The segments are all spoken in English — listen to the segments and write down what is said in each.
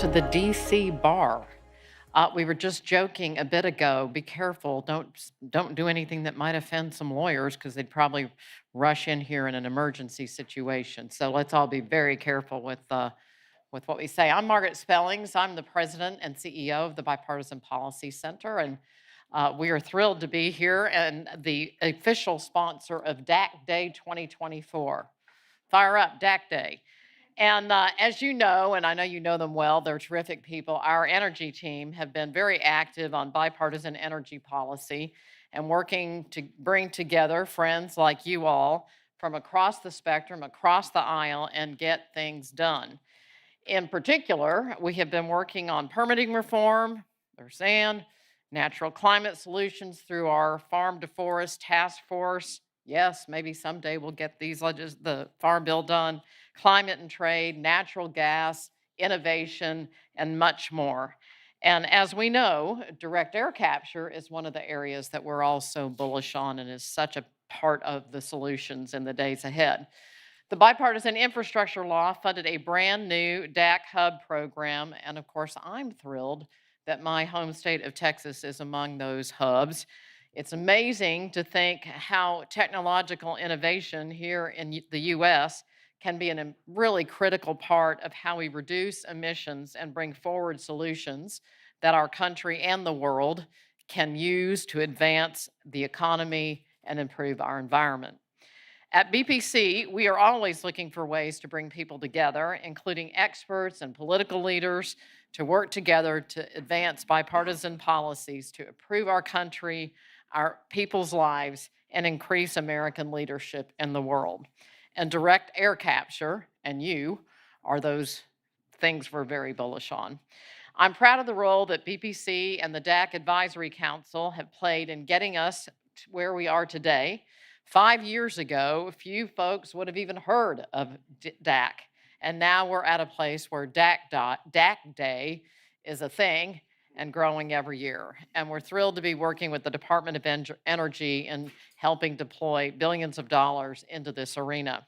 to the DC bar. We were just joking a bit ago. Be careful. Don't do anything that might offend some lawyers because they'd probably rush in here in an emergency situation. So let's all be very careful with what we say. I'm Margaret Spellings. I'm the president and CEO of the Bipartisan Policy Center, and we are thrilled to be here and the official sponsor of DAC Day 2024. Fire up, DAC Day. And as you know, and I know you know them well, they're terrific people. Our energy team have been very active on bipartisan energy policy and working to bring together friends like you all from across the spectrum, across the aisle, and get things done. In particular, we have been working on permitting reform, there's sand, natural climate solutions through our Farm to Forest Task Force. Yes, maybe someday we'll get the Farm Bill done, climate and trade, natural gas, innovation, and much more. And as we know, direct air capture is one of the areas that we're also bullish on and is such a part of the solutions in the days ahead. The bipartisan infrastructure law funded a brand new DAC Hub program. And of course, I'm thrilled that my home state of Texas is among those hubs. It's amazing to think how technological innovation here in the US can be a really critical part of how we reduce emissions and bring forward solutions that our country and the world can use to advance the economy and improve our environment. At BPC, we are always looking for ways to bring people together, including experts and political leaders, to work together to advance bipartisan policies to improve our country, our people's lives, and increase American leadership in the world. And direct air capture, and you, are those things we're very bullish on. I'm proud of the role that BPC and the DAC Advisory Council have played in getting us to where we are today. 5 years ago, few folks would have even heard of DAC. And now we're at a place where DAC Day is a thing and growing every year. And we're thrilled to be working with the Department of Energy and helping deploy billions of dollars into this arena.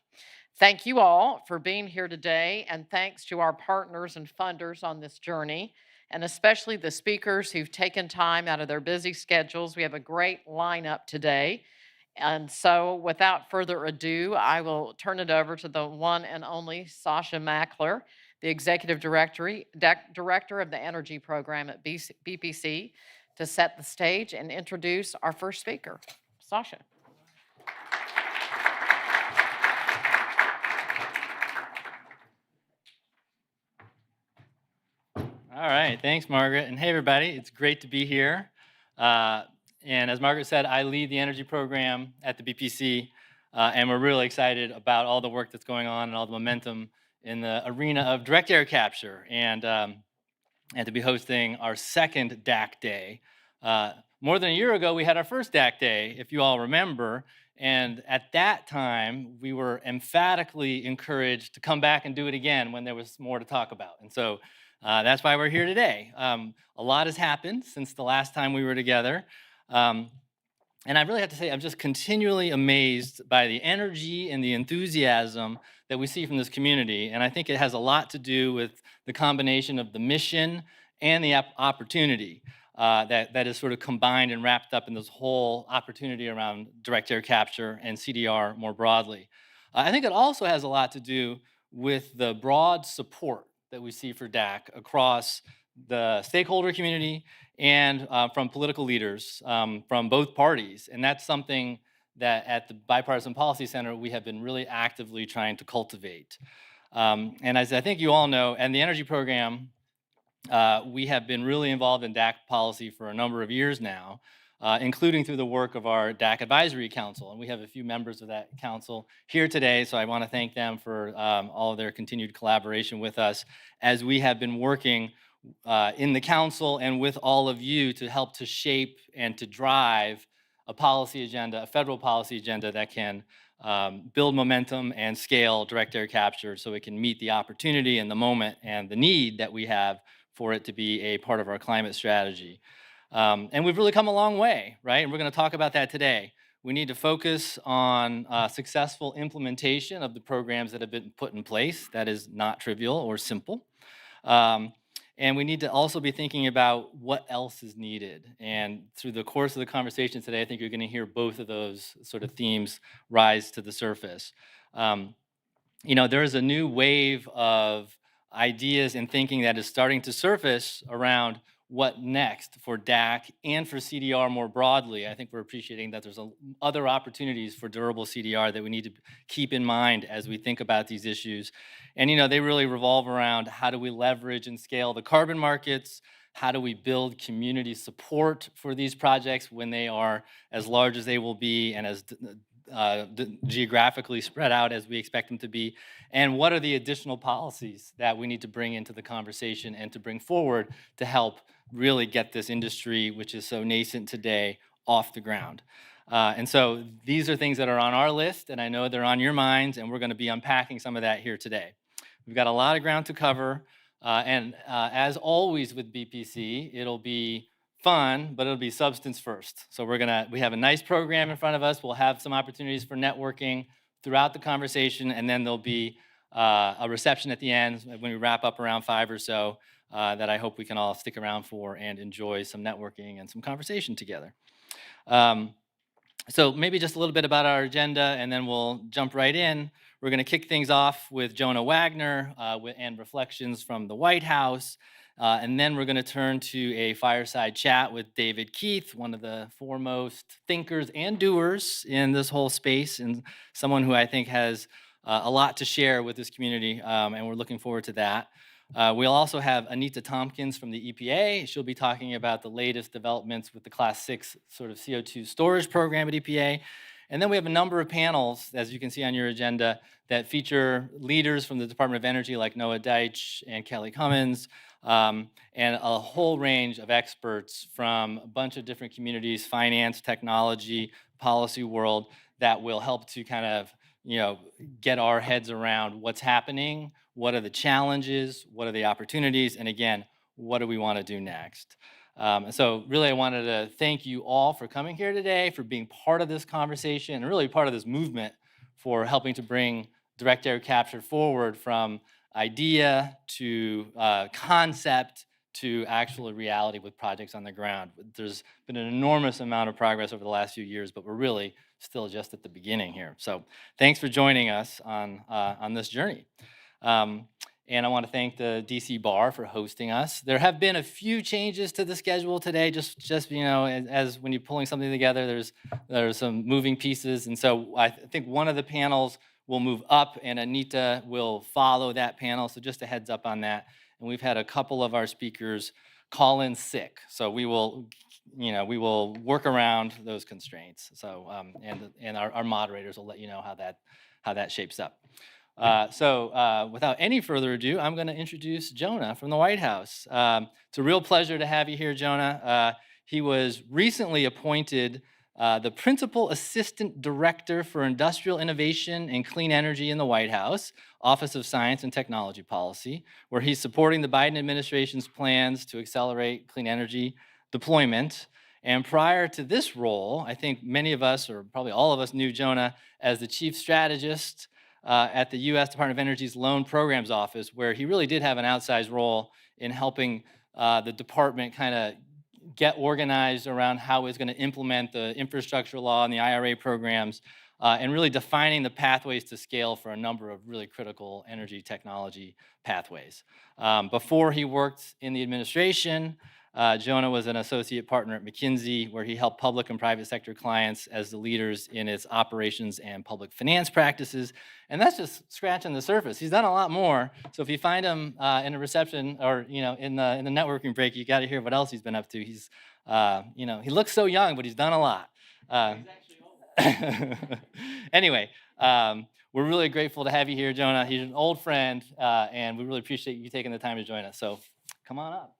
Thank you all for being here today, and thanks to our partners and funders on this journey, and especially the speakers who've taken time out of their busy schedules. We have a great lineup today. And so without further ado, I will turn it over to the one and only Sasha Mackler, the Executive Director of the Energy Program at BPC, to set the stage and introduce our first speaker. Sasha. All right, thanks, Margaret. And hey, everybody, it's great to be here. And as Margaret said, I lead the energy program at the BPC, and we're really excited about all the work that's going on and all the momentum in the arena of direct air capture, and to be hosting our second DAC Day. More than a year ago, we had our first DAC Day, if you all remember, and at that time, we were emphatically encouraged to come back and do it again when there was more to talk about. And so that's why we're here today. A lot has happened since the last time we were together. And I really have to say, I'm just continually amazed by the energy and the enthusiasm that we see from this community. And I think it has a lot to do with the combination of the mission and the opportunity that is sort of combined and wrapped up in this whole opportunity around direct air capture and CDR more broadly. I think it also has a lot to do with the broad support that we see for DAC across the stakeholder community and from political leaders from both parties. And that's something that at the Bipartisan Policy Center, we have been really actively trying to cultivate. And as I think you all know, and the energy program, we have been really involved in DAC policy for a number of years now, including through the work of our DAC Advisory Council. And we have a few members of that council here today, so I want to thank them for all of their continued collaboration with us as we have been working in the council and with all of you to help to shape and to drive a policy agenda, a federal policy agenda that can build momentum and scale direct air capture so it can meet the opportunity and the moment and the need that we have for it to be a part of our climate strategy. And we've really come a long way, right? And we're going to talk about that today. We need to focus on successful implementation of the programs that have been put in place. That is not trivial or simple. And we need to also be thinking about what else is needed. And through the course of the conversation today, I think you're going to hear both of those sort of themes rise to the surface. Um, there is a new wave of ideas and thinking that is starting to surface around what next for DAC and for CDR more broadly. I think we're appreciating that there's other opportunities for durable CDR that we need to keep in mind as we think about these issues. And they really revolve around how do we leverage and scale the carbon markets? How do we build community support for these projects when they are as large as they will be and as geographically spread out as we expect them to be, and what are the additional policies that we need to bring into the conversation and to bring forward to help really get this industry, which is so nascent today, off the ground. And so these are things that are on our list, and I know they're on your minds, and we're going to be unpacking some of that here today. We've got a lot of ground to cover, and as always with BPC, it'll be fun, but it'll be substance first. So we have a nice program in front of us. We'll have some opportunities for networking throughout the conversation, and then there'll be a reception at the end when we wrap up around 5 or so that I hope we can all stick around for and enjoy some networking and some conversation together. So maybe just a little bit about our agenda, and then we'll jump right in. We're going to kick things off with Jonah Wagner and reflections from the White House. And then we're going to turn to a fireside chat with David Keith, one of the foremost thinkers and doers in this whole space, and someone who I think has a lot to share with this community, and we're looking forward to that. We'll also have Anita Tompkins from the EPA. She'll be talking about the latest developments with the Class 6 sort of CO2 storage program at EPA. And then we have a number of panels, as you can see on your agenda, that feature leaders from the Department of Energy like Noah Deitch and Kelly Cummins, and a whole range of experts from a bunch of different communities, finance, technology, policy world, that will help to kind of get our heads around what's happening, what are the challenges, what are the opportunities, and again, what do we want to do next? And so really I wanted to thank you all for coming here today, for being part of this conversation, and really part of this movement for helping to bring direct air capture forward from idea to concept to actual reality with projects on the ground. There's been an enormous amount of progress over the last few years, but we're really still just at the beginning here. So thanks for joining us on this journey. And I want to thank the DC Bar for hosting us. There have been a few changes to the schedule today, just as when you're pulling something together, there's some moving pieces. And so I think one of the panels will move up, and Anita will follow that panel. So just a heads up on that. And we've had a couple of our speakers call in sick, so we will work around those constraints. So and our moderators will let you know how that shapes up. So without any further ado, I'm going to introduce Jonah from the White House. It's a real pleasure to have you here, Jonah. He was recently appointed the Principal Assistant Director for Industrial Innovation and Clean Energy in the White House, Office of Science and Technology Policy, where he's supporting the Biden administration's plans to accelerate clean energy deployment. And prior to this role, I think many of us, or probably all of us, knew Jonah as the Chief Strategist at the U.S. Department of Energy's Loan Programs Office, where he really did have an outsized role in helping the department kind of get organized around how it's going to implement the infrastructure law and the IRA programs, and really defining the pathways to scale for a number of really critical energy technology pathways. Before he worked in the administration, Jonah was an associate partner at McKinsey, where he helped public and private sector clients as the leaders in its operations and public finance practices. And that's just scratching the surface. He's done a lot more. So if you find him in a reception or in the networking break, you got to hear what else he's been up to. He's he looks so young, but he's done a lot. He's actually old. Anyway. We're really grateful to have you here, Jonah. He's an old friend, and we really appreciate you taking the time to join us. So come on up.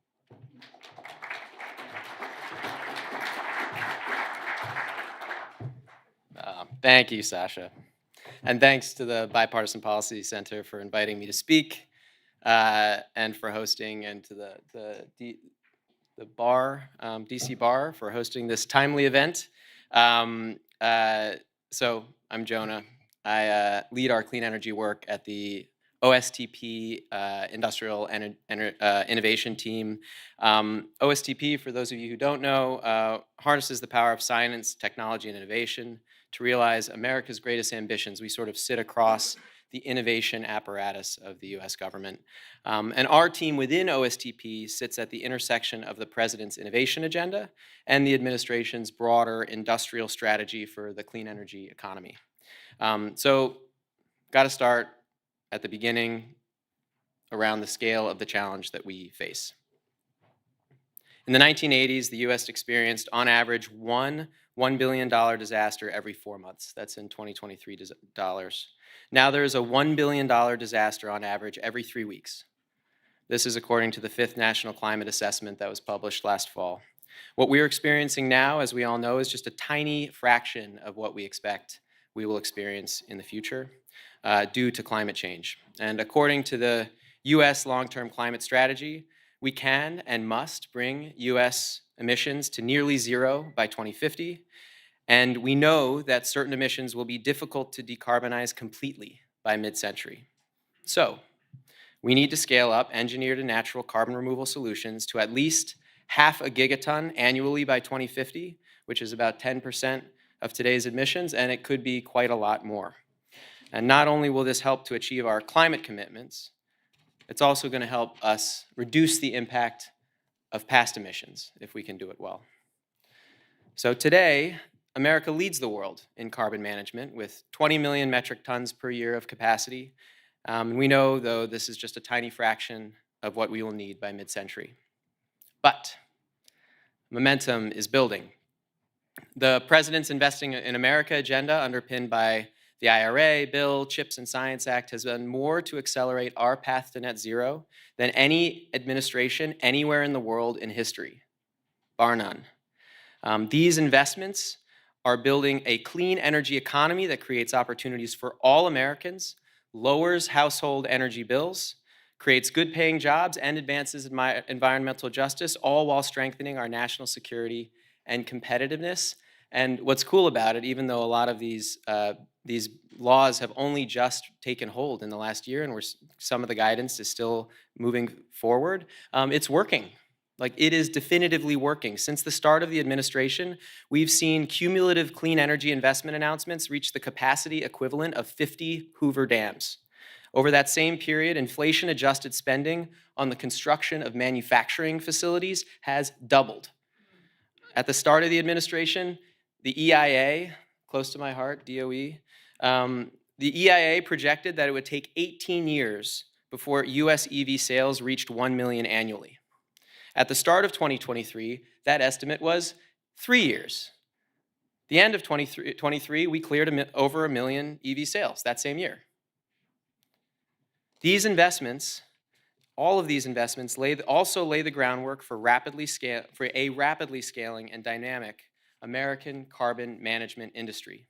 Thank you, Sasha. And thanks to the Bipartisan Policy Center for inviting me to speak, and for hosting, and to the bar, DC Bar, for hosting this timely event. So I'm Jonah. I lead our clean energy work at the OSTP, Industrial Innovation Team. OSTP, for those of you who don't know, harnesses the power of science, technology, and innovation to realize America's greatest ambitions. We sort of sit across the innovation apparatus of the US government. And our team within OSTP sits at the intersection of the President's innovation agenda and the administration's broader industrial strategy for the clean energy economy. So, got to start at the beginning around the scale of the challenge that we face. In the 1980s, the US experienced, on average, $1 billion disaster every 4 months. That's in 2023 dollars. Now there's a $1 billion disaster on average every 3 weeks. This is according to the 5th National Climate Assessment that was published last fall. What we're experiencing now, as we all know, is just a tiny fraction of what we expect we will experience in the future due to climate change. And according to the US long-term climate strategy, we can and must bring US emissions to nearly zero by 2050. And we know that certain emissions will be difficult to decarbonize completely by mid-century. So, we need to scale up engineered and natural carbon removal solutions to at least 0.5 gigaton annually by 2050, which is about 10% of today's emissions, and it could be quite a lot more. And not only will this help to achieve our climate commitments, it's also going to help us reduce the impact of past emissions if we can do it well. So today, America leads the world in carbon management with 20 million metric tons per year of capacity. We know, though, this is just a tiny fraction of what we will need by mid-century. But momentum is building. The President's Investing in America agenda, underpinned by the IRA, Bill, CHIPS and Science Act, has done more to accelerate our path to net zero than any administration anywhere in the world in history, bar none. These investments are building a clean energy economy that creates opportunities for all Americans, lowers household energy bills, creates good-paying jobs, and advances environmental justice, all while strengthening our national security and competitiveness. And what's cool about it, even though a lot of these laws have only just taken hold in the last year, and some of the guidance is still moving forward, it's working. Like, it is definitively working. Since the start of the administration, we've seen cumulative clean energy investment announcements reach the capacity equivalent of 50 Hoover dams. Over that same period, inflation-adjusted spending on the construction of manufacturing facilities has doubled. At the start of the administration, the EIA, close to my heart, DOE, the EIA projected that it would take 18 years before US EV sales reached 1 million annually. At the start of 2023, that estimate was 3 years. The end of 2023, we cleared over 1 million EV sales that same year. These investments, all of these investments, also lay the groundwork for a rapidly scaling and dynamic American carbon management industry.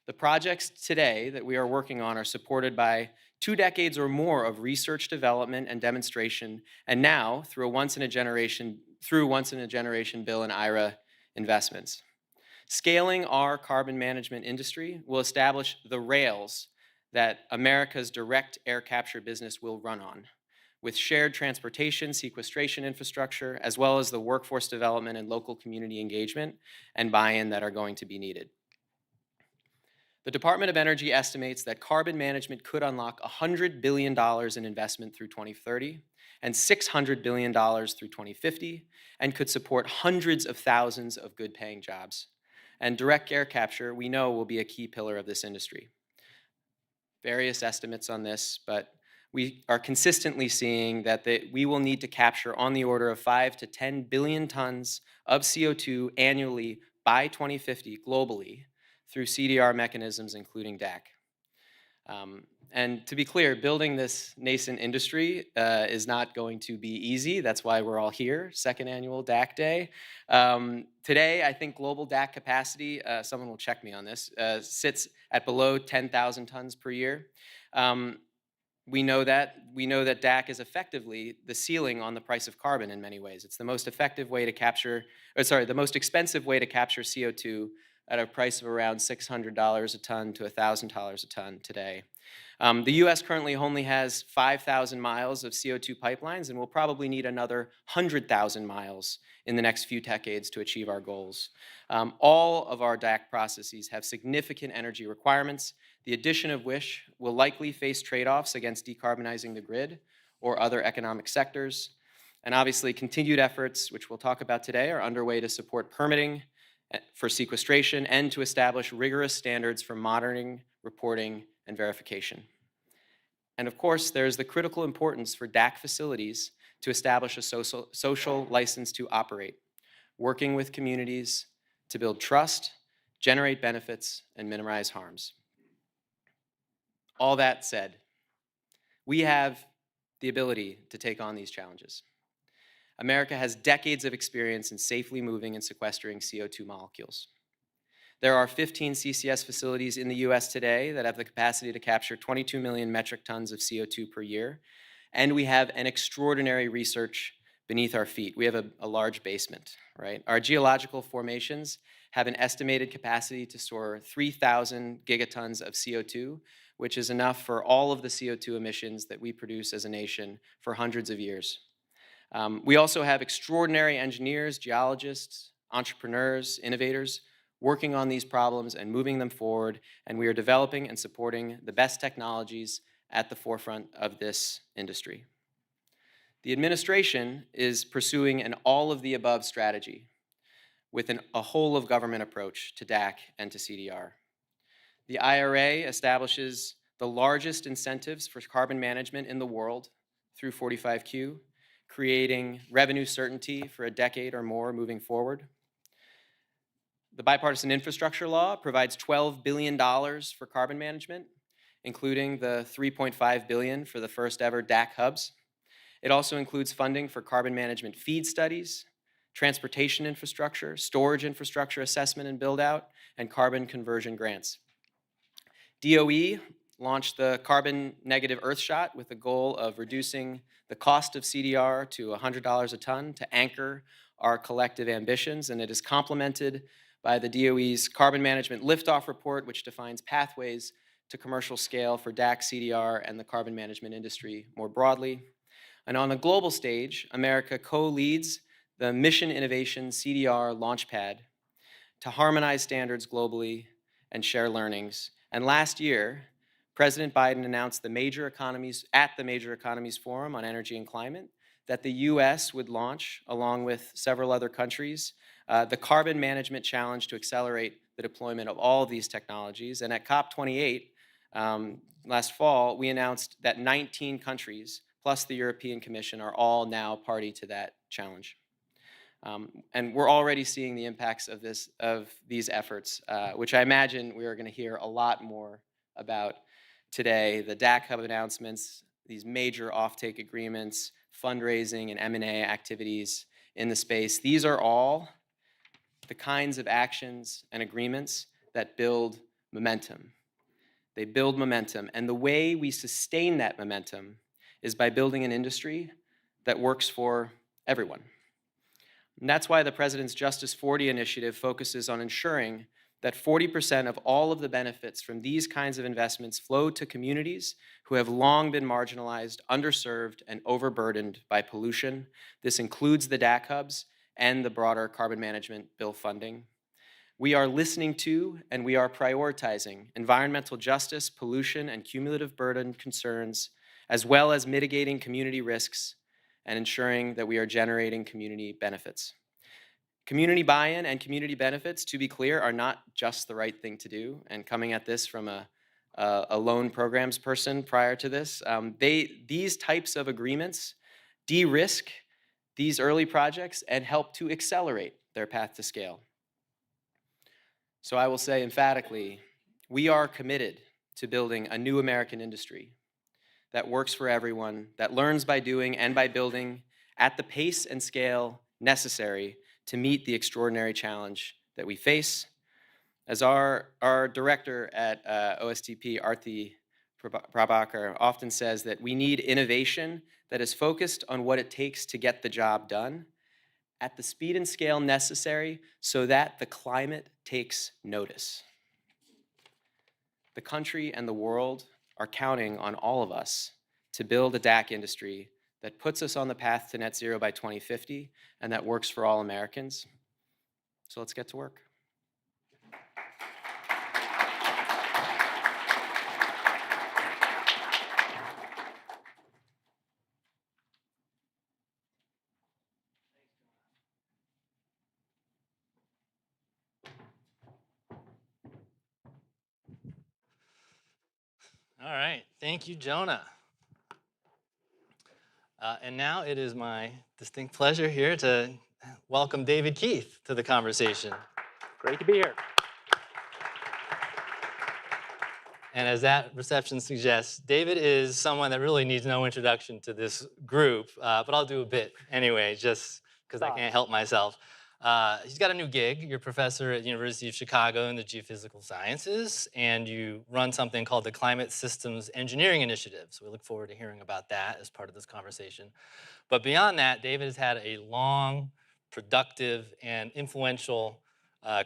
The projects today that we are working on are supported by 2 decades or more of research, development, and demonstration, and now through once-in-a-generation bill and IRA investments. Scaling our carbon management industry will establish the rails that America's direct air capture business will run on, with shared transportation, sequestration infrastructure, as well as the workforce development and local community engagement and buy-in that are going to be needed. The Department of Energy estimates that carbon management could unlock $100 billion in investment through 2030 and $600 billion through 2050, and could support hundreds of thousands of good-paying jobs. And direct air capture, we know, will be a key pillar of this industry. Various estimates on this, but we are consistently seeing that we will need to capture on the order of 5 to 10 billion tons of CO2 annually by 2050 globally through CDR mechanisms, including DAC. And to be clear, building this nascent industry is not going to be easy. That's why we're all here, second annual DAC Day. Today, I think global DAC capacity, someone will check me on this, sits at below 10,000 tons per year. We know that DAC is effectively the ceiling on the price of carbon in many ways. It's the most effective way to capture, the most expensive way to capture CO2 at a price of around $600 a ton to $1,000 a ton today. The US currently only has 5,000 miles of CO2 pipelines, and we'll probably need another 100,000 miles in the next few decades to achieve our goals. All of our DAC processes have significant energy requirements, the addition of which will likely face trade-offs against decarbonizing the grid or other economic sectors. And obviously, continued efforts, which we'll talk about today, are underway to support permitting for sequestration and to establish rigorous standards for monitoring, reporting, and verification. And of course, there's the critical importance for DAC facilities to establish a social license to operate, working with communities to build trust, generate benefits, and minimize harms. All that said, we have the ability to take on these challenges. America has decades of experience in safely moving and sequestering CO2 molecules. There are 15 CCS facilities in the US today that have the capacity to capture 22 million metric tons of CO2 per year, and we have an extraordinary research beneath our feet. We have a large basement, right? Our geological formations have an estimated capacity to store 3,000 gigatons of CO2, which is enough for all of the CO2 emissions that we produce as a nation for hundreds of years. We also have extraordinary engineers, geologists, entrepreneurs, innovators working on these problems and moving them forward, and we are developing and supporting the best technologies at the forefront of this industry. The administration is pursuing an all-of-the-above strategy with a whole-of-government approach to DAC and to CDR. The IRA establishes the largest incentives for carbon management in the world through 45Q, creating revenue certainty for a decade or more moving forward. The Bipartisan Infrastructure Law provides $12 billion for carbon management, including the $3.5 billion for the first ever DAC Hubs. It also includes funding for carbon management feed studies, transportation infrastructure, storage infrastructure assessment and build-out, and carbon conversion grants. DOE launched the Carbon Negative Earthshot with the goal of reducing the cost of CDR to $100 a ton to anchor our collective ambitions, and it is complemented by the DOE's Carbon Management Liftoff Report, which defines pathways to commercial scale for DAC, CDR, and the carbon management industry more broadly. And on the global stage, America co-leads the Mission Innovation CDR Launchpad to harmonize standards globally and share learnings. And last year, President Biden announced at the Major Economies Forum on Energy and Climate that the US would launch, along with several other countries, the Carbon Management Challenge to accelerate the deployment of all of these technologies. And at COP28 last fall, we announced that 19 countries, plus the European Commission, are all now party to that challenge. And we're already seeing the impacts of these efforts, which I imagine we are going to hear a lot more about today. The DAC Hub announcements, these major offtake agreements, fundraising and M&A activities in the space, these are all the kinds of actions and agreements that build momentum. They build momentum, and the way we sustain that momentum is by building an industry that works for everyone. And that's why the President's Justice 40 initiative focuses on ensuring that 40% of all of the benefits from these kinds of investments flow to communities who have long been marginalized, underserved, and overburdened by pollution. This includes the DAC Hubs and the broader carbon management bill funding. We are listening to and we are prioritizing environmental justice, pollution, and cumulative burden concerns, as well as mitigating community risks and ensuring that we are generating community benefits. Community buy-in and community benefits, to be clear, are not just the right thing to do. And coming at this from a loan programs person prior to this, these types of agreements de-risk these early projects and help to accelerate their path to scale. So I will say emphatically, we are committed to building a new American industry that works for everyone, that learns by doing and by building at the pace and scale necessary to meet the extraordinary challenge that we face. As our director at OSTP, Arthi Prabhakar, often says, that we need innovation that is focused on what it takes to get the job done at the speed and scale necessary so that the climate takes notice. The country and the world are counting on all of us to build a DAC industry that puts us on the path to net zero by 2050 and that works for all Americans. So let's get to work. All right, thank you, Jonah. And now it is my distinct pleasure here to welcome David Keith to the conversation. Great to be here. And as that reception suggests, David is someone that really needs no introduction to this group, but I'll do a bit anyway, just because I can't help myself. He's got a new gig. You're a professor at the University of Chicago in the geophysical sciences, and you run something called the Climate Systems Engineering Initiative. So we look forward to hearing about that as part of this conversation. But beyond that, David has had a long, productive, and influential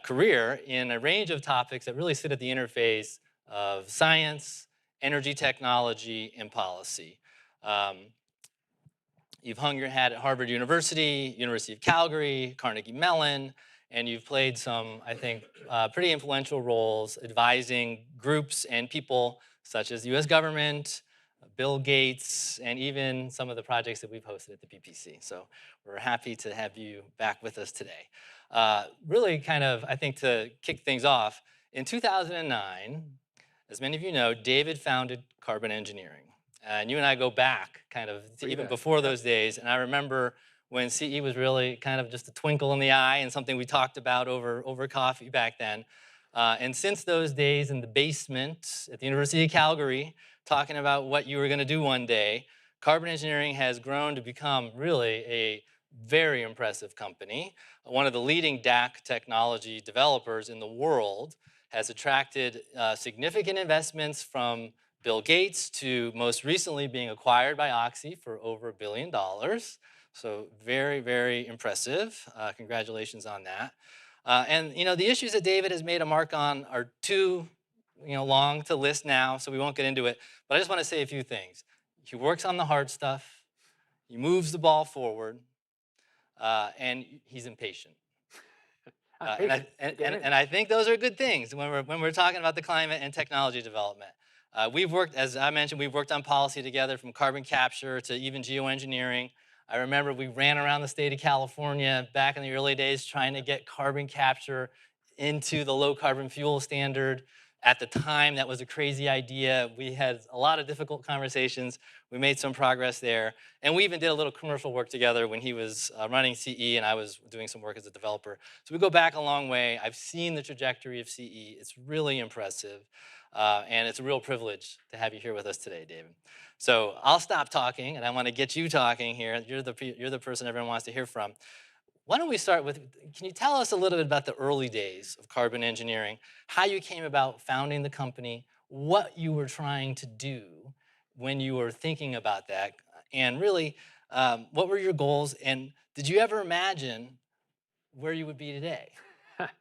career in a range of topics that really sit at the interface of science, energy technology, and policy. You've hung your hat at Harvard University, University of Calgary, Carnegie Mellon, and you've played some, I think, pretty influential roles advising groups and people such as the US government, Bill Gates, and even some of the projects that we've hosted at the PPC. So we're happy to have you back with us today. Really kind of, I think, to kick things off, in 2009, as many of you know, David founded Carbon Engineering. And you and I go back kind of to even before those days. And I remember when CE was really kind of just a twinkle in the eye and something we talked about over coffee back then. And since those days in the basement at the University of Calgary, talking about what you were going to do one day, Carbon Engineering has grown to become really a very impressive company. One of the leading DAC technology developers in the world, has attracted significant investments from Bill Gates to most recently being acquired by Oxy for over $1 billion. So very, very impressive. Congratulations on that. And the issues that David has made a mark on are too long to list now, so we won't get into it. But I just want to say a few things. He works on the hard stuff. He moves the ball forward. And he's impatient. And I think those are good things when we're talking about the climate and technology development. We've worked, as I mentioned, we've worked on policy together from carbon capture to even geoengineering. I remember we ran around the state of California back in the early days trying to get carbon capture into the low carbon fuel standard. At the time, that was a crazy idea. We had a lot of difficult conversations. We made some progress there. And we even did a little commercial work together when he was running CE and I was doing some work as a developer. So we go back a long way. I've seen the trajectory of CE. It's really impressive. And it's a real privilege to have you here with us today, David. So I'll stop talking, and I want to get you talking here. You're the person everyone wants to hear from. Why don't we start with, can you tell us a little bit about the early days of Carbon Engineering, how you came about founding the company, what you were trying to do when you were thinking about that, and really, what were your goals, and did you ever imagine where you would be today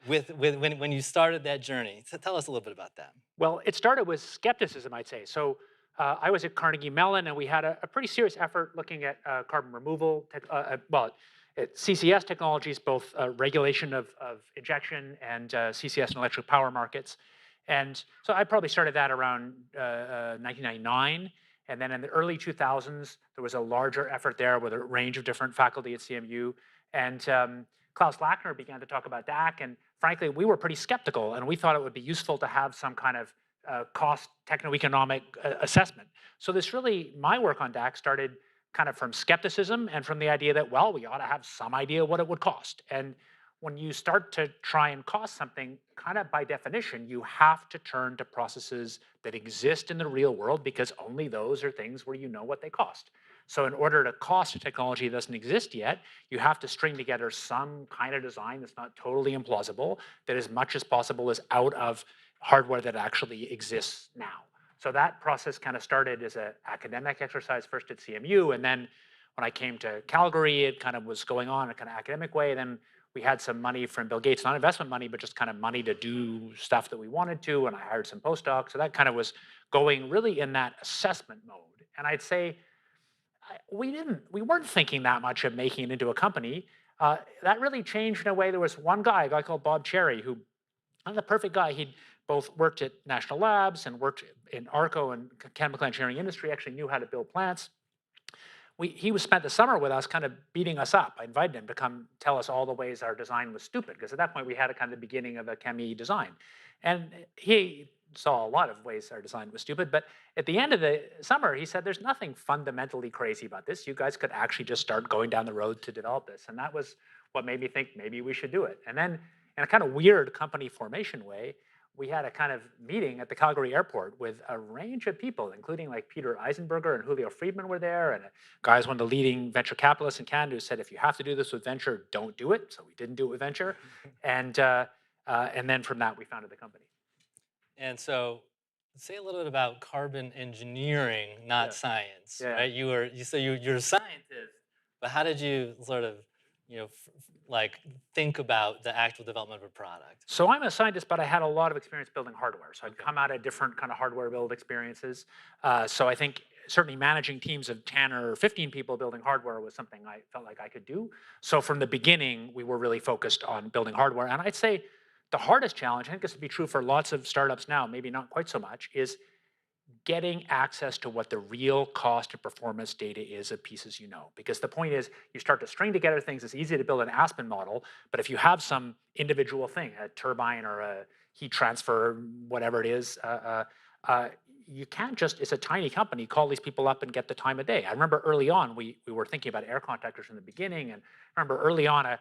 when you started that journey? So tell us a little bit about that. Well, it started with skepticism, I'd say. So I was at Carnegie Mellon, and we had a pretty serious effort looking at carbon removal, CCS technologies, both regulation of injection and CCS and electric power markets. And so I probably started that around 1999. And then in the early 2000s, there was a larger effort there with a range of different faculty at CMU. And Klaus Lackner began to talk about DAC. And frankly, we were pretty skeptical. And we thought it would be useful to have some kind of cost techno-economic assessment. So my work on DAC started kind of from skepticism and from the idea that, well, we ought to have some idea what it would cost. And when you start to try and cost something, kind of by definition, you have to turn to processes that exist in the real world, because only those are things where you know what they cost. So in order to cost a technology that doesn't exist yet, you have to string together some kind of design that's not totally implausible, that as much as possible is out of hardware that actually exists now. So that process kind of started as an academic exercise first at CMU, and then when I came to Calgary, it kind of was going on in a kind of academic way. Then we had some money from Bill Gates, not investment money, but just kind of money to do stuff that we wanted to, and I hired some postdocs. So that kind of was going really in that assessment mode. And I'd say we weren't thinking that much of making it into a company. That really changed in a way. There was one guy, a guy called Bob Cherry, who not the perfect guy. He'd both worked at national labs and worked in ARCO and chemical engineering industry, actually knew how to build plants. He was spent the summer with us kind of beating us up. I invited him to come tell us all the ways our design was stupid, because at that point we had a kind of beginning of a chemi design. And he saw a lot of ways our design was stupid, but at the end of the summer, he said, there's nothing fundamentally crazy about this. You guys could actually just start going down the road to develop this. And that was what made me think maybe we should do it. And then in a kind of weird company formation way, we had a kind of meeting at the Calgary airport with a range of people, including like Peter Eisenberger and Julio Friedman were there, and a guy who's one of the leading venture capitalists in Canada who said, if you have to do this with venture, don't do it. So we didn't do it with venture. And then from that, we founded the company. And so, say a little bit about carbon engineering, not Yeah. science, Yeah. right? You're a scientist, but how did you sort of, like think about the actual development of a product? So I'm a scientist, but I had a lot of experience building hardware. So I'd Okay. come out of different kind of hardware build experiences. So I think certainly managing teams of 10 or 15 people building hardware was something I felt like I could do. So from the beginning, we were really focused on building hardware. And I'd say the hardest challenge, I think this would be true for lots of startups now, maybe not quite so much, is getting access to what the real cost and performance data is of pieces you know. Because the point is, you start to string together things. It's easy to build an Aspen model, but if you have some individual thing, a turbine or a heat transfer, whatever it is, you can't just, it's a tiny company, call these people up and get the time of day. I remember early on, we were thinking about air contactors from the beginning, and I remember early on,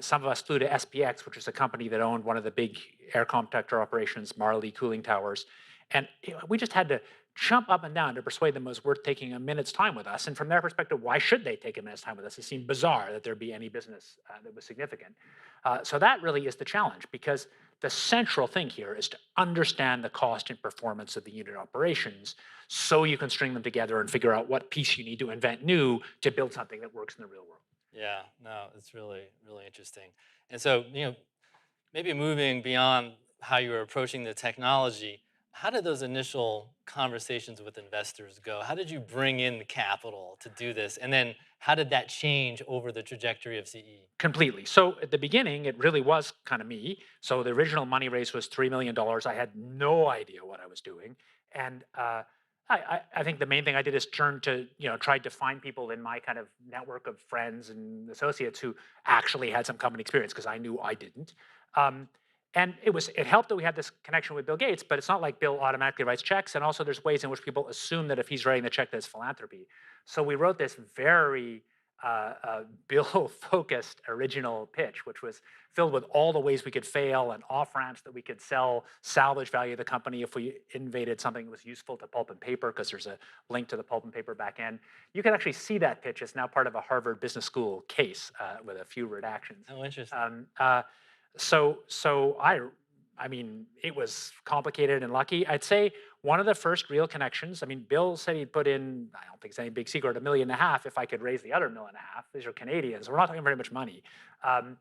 some of us flew to SPX, which is a company that owned one of the big air contactor operations, Marley cooling towers. And we just had to jump up and down to persuade them it was worth taking a minute's time with us. And from their perspective, why should they take a minute's time with us? It seemed bizarre that there'd be any business that was significant. So that really is the challenge, because the central thing here is to understand the cost and performance of the unit operations so you can string them together and figure out what piece you need to invent new to build something that works in the real world. Yeah, no, it's really, really interesting. And so, maybe moving beyond how you were approaching the technology, how did those initial conversations with investors go? How did you bring in the capital to do this? And then how did that change over the trajectory of CE? Completely. So at the beginning, it really was kind of me. So the original money raise was $3 million. I had no idea what I was doing. And I think the main thing I did is tried to find people in my kind of network of friends and associates who actually had some company experience, because I knew I didn't. And it helped that we had this connection with Bill Gates, but it's not like Bill automatically writes checks. And also there's ways in which people assume that if he's writing the check, that's philanthropy. So we wrote this very Bill-focused original pitch, which was filled with all the ways we could fail and off-ramps that we could sell salvage value of the company if we innovated something that was useful to pulp and paper, because there's a link to the pulp and paper back end. You can actually see that pitch. It's now part of a Harvard Business School case with a few redactions. Oh, interesting. So I mean, it was complicated and lucky. I'd say one of the first real connections, I mean, Bill said he'd put in, I don't think it's any big secret, $1.5 million if I could raise the other $1.5 million. These are Canadians. We're not talking very much money. And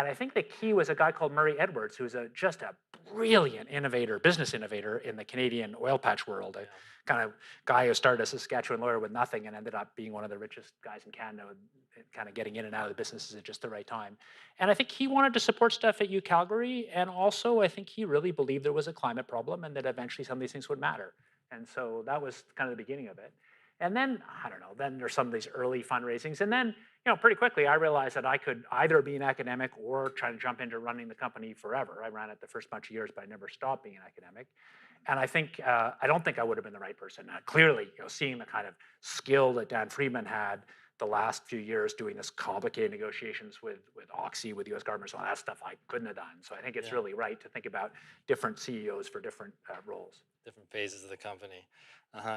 I think the key was a guy called Murray Edwards, who's just a brilliant innovator, business innovator in the Canadian oil patch world. A kind of guy who started as a Saskatchewan lawyer with nothing and ended up being one of the richest guys in Canada, kind of getting in and out of the businesses at just the right time. And I think he wanted to support stuff at Calgary. And also, I think he really believed there was a climate problem and that eventually some of these things would matter. And so that was kind of the beginning of it. And then, I don't know, then there's some of these early fundraisings. And then, pretty quickly, I realized that I could either be an academic or try to jump into running the company forever. I ran it the first bunch of years, but I never stopped being an academic. And I think, I don't think I would have been the right person. Clearly, seeing the kind of skill that Dan Friedman had the last few years doing this complicated negotiations with Oxy, with US governments, all that stuff I couldn't have done. So I think it's really right to think about different CEOs for different roles. Different phases of the company.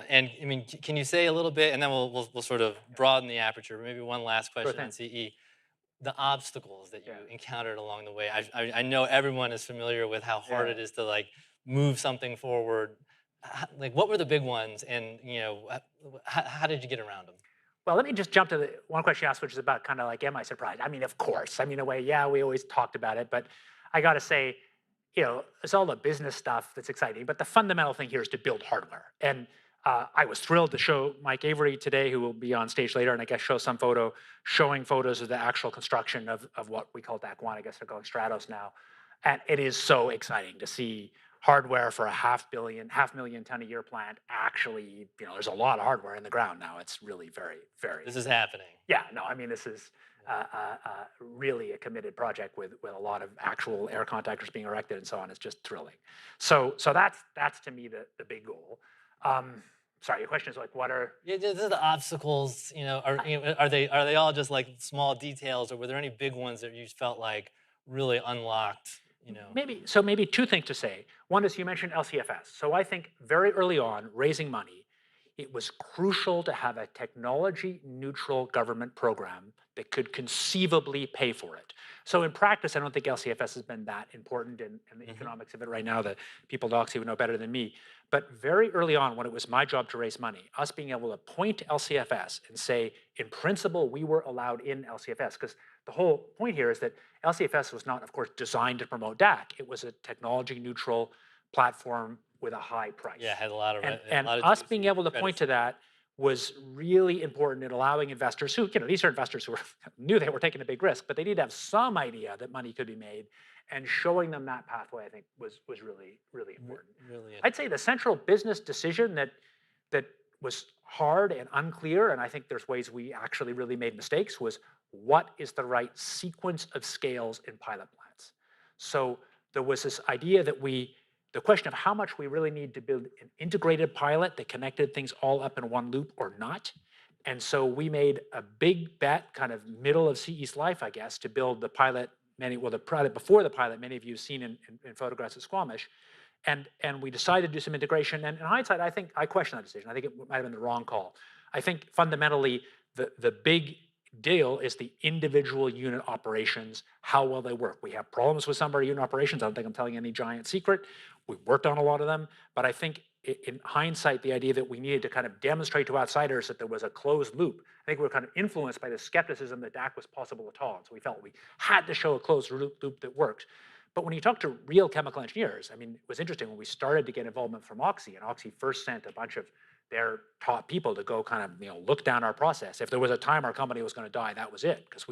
And I mean, can you say a little bit, and then we'll sort of broaden the aperture, maybe one last question on CE, the obstacles that you encountered along the way. I know everyone is familiar with how hard it is to like move something forward. Like, what were the big ones, and how did you get around them? Well, let me just jump to the one question you asked, which is about kind of like, am I surprised? I mean, of course. I mean, in a way, yeah, we always talked about it, but I got to say, it's all the business stuff that's exciting, but the fundamental thing here is to build hardware. And I was thrilled to show Mike Avery today, who will be on stage later, and I guess show some showing photos of the actual construction of what we call DAC 1. I guess they're calling Stratos now. And it is so exciting to see hardware for a half million ton a year plant. Actually, there's a lot of hardware in the ground now. It's really very, very. This is happening. Yeah, no, I mean, this is really a committed project with a lot of actual air contactors being erected and so on. It's just thrilling. So that's to me the big goal. Sorry, your question is like, what are? Yeah, just the obstacles. Are they all just like small details, or were there any big ones that you felt like really unlocked? Maybe two things to say. One is you mentioned LCFS. So I think very early on, raising money, it was crucial to have a technology neutral government program that could conceivably pay for it. So in practice, I don't think LCFS has been that important in the economics of it right now. The people docs even know better than me. But very early on, when it was my job to raise money, us being able to point to LCFS and say, in principle, we were allowed in LCFS, because the whole point here is that LCFS was not, of course, designed to promote DAC. It was a technology neutral platform with a high price. Yeah, had a lot of and us being able to point to that was really important in allowing investors who, these are investors who knew they were taking a big risk, but they need to have some idea that money could be made, and showing them that pathway, I think, was really, really important. Really, I'd say the central business decision that was hard and unclear, and I think there's ways we actually really made mistakes, was what is the right sequence of scales in pilot plants. So there was this idea that the question of how much we really need to build an integrated pilot that connected things all up in one loop or not. And so we made a big bet, kind of middle of CE's life, I guess, to build the pilot. The pilot before the pilot, many of you have seen in photographs at Squamish. And we decided to do some integration. And in hindsight, I think I question that decision. I think it might have been the wrong call. I think fundamentally, the big deal is the individual unit operations, how well they work. We have problems with some of our unit operations. I don't think I'm telling any giant secret. We've worked on a lot of them. But I think in hindsight, the idea that we needed to kind of demonstrate to outsiders that there was a closed loop, I think we were kind of influenced by the skepticism that DAC was possible at all. And so we felt we had to show a closed loop that worked. But when you talk to real chemical engineers, I mean, it was interesting when we started to get involvement from Oxy, and Oxy first sent a bunch of their top people to go kind of, look down our process. If there was a time our company was going to die, that was it. Because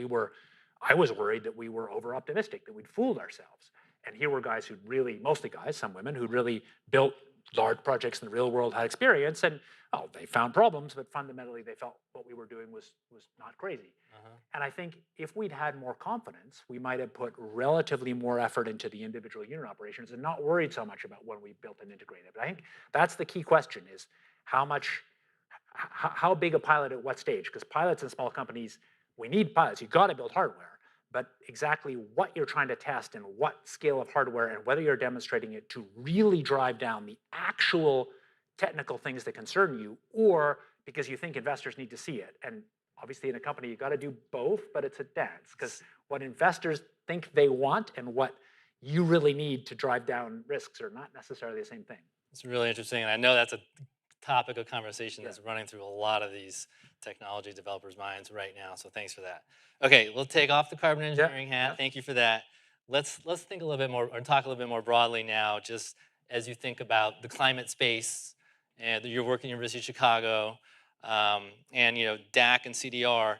I was worried that we were over optimistic, that we'd fooled ourselves. And here were guys who'd really, mostly guys, some women, who'd really built large projects in the real world, had experience, and they found problems, but fundamentally they felt what we were doing was not crazy. And I think if we'd had more confidence, we might have put relatively more effort into the individual unit operations and not worried so much about when we built and integrated. But I think that's the key question, is how big a pilot at what stage? Because pilots in small companies, we need pilots. You've got to build hardware. But exactly what you're trying to test and what scale of hardware and whether you're demonstrating it to really drive down the actual technical things that concern you, or because you think investors need to see it. And obviously in a company, you've got to do both, but it's a dance, because what investors think they want and what you really need to drive down risks are not necessarily the same thing. It's really interesting. And I know that's a topic of conversation that's running through a lot of these technology developers' minds right now. So thanks for that. Okay, we'll take off the carbon engineering hat. Thank you for that. Let's think a little bit more, or talk a little bit more broadly now, just as you think about the climate space, and you're working at University of Chicago, and DAC and CDR.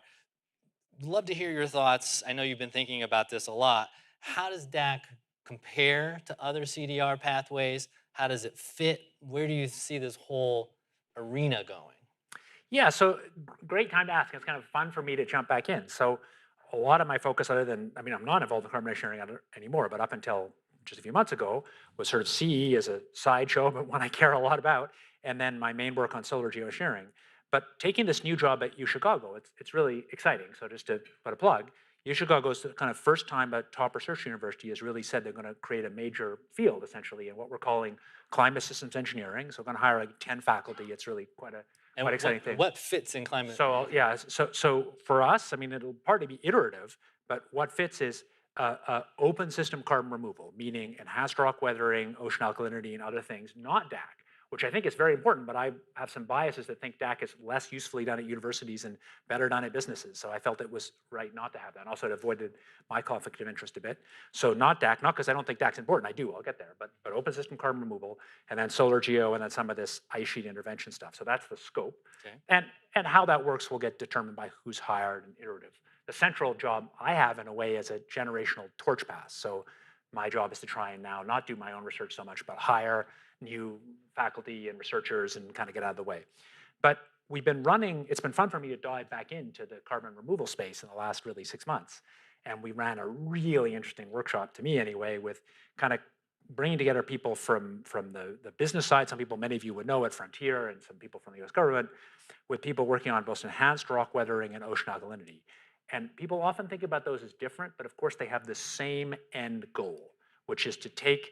Love to hear your thoughts. I know you've been thinking about this a lot. How does DAC compare to other CDR pathways? How does it fit? Where do you see this whole arena going? Yeah, so great time to ask. It's kind of fun for me to jump back in. So a lot of my focus, other than, I'm not involved in carbon engineering anymore, but up until just a few months ago, was sort of CE as a sideshow, but one I care a lot about, and then my main work on solar geoengineering. But taking this new job at UChicago, it's really exciting. So just to put a plug, UChicago is the kind of first time a top research university has really said they're going to create a major field, essentially, in what we're calling climate systems engineering. So we're going to hire like 10 faculty. It's really quite exciting thing. What fits in climate? So yeah, so for us, it'll partly be iterative, but what fits is open system carbon removal, meaning enhanced rock weathering, ocean alkalinity, and other things, not DAC. which I think is very important, but I have some biases that think DAC is less usefully done at universities and better done at businesses. So I felt it was right not to have that. And also it avoided my conflict of interest a bit. So not DAC, not because I don't think DAC's important, I do, I'll get there, but open system carbon removal, and then solar geo, and then some of this ice sheet intervention stuff. So that's the scope. Okay. And how that works will get determined by who's hired and iterative. The central job I have in a way is a generational torch pass. So my job is to try and now not do my own research so much, but hire new faculty and researchers and kind of get out of the way. But we've been running, it's been fun for me to dive back into the carbon removal space in the last really 6 months. And we ran a really interesting workshop, to me anyway, with kind of bringing together people from the business side, some people many of you would know at Frontier, and some people from the US government, with people working on both enhanced rock weathering and ocean alkalinity. And people often think about those as different, but of course they have the same end goal, which is to take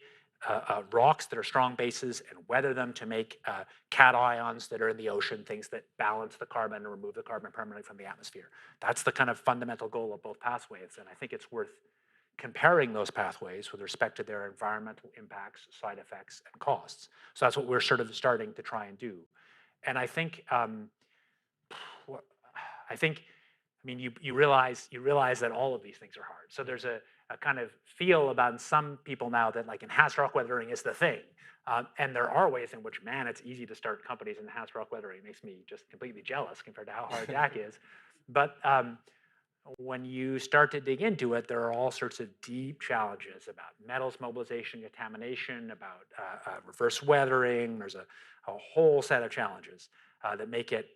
rocks that are strong bases and weather them to make cations that are in the ocean, things that balance the carbon and remove the carbon permanently from the atmosphere. That's the kind of fundamental goal of both pathways, and I think it's worth comparing those pathways with respect to their environmental impacts, side effects, and costs. So that's what we're sort of starting to try and do. And I think, I mean, you realize that all of these things are hard. So there's a kind of feel about some people now that like enhanced rock weathering is the thing. And there are ways in which, man, it's easy to start companies in enhanced rock weathering. It makes me just completely jealous compared to how hard DAC is. But when you start to dig into it, there are all sorts of deep challenges about metals mobilization, contamination, about reverse weathering. There's a whole set of challenges that make it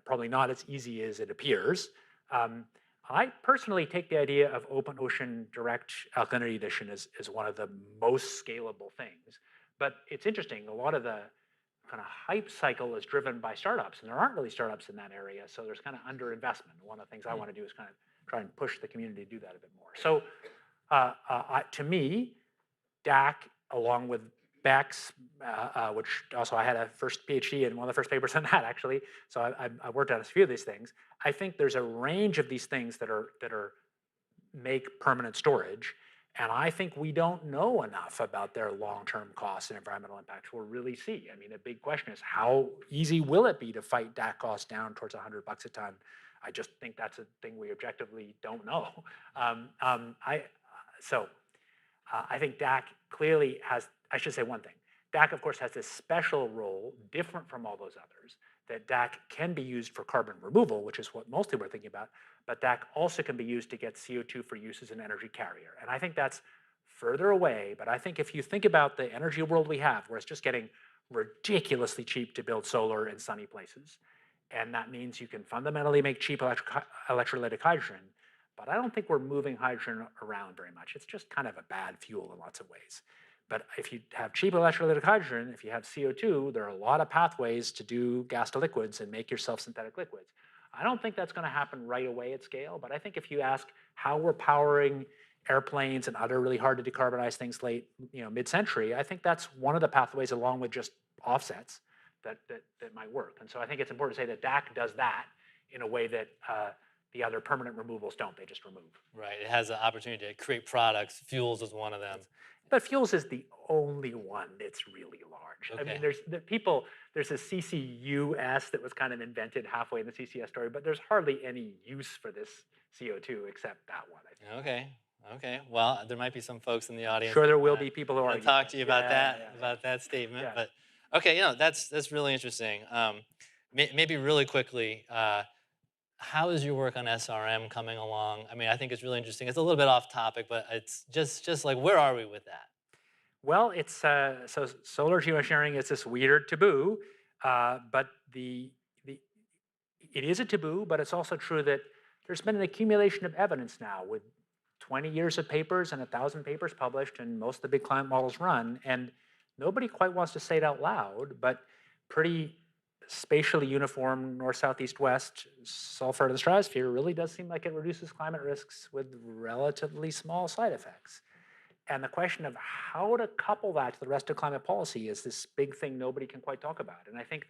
probably not as easy as it appears. I personally take the idea of open ocean direct alkalinity addition as one of the most scalable things. But it's interesting, a lot of the kind of hype cycle is driven by startups, and there aren't really startups in that area, so there's kind of underinvestment. One of the things I want to do is kind of try and push the community to do that a bit more. So to me, DAC, along with BECS, which also I had a first PhD in one of the first papers on that actually, so I worked on a few of these things. I think there's a range of these things that make permanent storage, and I think we don't know enough about their long-term costs and environmental impacts. We'll really see. I mean, the big question is how easy will it be to fight DAC costs down towards $100 a ton? I just think that's a thing we objectively don't know. I think DAC clearly has, I should say one thing. DAC, of course, has this special role, different from all those others, that DAC can be used for carbon removal, which is what most people are thinking about, but DAC also can be used to get CO2 for use as an energy carrier. And I think that's further away, but I think if you think about the energy world we have, where it's just getting ridiculously cheap to build solar in sunny places, and that means you can fundamentally make cheap electrolytic hydrogen, but I don't think we're moving hydrogen around very much. It's just kind of a bad fuel in lots of ways. But if you have cheap electrolytic hydrogen, if you have CO2, there are a lot of pathways to do gas to liquids and make yourself synthetic liquids. I don't think that's going to happen right away at scale, but I think if you ask how we're powering airplanes and other really hard to decarbonize things mid-century, I think that's one of the pathways along with just offsets that might work. And so I think it's important to say that DAC does that in a way that the other permanent removals don't, they just remove. Right, it has an opportunity to create products. Fuels is one of them. But fuels is the only one that's really large. Okay. I mean, there's a CCUS that was kind of invented halfway in the CCS story, but there's hardly any use for this CO2 except that one, I think. Okay. Well, there might be some folks in the audience. Sure, there will be people who are talk to you about that statement. Yeah. But okay, that's really interesting. Maybe really quickly, how is your work on SRM coming along? I mean, I think it's really interesting. It's a little bit off topic, but it's just like, where are we with that? Well, it's so solar geoengineering is this weird taboo, but it is a taboo. But it's also true that there's been an accumulation of evidence now with 20 years of papers and 1,000 papers published, and most of the big climate models run, and nobody quite wants to say it out loud, but pretty spatially uniform north, south, east, west sulfur to the stratosphere really does seem like it reduces climate risks with relatively small side effects. And the question of how to couple that to the rest of climate policy is this big thing nobody can quite talk about. And I think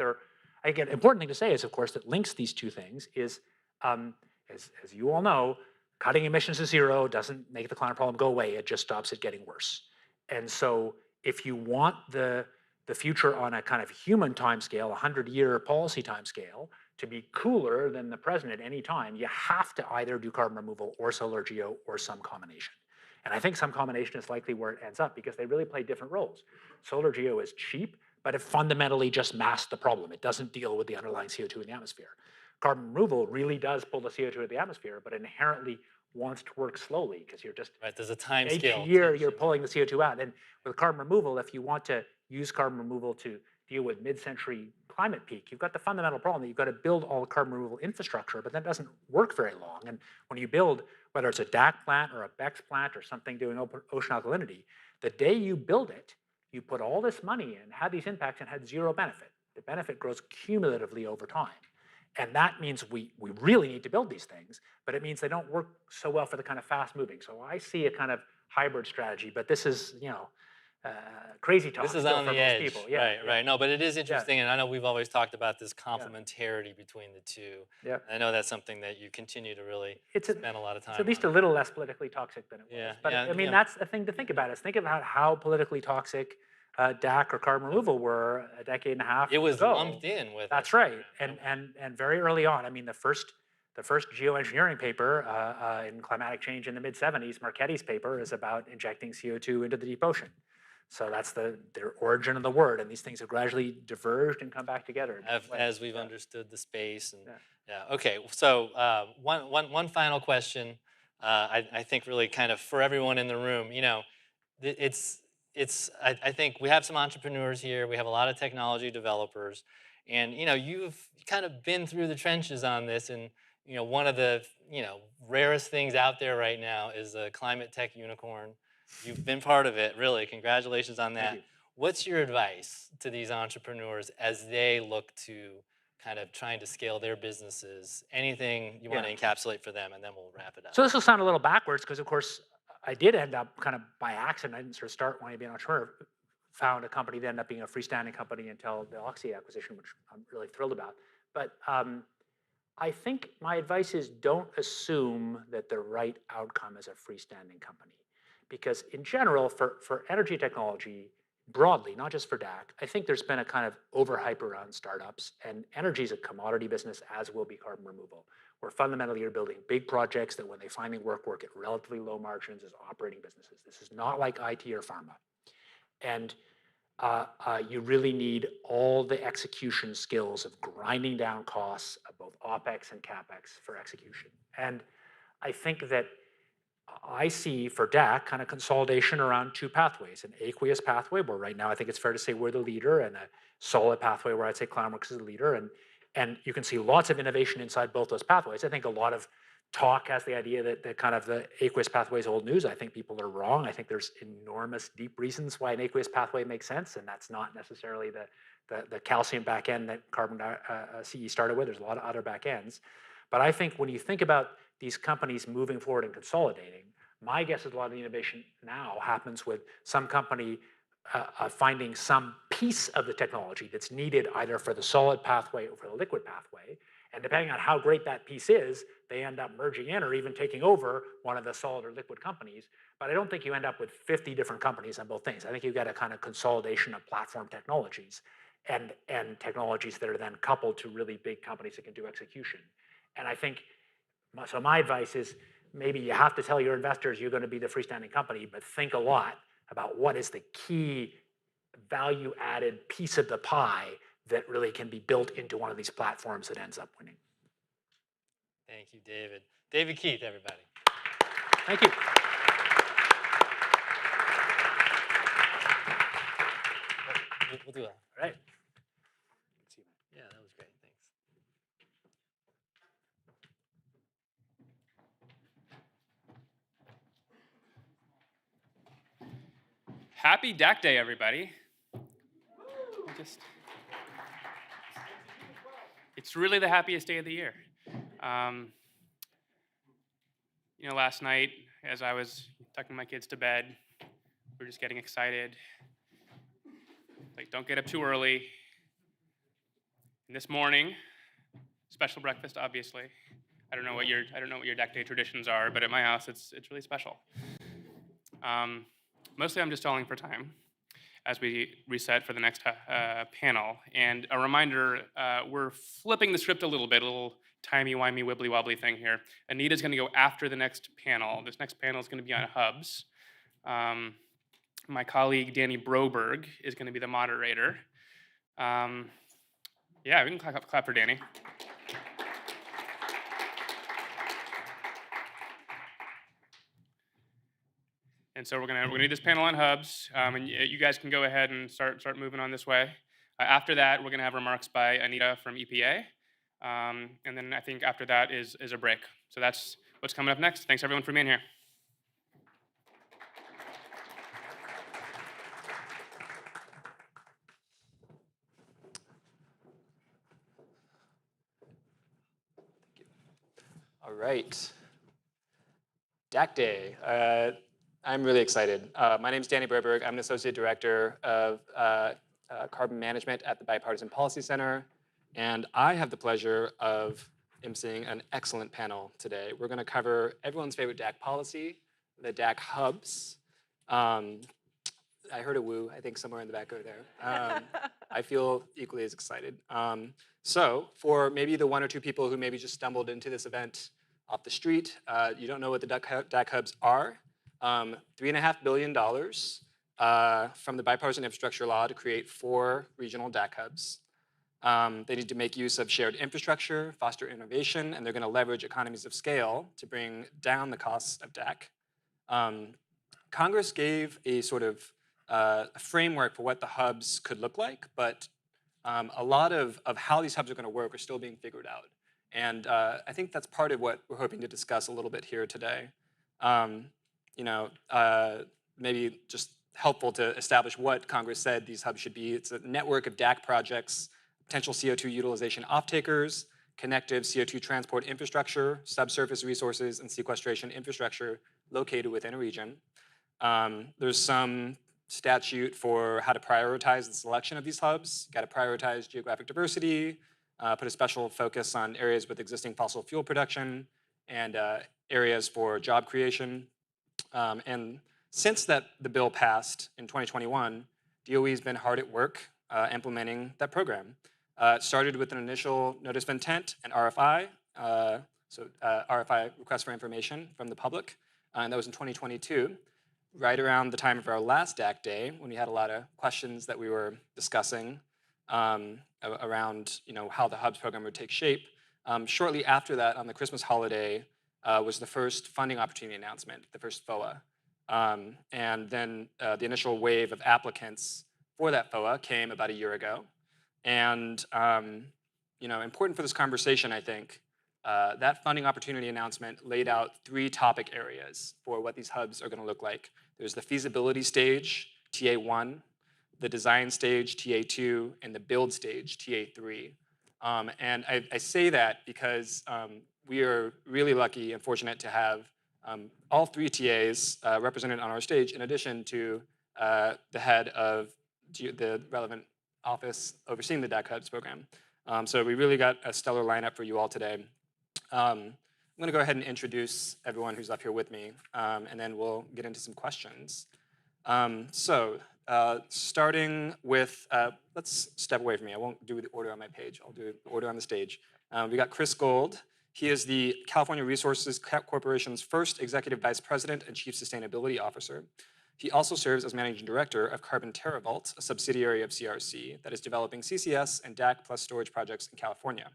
again, important thing to say is, of course, that links these two things is, as you all know, cutting emissions to zero doesn't make the climate problem go away. It just stops it getting worse. And so if you want the the future on a kind of human timescale, a 100-year policy timescale, to be cooler than the present at any time, you have to either do carbon removal or solar geo or some combination. And I think some combination is likely where it ends up because they really play different roles. Solar geo is cheap, but it fundamentally just masks the problem. It doesn't deal with the underlying CO2 in the atmosphere. Carbon removal really does pull the CO2 out of the atmosphere, but inherently wants to work slowly because you're just Right, there's a time each scale. year you're pulling the CO2 out. And with carbon removal, if you want to use carbon removal to deal with mid-century climate peak, you've got the fundamental problem that you've got to build all the carbon removal infrastructure, but that doesn't work very long. And when you build, whether it's a DAC plant or a BECCS plant or something doing ocean alkalinity, the day you build it, you put all this money in, had these impacts, and had zero benefit. The benefit grows cumulatively over time. And that means we really need to build these things, but it means they don't work so well for the kind of fast moving. So I see a kind of hybrid strategy, but this is, crazy talk. This is still on for the most edge. people. Yeah, Right, yeah. right. No, but it is interesting, and I know we've always talked about this complementarity between the two. Yeah. I know that's something that you continue to really It's spend a lot of time It's at least a on. little less politically toxic than it was. Yeah, But yeah, I mean, yeah. that's a thing to think about. Is think about how politically toxic DAC or carbon removal were a decade and a half It was ago. lumped in with. That's it. right. And very early on, I mean, the first geoengineering paper in climatic change in the mid-70s, Marchetti's paper, is about injecting CO2 into the deep ocean. So that's the origin of the word, and these things have gradually diverged and come back together. in different ways. As we've understood the space. And yeah. Okay. So one final question. I think really kind of for everyone in the room, I think we have some entrepreneurs here. We have a lot of technology developers, and you've kind of been through the trenches on this. And one of the rarest things out there right now is a climate tech unicorn. You've been part of it, really. Congratulations on that. What's your advice to these entrepreneurs as they look to kind of trying to scale their businesses? Anything you want to encapsulate for them, and then we'll wrap it up. So this will sound a little backwards because, of course, I did end up kind of by accident. I didn't sort of start wanting to be an entrepreneur. Found a company that ended up being a freestanding company until the Oxy acquisition, which I'm really thrilled about. But I think my advice is don't assume that the right outcome is a freestanding company. Because in general, for energy technology, broadly, not just for DAC, I think there's been a kind of overhype around startups, and energy is a commodity business, as will be carbon removal, where fundamentally you're building big projects that when they finally work at relatively low margins as operating businesses. This is not like IT or pharma. And you really need all the execution skills of grinding down costs of both OpEx and CapEx for execution. And I think that I see for DAC kind of consolidation around two pathways: an aqueous pathway, where right now I think it's fair to say we're the leader, and a solid pathway where I'd say Climeworks is the leader. And you can see lots of innovation inside both those pathways. I think a lot of talk has the idea that kind of the aqueous pathway is old news. I think people are wrong. I think there's enormous deep reasons why an aqueous pathway makes sense, and that's not necessarily the calcium back end that carbon CE started with. There's a lot of other back ends. But I think when you think about these companies moving forward and consolidating, my guess is a lot of the innovation now happens with some company finding some piece of the technology that's needed either for the solid pathway or for the liquid pathway. And depending on how great that piece is, they end up merging in or even taking over one of the solid or liquid companies. But I don't think you end up with 50 different companies on both things. I think you get a kind of consolidation of platform technologies and technologies that are then coupled to really big companies that can do execution. And I think, so my advice is maybe you have to tell your investors you're going to be the freestanding company, but think a lot about what is the key value added piece of the pie that really can be built into one of these platforms that ends up winning. Thank you, David. David Keith, everybody. Thank you. We'll do that. All right. Yeah, that was great. Thanks. Happy DAC Day, everybody. It's really the happiest day of the year. Last night, as I was tucking my kids to bed, we were just getting excited. Like, don't get up too early. And this morning, special breakfast, obviously. I don't know what your DAC Day traditions are, but at my house, it's really special. Mostly, I'm just stalling for time. as we reset for the next panel. And a reminder, we're flipping the script a little bit, a little timey-wimey, wibbly-wobbly thing here. Anita's going to go after the next panel. This next panel is going to be on hubs. My colleague, Danny Broberg, is going to be the moderator. Yeah, we can clap for Danny. And so we're gonna do this panel on hubs, and you guys can go ahead and start moving on this way. After that, we're gonna have remarks by Anita from EPA, and then I think after that is a break. So that's what's coming up next. Thanks everyone for being here. All right. DAC Day. I'm really excited. My name is Danny Broberg. I'm an Associate Director of Carbon Management at the Bipartisan Policy Center. And I have the pleasure of emceeing an excellent panel today. We're going to cover everyone's favorite DAC policy, the DAC Hubs. I heard a woo, I think, somewhere in the back over there. I feel equally as excited. So for maybe the one or two people who maybe just stumbled into this event off the street, you don't know what the DAC Hubs are. $3.5 billion from the Bipartisan Infrastructure Law to create 4 regional DAC Hubs. They need to make use of shared infrastructure, foster innovation, and they're going to leverage economies of scale to bring down the costs of DAC. Congress gave a sort of a framework for what the hubs could look like, but a lot of how these hubs are going to work are still being figured out. And I think that's part of what we're hoping to discuss a little bit here today. Maybe just helpful to establish what Congress said these hubs should be. It's a network of DAC projects, potential CO2 utilization off-takers, connective CO2 transport infrastructure, subsurface resources, and sequestration infrastructure located within a region. There's some statute for how to prioritize the selection of these hubs. Got to prioritize geographic diversity, put a special focus on areas with existing fossil fuel production, and areas for job creation. And since the bill passed in 2021, DOE has been hard at work implementing that program. It started with an initial notice of intent, an RFI, RFI, request for information from the public, and that was in 2022, right around the time of our last DAC Day, when we had a lot of questions that we were discussing around how the Hubs program would take shape. Shortly after that, on the Christmas holiday, was the first funding opportunity announcement, the first FOA. And then the initial wave of applicants for that FOA came about a year ago. And important for this conversation, I think, that funding opportunity announcement laid out 3 topic areas for what these hubs are going to look like. There's the feasibility stage, TA1, the design stage, TA2, and the build stage, TA3. And I say that because we are really lucky and fortunate to have all 3 TAs represented on our stage, in addition to the head of the relevant office overseeing the DAC Hubs program. So we really got a stellar lineup for you all today. I'm going to go ahead and introduce everyone who's up here with me, and then we'll get into some questions. Starting with, let's step away from me. I won't do the order on my page. I'll do the order on the stage. We got Chris Gold. He is the California Resources Corporation's first Executive Vice President and Chief Sustainability Officer. He also serves as Managing Director of Carbon TerraVault, a subsidiary of CRC that is developing CCS and DAC plus storage projects in California.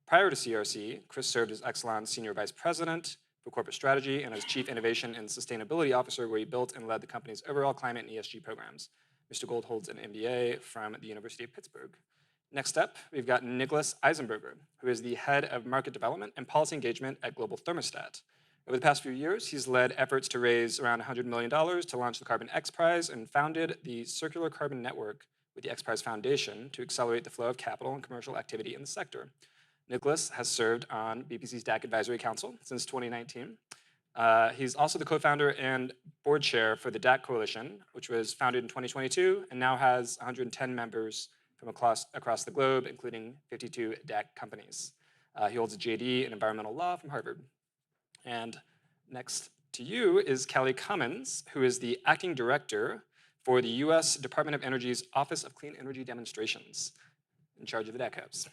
Prior to CRC, Chris served as Exelon's Senior Vice President for Corporate Strategy and as Chief Innovation and Sustainability Officer, where he built and led the company's overall climate and ESG programs. Mr. Gold holds an MBA from the University of Pittsburgh. Next up, we've got Nicholas Eisenberger, who is the Head of Market Development and Policy Engagement at Global Thermostat. Over the past few years, he's led efforts to raise around $100 million to launch the Carbon X Prize and founded the Circular Carbon Network with the X Prize Foundation to accelerate the flow of capital and commercial activity in the sector. Nicholas has served on BPC's DAC Advisory Council since 2019. He's also the co-founder and board chair for the DAC Coalition, which was founded in 2022 and now has 110 members from across the globe, including 52 DAC companies. He holds a JD in environmental law from Harvard. And next to you is Kelly Cummins, who is the acting director for the US Department of Energy's Office of Clean Energy Demonstrations, in charge of the DAC Hubs.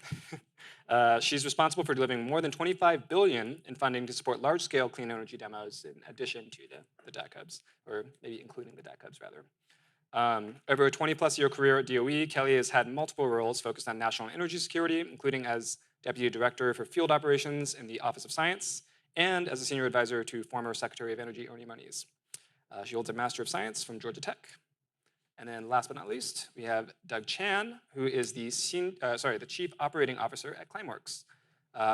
She's responsible for delivering more than $25 billion in funding to support large-scale clean energy demos in addition to the DAC Hubs, or maybe including the DAC Hubs, rather. Over a 20-plus year career at DOE, Kelly has had multiple roles focused on national energy security, including as Deputy Director for Field Operations in the Office of Science, and as a Senior Advisor to former Secretary of Energy Ernie Moniz. She holds a Master of Science from Georgia Tech. And then last but not least, we have Doug Chan, who is the Chief Operating Officer at Climeworks.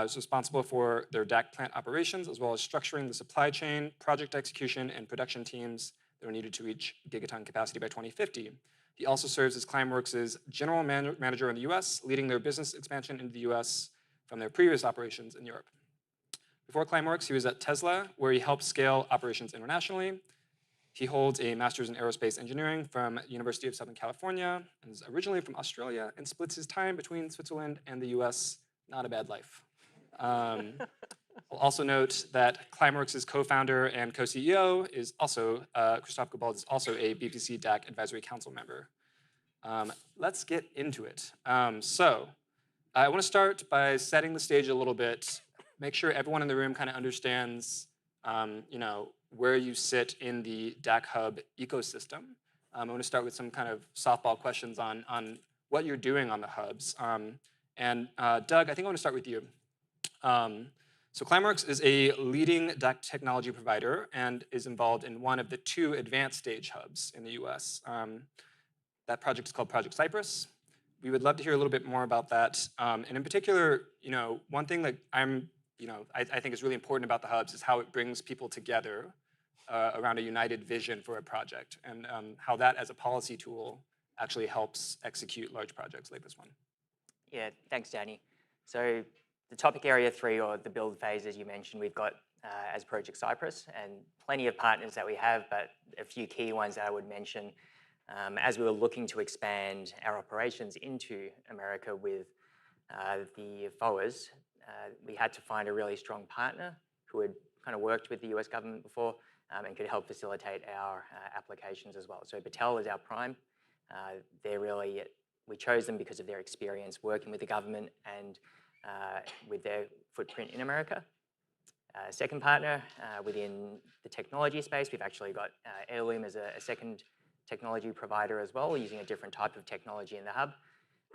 He's responsible for their DAC plant operations, as well as structuring the supply chain, project execution, and production teams that are needed to reach gigaton capacity by 2050. He also serves as Climeworks' General Manager in the US, leading their business expansion into the US from their previous operations in Europe. Before Climeworks, he was at Tesla, where he helped scale operations internationally. He holds a master's in aerospace engineering from University of Southern California, and is originally from Australia, and splits his time between Switzerland and the US. Not a bad life. I'll also note that Climeworks' co-founder and co-CEO is also, Christophe Gobald is also a BPC DAC Advisory Council member. Let's get into it. So I want to start by setting the stage a little bit, make sure everyone in the room kind of understands where you sit in the DAC Hub ecosystem. I want to start with some kind of softball questions on what you're doing on the hubs. Doug, I think I want to start with you. So Climeworks is a leading DAC technology provider and is involved in one of the 2 advanced stage hubs in the US. That project is called Project Cypress. We would love to hear a little bit more about that. And in particular, one thing that I think is really important about the hubs is how it brings people together around a united vision for a project, and how that as a policy tool actually helps execute large projects like this one. Yeah, thanks, Danny. So the topic area 3, or the build phase, as you mentioned, we've got as Project Cypress, and plenty of partners that we have, but a few key ones that I would mention. As we were looking to expand our operations into America with the FOAs, we had to find a really strong partner who had kind of worked with the US government before and could help facilitate our applications as well. So Battelle is our prime. We chose them because of their experience working with the government and with their footprint in America. Second partner within the technology space, we've actually got Heirloom as a second technology provider as well, using a different type of technology in the hub.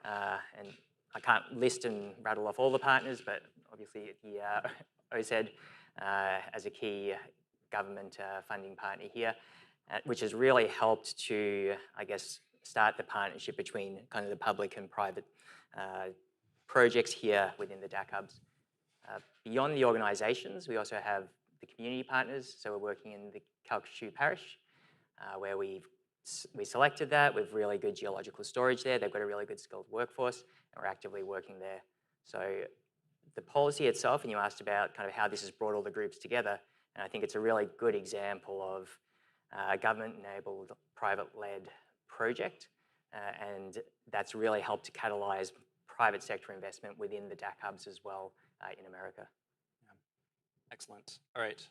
And I can't list and rattle off all the partners, but obviously the OSED as a key government funding partner here, which has really helped to, I guess, start the partnership between kind of the public and private projects here within the DAC Hubs. Beyond the organisations, we also have the community partners. So we're working in the Calcasieu Parish, where we selected that with really good geological storage there. They've got a really good skilled workforce, and we're actively working there. So the policy itself, and you asked about kind of how this has brought all the groups together, and I think it's a really good example of a government-enabled, private-led project, and that's really helped to catalyse private sector investment within the DAC Hubs as well in America. Yeah. Excellent. All right.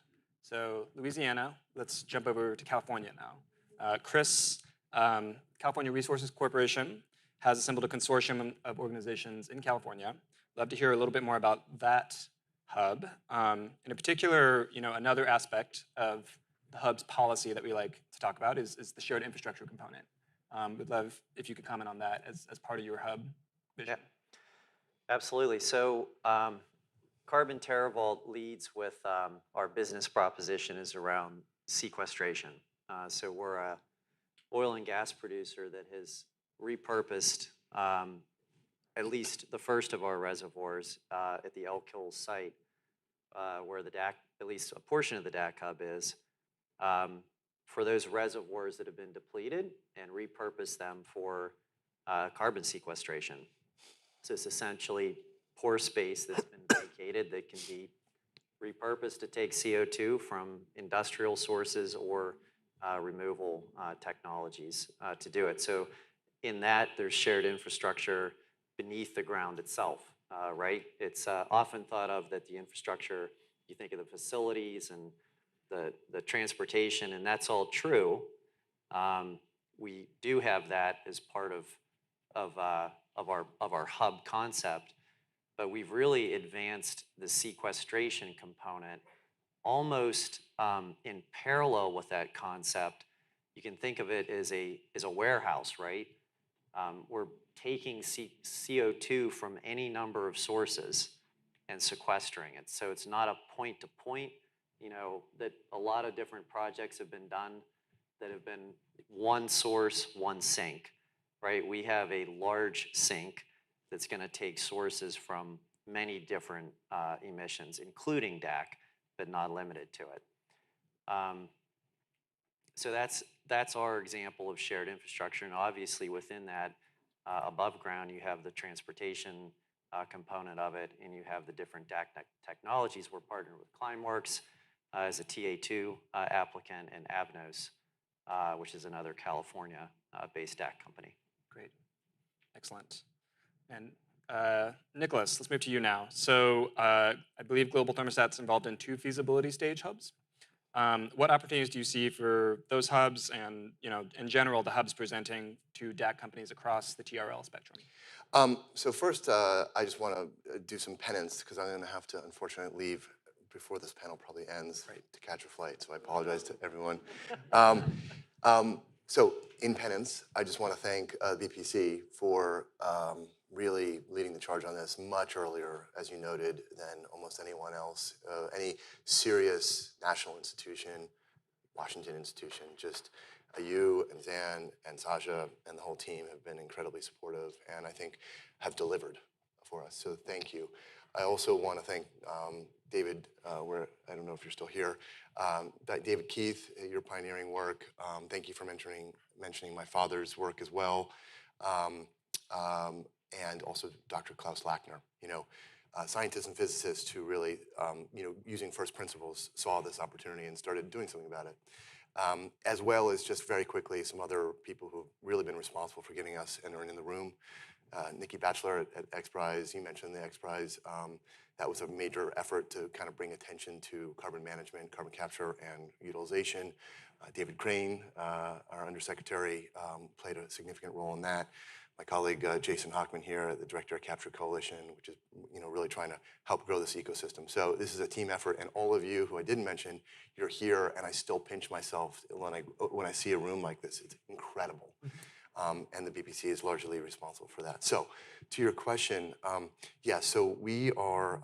So Louisiana, let's jump over to California now. Chris, California Resources Corporation has assembled a consortium of organizations in California. Love to hear a little bit more about that hub. In particular, another aspect of the hub's policy that we like to talk about is the shared infrastructure component. Would love if you could comment on that as part of your hub vision. Yeah, absolutely. So Carbon TerraVault leads with our business proposition is around sequestration. So we're a oil and gas producer that has repurposed at least the first of our reservoirs at the Elk Hills site, where the DAC, at least a portion of the DAC Hub is, for those reservoirs that have been depleted, and repurpose them for carbon sequestration. So it's essentially pore space that's been vacated that can be repurposed to take CO2 from industrial sources or removal technologies to do it. So in that, there's shared infrastructure beneath the ground itself, right? It's often thought of that the infrastructure, you think of the facilities and the transportation, and that's all true. we do have that as part of our hub concept, but we've really advanced the sequestration component almost in parallel with that concept. You can think of it as a warehouse, right? We're taking CO2 from any number of sources and sequestering it. So it's not a point to point, that a lot of different projects have been done that have been one source, one sink, right? We have a large sink that's going to take sources from many different emissions, including DAC, but not limited to it. So that's our example of shared infrastructure, and obviously within that, above ground, you have the transportation component of it, and you have the different DAC technologies. We're partnered with Climeworks as a TA2 applicant, and Avnos, which is another California-based DAC company. Great. Excellent. And Nicholas, let's move to you now. So I believe Global Thermostat's involved in 2 feasibility stage hubs. What opportunities do you see for those hubs and, in general, the hubs presenting to DAC companies across the TRL spectrum? So first, I just want to do some penance because I'm going to have to, unfortunately, leave before this panel probably ends to catch a flight. So I apologize to everyone. So in penance, I just want to thank BPC for really leading the charge on this much earlier, as you noted, than almost anyone else, any serious national institution, Washington institution. Just you and Zan and Sasha and the whole team have been incredibly supportive and I think have delivered for us. So thank you. I also want to thank David, I don't know if you're still here, David Keith, your pioneering work. Thank you for mentioning my father's work as well. And also Dr. Klaus Lackner, scientists and physicists who really, using first principles, saw this opportunity and started doing something about it. As well as just very quickly, some other people who've really been responsible for getting us and are in the room. Nikki Batchelor at X Prize, you mentioned the X Prize. That was a major effort to kind of bring attention to carbon management, carbon capture, and utilization. David Crane, our undersecretary, played a significant role in that. My colleague Jason Hockman here, the director of Capture Coalition, which is really trying to help grow this ecosystem. So this is a team effort, and all of you who I didn't mention, you're here, and I still pinch myself when I see a room like this. It's incredible. And the BPC is largely responsible for that. So to your question, so we are,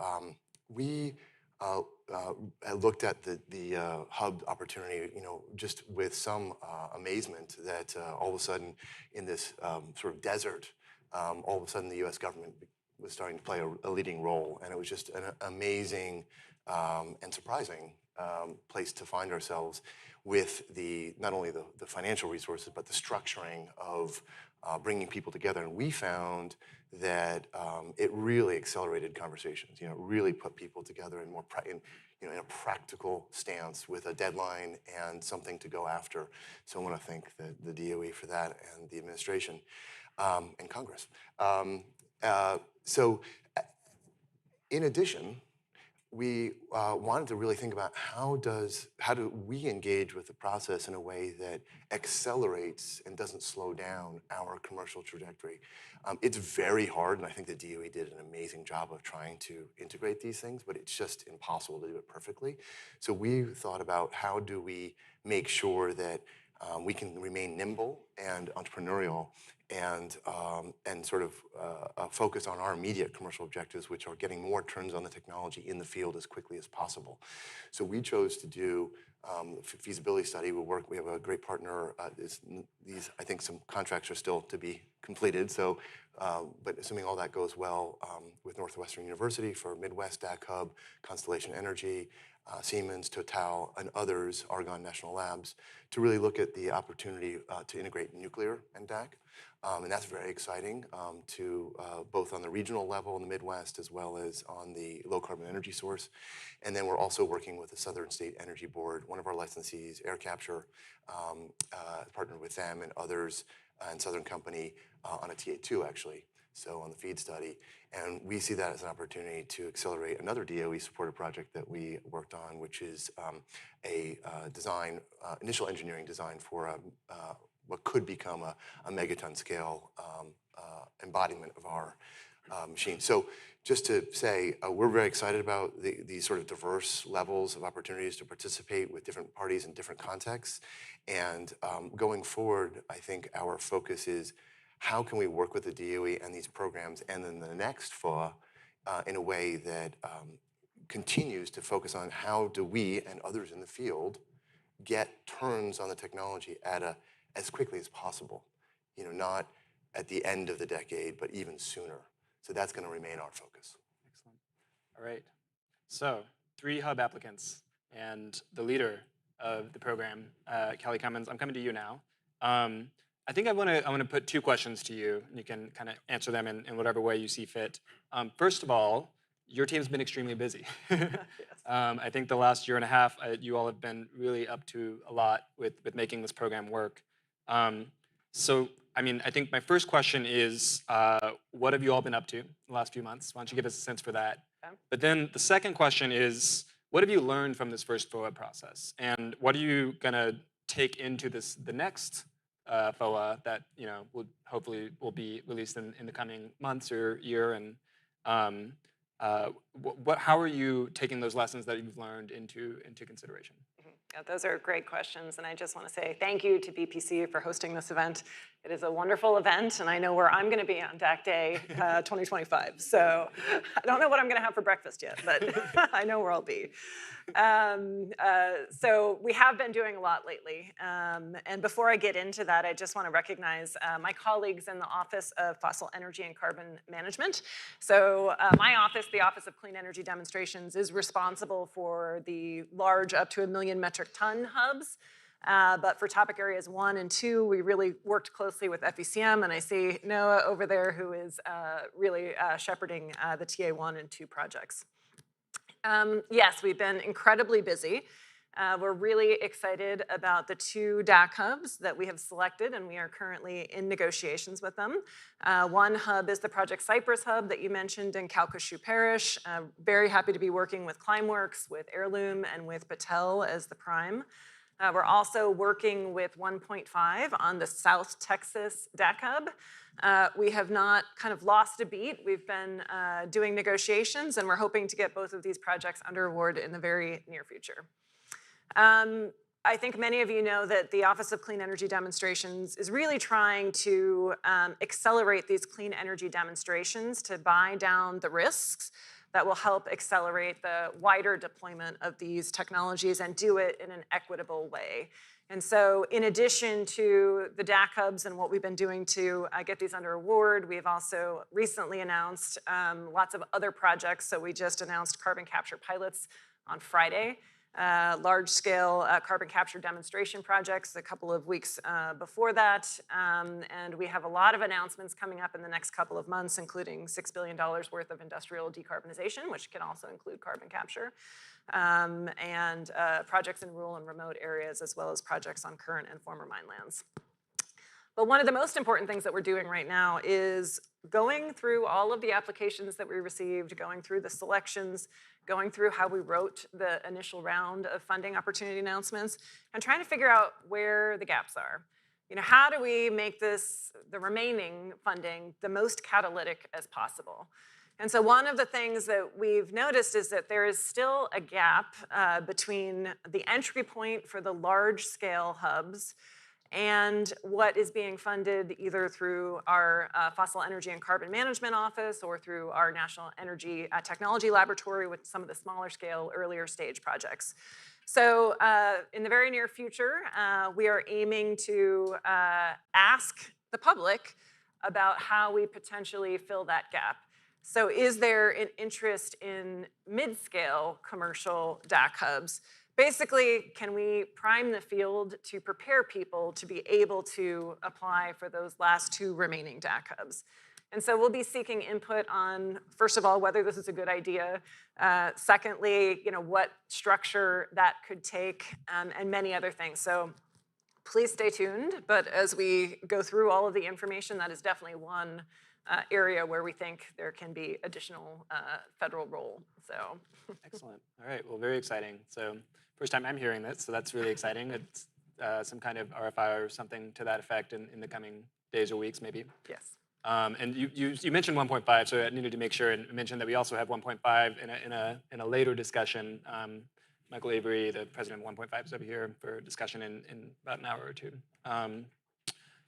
looked at the hub opportunity, just with some amazement that all of a sudden in this sort of desert, all of a sudden the U.S. government was starting to play a leading role. And it was just an amazing and surprising place to find ourselves with not only the financial resources, but the structuring of bringing people together. And we found that it really accelerated conversations, really put people together in in a practical stance with a deadline and something to go after. So I want to thank the DOE for that and the administration and Congress. So in addition, we wanted to really think about how do we engage with the process in a way that accelerates and doesn't slow down our commercial trajectory. It's very hard, and I think the DOE did an amazing job of trying to integrate these things, but it's just impossible to do it perfectly. So we thought about how do we make sure that we can remain nimble and entrepreneurial and sort of focus on our immediate commercial objectives, which are getting more turns on the technology in the field as quickly as possible. So we chose to do a feasibility study. We have a great partner. I think some contracts are still to be completed. So, but assuming all that goes well, with Northwestern University for Midwest DAC Hub, Constellation Energy, Siemens, Total, and others, Argonne National Labs, to really look at the opportunity to integrate nuclear and DAC. And that's very exciting to both on the regional level in the Midwest as well as on the low carbon energy source. And then we're also working with the Southern State Energy Board, one of our licensees, Air Capture, partnered with them and others, and Southern Company on a TA2 actually, so on the FEED study. And we see that as an opportunity to accelerate another DOE-supported project that we worked on, which is a initial engineering design for what could become a megaton scale embodiment of our machine. So just to say, we're very excited about these sort of diverse levels of opportunities to participate with different parties in different contexts. And going forward, I think our focus is how can we work with the DOE and these programs and then the next FOA in a way that continues to focus on how do we and others in the field get turns on the technology at as quickly as possible. Not at the end of the decade, but even sooner. So that's going to remain our focus. Excellent. All right. So 3 hub applicants and the leader of the program, Kelly Cummins. I'm coming to you now. I think I want to put 2 questions to you, and you can kind of answer them in whatever way you see fit. First of all, your team's been extremely busy. I think the last year and a half, you all have been really up to a lot with making this program work. So, I mean, I think my first question is, what have you all been up to the last few months? Why don't you give us a sense for that? Okay. But then the second question is, what have you learned from this first FOA process? And what are you going to take into the next FOA that will hopefully be released in the coming months or year? And how are you taking those lessons that you've learned into consideration? Yeah, those are great questions, and I just want to say thank you to BPC for hosting this event. It is a wonderful event, and I know where I'm going to be on DAC Day 2025. So I don't know what I'm going to have for breakfast yet, but I know where I'll be. So we have been doing a lot lately, and before I get into that, I just want to recognize my colleagues in the Office of Fossil Energy and Carbon Management. So my office, the Office of Clean Energy Demonstrations, is responsible for the large up to 1 million metric ton hubs. But for topic areas 1 and 2, we really worked closely with FECM, and I see Noah over there who is really shepherding the TA1 and 2 projects. Yes, we've been incredibly busy. We're really excited about the 2 DAC hubs that we have selected, and we are currently in negotiations with them. One hub is the Project Cypress hub that you mentioned in Calcasieu Parish. Very happy to be working with Climeworks, with Heirloom, and with Battelle as the prime. We're also working with 1.5 on the South Texas DAC hub. We have not kind of lost a beat. We've been doing negotiations, and we're hoping to get both of these projects under award in the very near future. I think many of you know that the Office of Clean Energy Demonstrations is really trying to accelerate these clean energy demonstrations to buy down the risks that will help accelerate the wider deployment of these technologies and do it in an equitable way. And so in addition to the DAC hubs and what we've been doing to get these under award, we've also recently announced lots of other projects. So we just announced carbon capture pilots on Friday. Large-scale carbon capture demonstration projects a couple of weeks before that. And we have a lot of announcements coming up in the next couple of months, including $6 billion worth of industrial decarbonization, which can also include carbon capture, and projects in rural and remote areas, as well as projects on current and former mine lands. But one of the most important things that we're doing right now is going through all of the applications that we received, going through the selections, going through how we wrote the initial round of funding opportunity announcements, and trying to figure out where the gaps are. How do we make the remaining funding, the most catalytic as possible? And so one of the things that we've noticed is that there is still a gap between the entry point for the large-scale hubs and what is being funded either through our Fossil Energy and Carbon Management Office or through our National Energy Technology Laboratory with some of the smaller scale, earlier stage projects. So in the very near future, we are aiming to ask the public about how we potentially fill that gap. So is there an interest in mid-scale commercial DAC hubs? Basically, can we prime the field to prepare people to be able to apply for those last 2 remaining DAC hubs? And so we'll be seeking input on, first of all, whether this is a good idea. Secondly, what structure that could take, and many other things. So please stay tuned. But as we go through all of the information, that is definitely one area where we think there can be additional federal role. So Excellent. All right. Well, very exciting. So first time I'm hearing this, so that's really exciting. It's some kind of RFI or something to that effect in the coming days or weeks, maybe. Yes. And you mentioned 1.5, so I needed to make sure and mention that we also have 1.5 in a later discussion. Michael Avery, the president of 1.5, is over here for discussion in about an hour or two.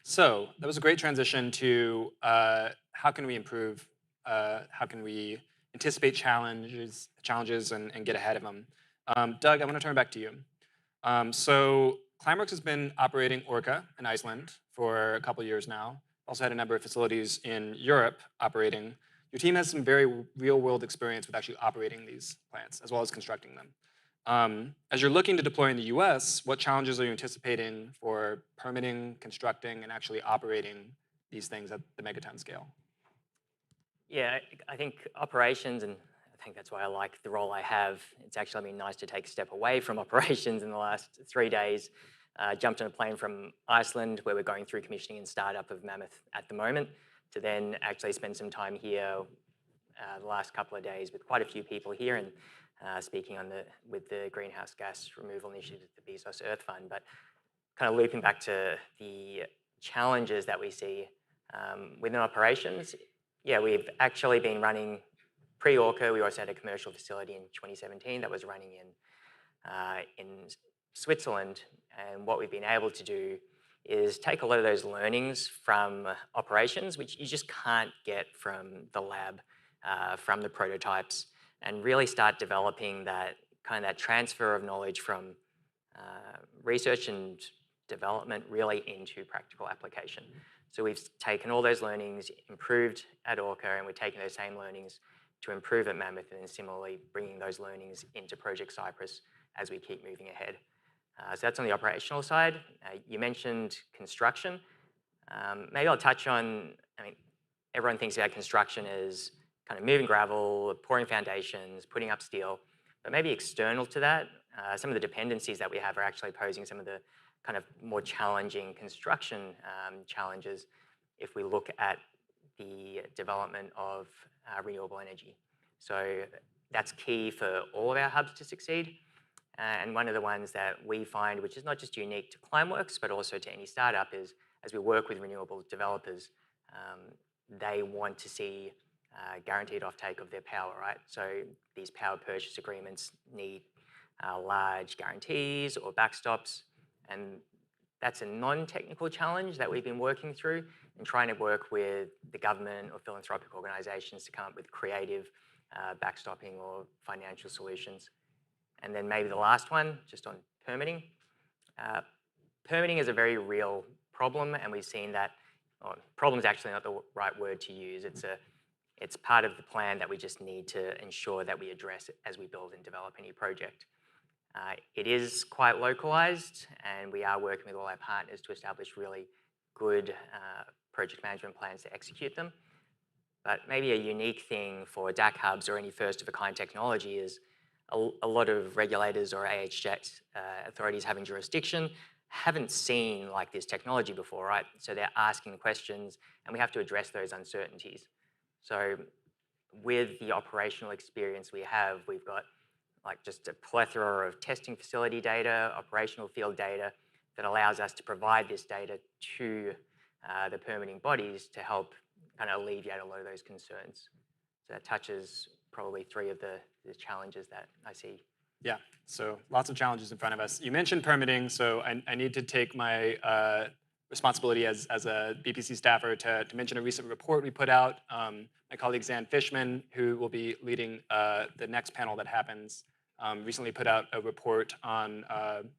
So that was a great transition to how can we improve, how can we anticipate challenges and get ahead of them. Doug, I want to turn back to you. So Climeworks has been operating Orca in Iceland for a couple years now. Also had a number of facilities in Europe operating. Your team has some very real-world experience with actually operating these plants, as well as constructing them. As you're looking to deploy in the US, what challenges are you anticipating for permitting, constructing, and actually operating these things at the megaton scale? Yeah, I think operations, and I think that's why I like the role I have. It's actually been nice to take a step away from operations in the last 3 days. Jumped on a plane from Iceland, where we're going through commissioning and startup of Mammoth at the moment, to then actually spend some time here the last couple of days with quite a few people here and speaking with the greenhouse gas removal initiative at the Bezos Earth Fund. But kind of looping back to the challenges that we see within operations, yeah, we've actually been running pre-Orca. We also had a commercial facility in 2017 that was running in Switzerland. And what we've been able to do is take a lot of those learnings from operations, which you just can't get from the lab, from the prototypes, and really start developing that transfer of knowledge from research and development really into practical application. So we've taken all those learnings, improved at Orca, and we're taking those same learnings to improve at Mammoth, and then similarly bringing those learnings into Project Cypress as we keep moving ahead. So that's on the operational side. You mentioned construction. Maybe I'll touch on, everyone thinks about construction as kind of moving gravel, pouring foundations, putting up steel, but maybe external to that, some of the dependencies that we have are actually posing some of the kind of more challenging construction challenges if we look at the development of renewable energy. So that's key for all of our hubs to succeed. And one of the ones that we find, which is not just unique to Climeworks, but also to any startup, is as we work with renewable developers, they want to see guaranteed offtake of their power, right? So these power purchase agreements need large guarantees or backstops. And that's a non-technical challenge that we've been working through and trying to work with the government or philanthropic organizations to come up with creative backstopping or financial solutions. And then maybe the last one, just on permitting. Permitting is a very real problem, and we've seen that, problem is actually not the right word to use. It's part of the plan that we just need to ensure that we address it as we build and develop any project. It is quite localized, and we are working with all our partners to establish really good project management plans to execute them. But maybe a unique thing for DAC Hubs or any first-of-a-kind technology is a lot of regulators or AHJ authorities having jurisdiction haven't seen like this technology before, right? So they're asking questions, and we have to address those uncertainties. So with the operational experience we have, we've got like just a plethora of testing facility data, operational field data that allows us to provide this data to the permitting bodies to help kind of alleviate a lot of those concerns. So that touches probably 3 of the challenges that I see. Yeah, so lots of challenges in front of us. You mentioned permitting, so I need to take my responsibility as a BPC staffer to mention a recent report we put out. My colleague Zan Fishman, who will be leading the next panel that happens, recently put out a report on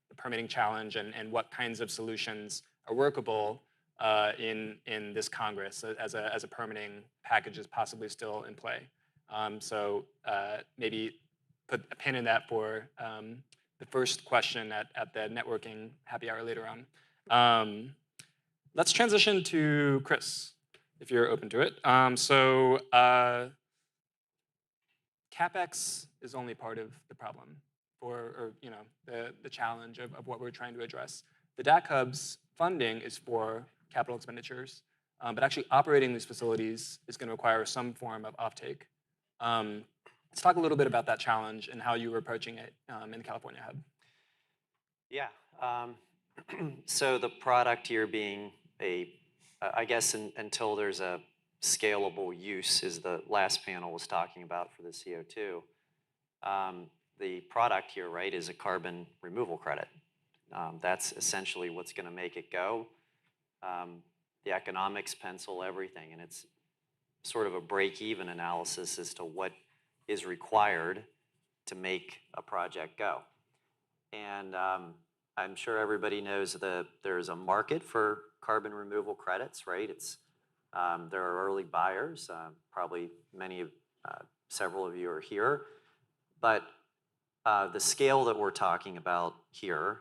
the permitting challenge and what kinds of solutions are workable in this Congress as a permitting package is possibly still in play. So maybe put a pin in that for the first question at the networking happy hour later on. Let's transition to Chris, if you're open to it. CapEx is only part of the problem, or the challenge of what we're trying to address. The DAC Hubs funding is for capital expenditures, but actually operating these facilities is going to require some form of offtake. Let's talk a little bit about that challenge and how you were approaching it in the California hub. Yeah, So the product here being I guess until there's a scalable use is the last panel was talking about for the CO2. The product here, right, is a carbon removal credit. That's essentially what's going to make it go. The economics pencil everything, and it's sort of a break-even analysis as to what is required to make a project go. And I'm sure everybody knows that there's a market for carbon removal credits, right? There are early buyers, probably several of you are here, but the scale that we're talking about here,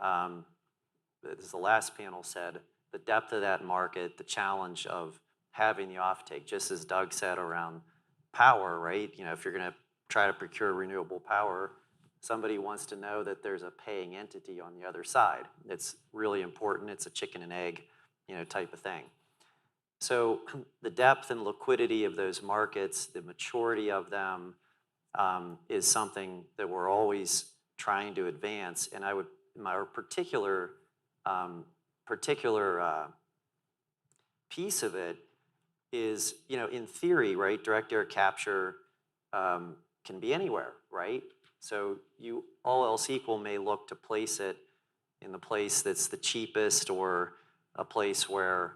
as the last panel said, the depth of that market, the challenge of having the offtake, just as Doug said around power, right? You know, if you're going to try to procure renewable power, somebody wants to know that there's a paying entity on the other side. It's really important. It's a chicken and egg, you know, type of thing. So the depth and liquidity of those markets, the maturity of them, is something that we're always trying to advance. And my particular piece of it is, you know, in theory, right, direct air capture can be anywhere, right? So you, all else equal, may look to place it in the place that's the cheapest, or a place where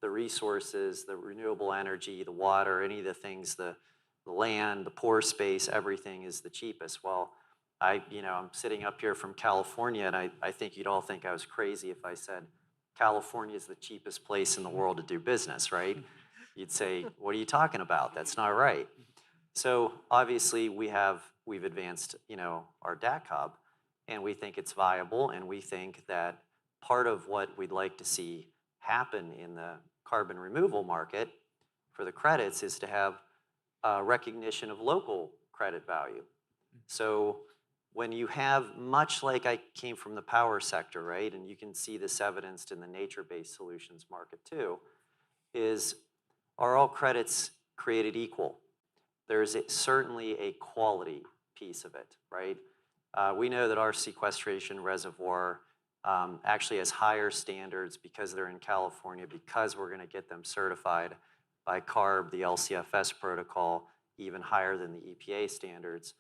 the resources, the renewable energy, the water, any of the things, the land, the pore space, everything is the cheapest. Well, I'm sitting up here from California, and I think you'd all think I was crazy if I said California is the cheapest place in the world to do business, right? You'd say, what are you talking about? That's not right. So obviously we've advanced, you know, our DAC Hub, and we think it's viable, and we think that part of what we'd like to see happen in the carbon removal market for the credits is to have recognition of local credit value. So when you have, much like I came from the power sector, right, and you can see this evidenced in the nature-based solutions market too, are all credits created equal? There's certainly a quality piece of it, right? We know that our sequestration reservoir actually has higher standards because they're in California, because we're going to get them certified by CARB, the LCFS protocol, even higher than the EPA standards.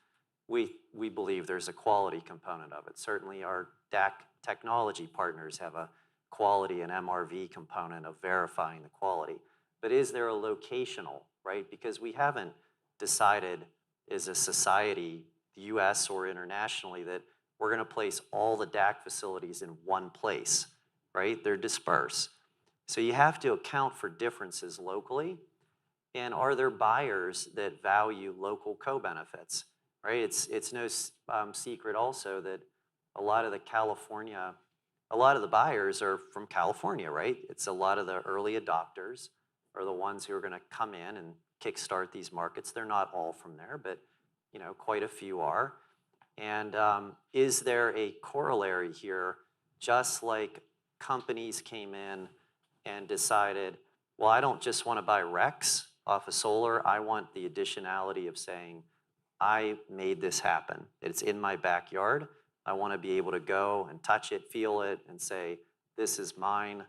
We believe there's a quality component of it. Certainly our DAC technology partners have a quality and MRV component of verifying the quality. But is there a locational, right? Because we haven't decided as a society, the US or internationally, that we're going to place all the DAC facilities in one place, right? They're dispersed. So you have to account for differences locally. And are there buyers that value local co-benefits, right? It's no secret also that a lot of the buyers are from California, right? It's a lot of the early adopters are the ones who are going to come in and kickstart these markets. They're not all from there, but you know, quite a few are. And is there a corollary here, just like companies came in and decided, well, I don't just want to buy RECs off of solar. I want the additionality of saying, I made this happen. It's in my backyard. I want to be able to go and touch it, feel it, and say, this is mine.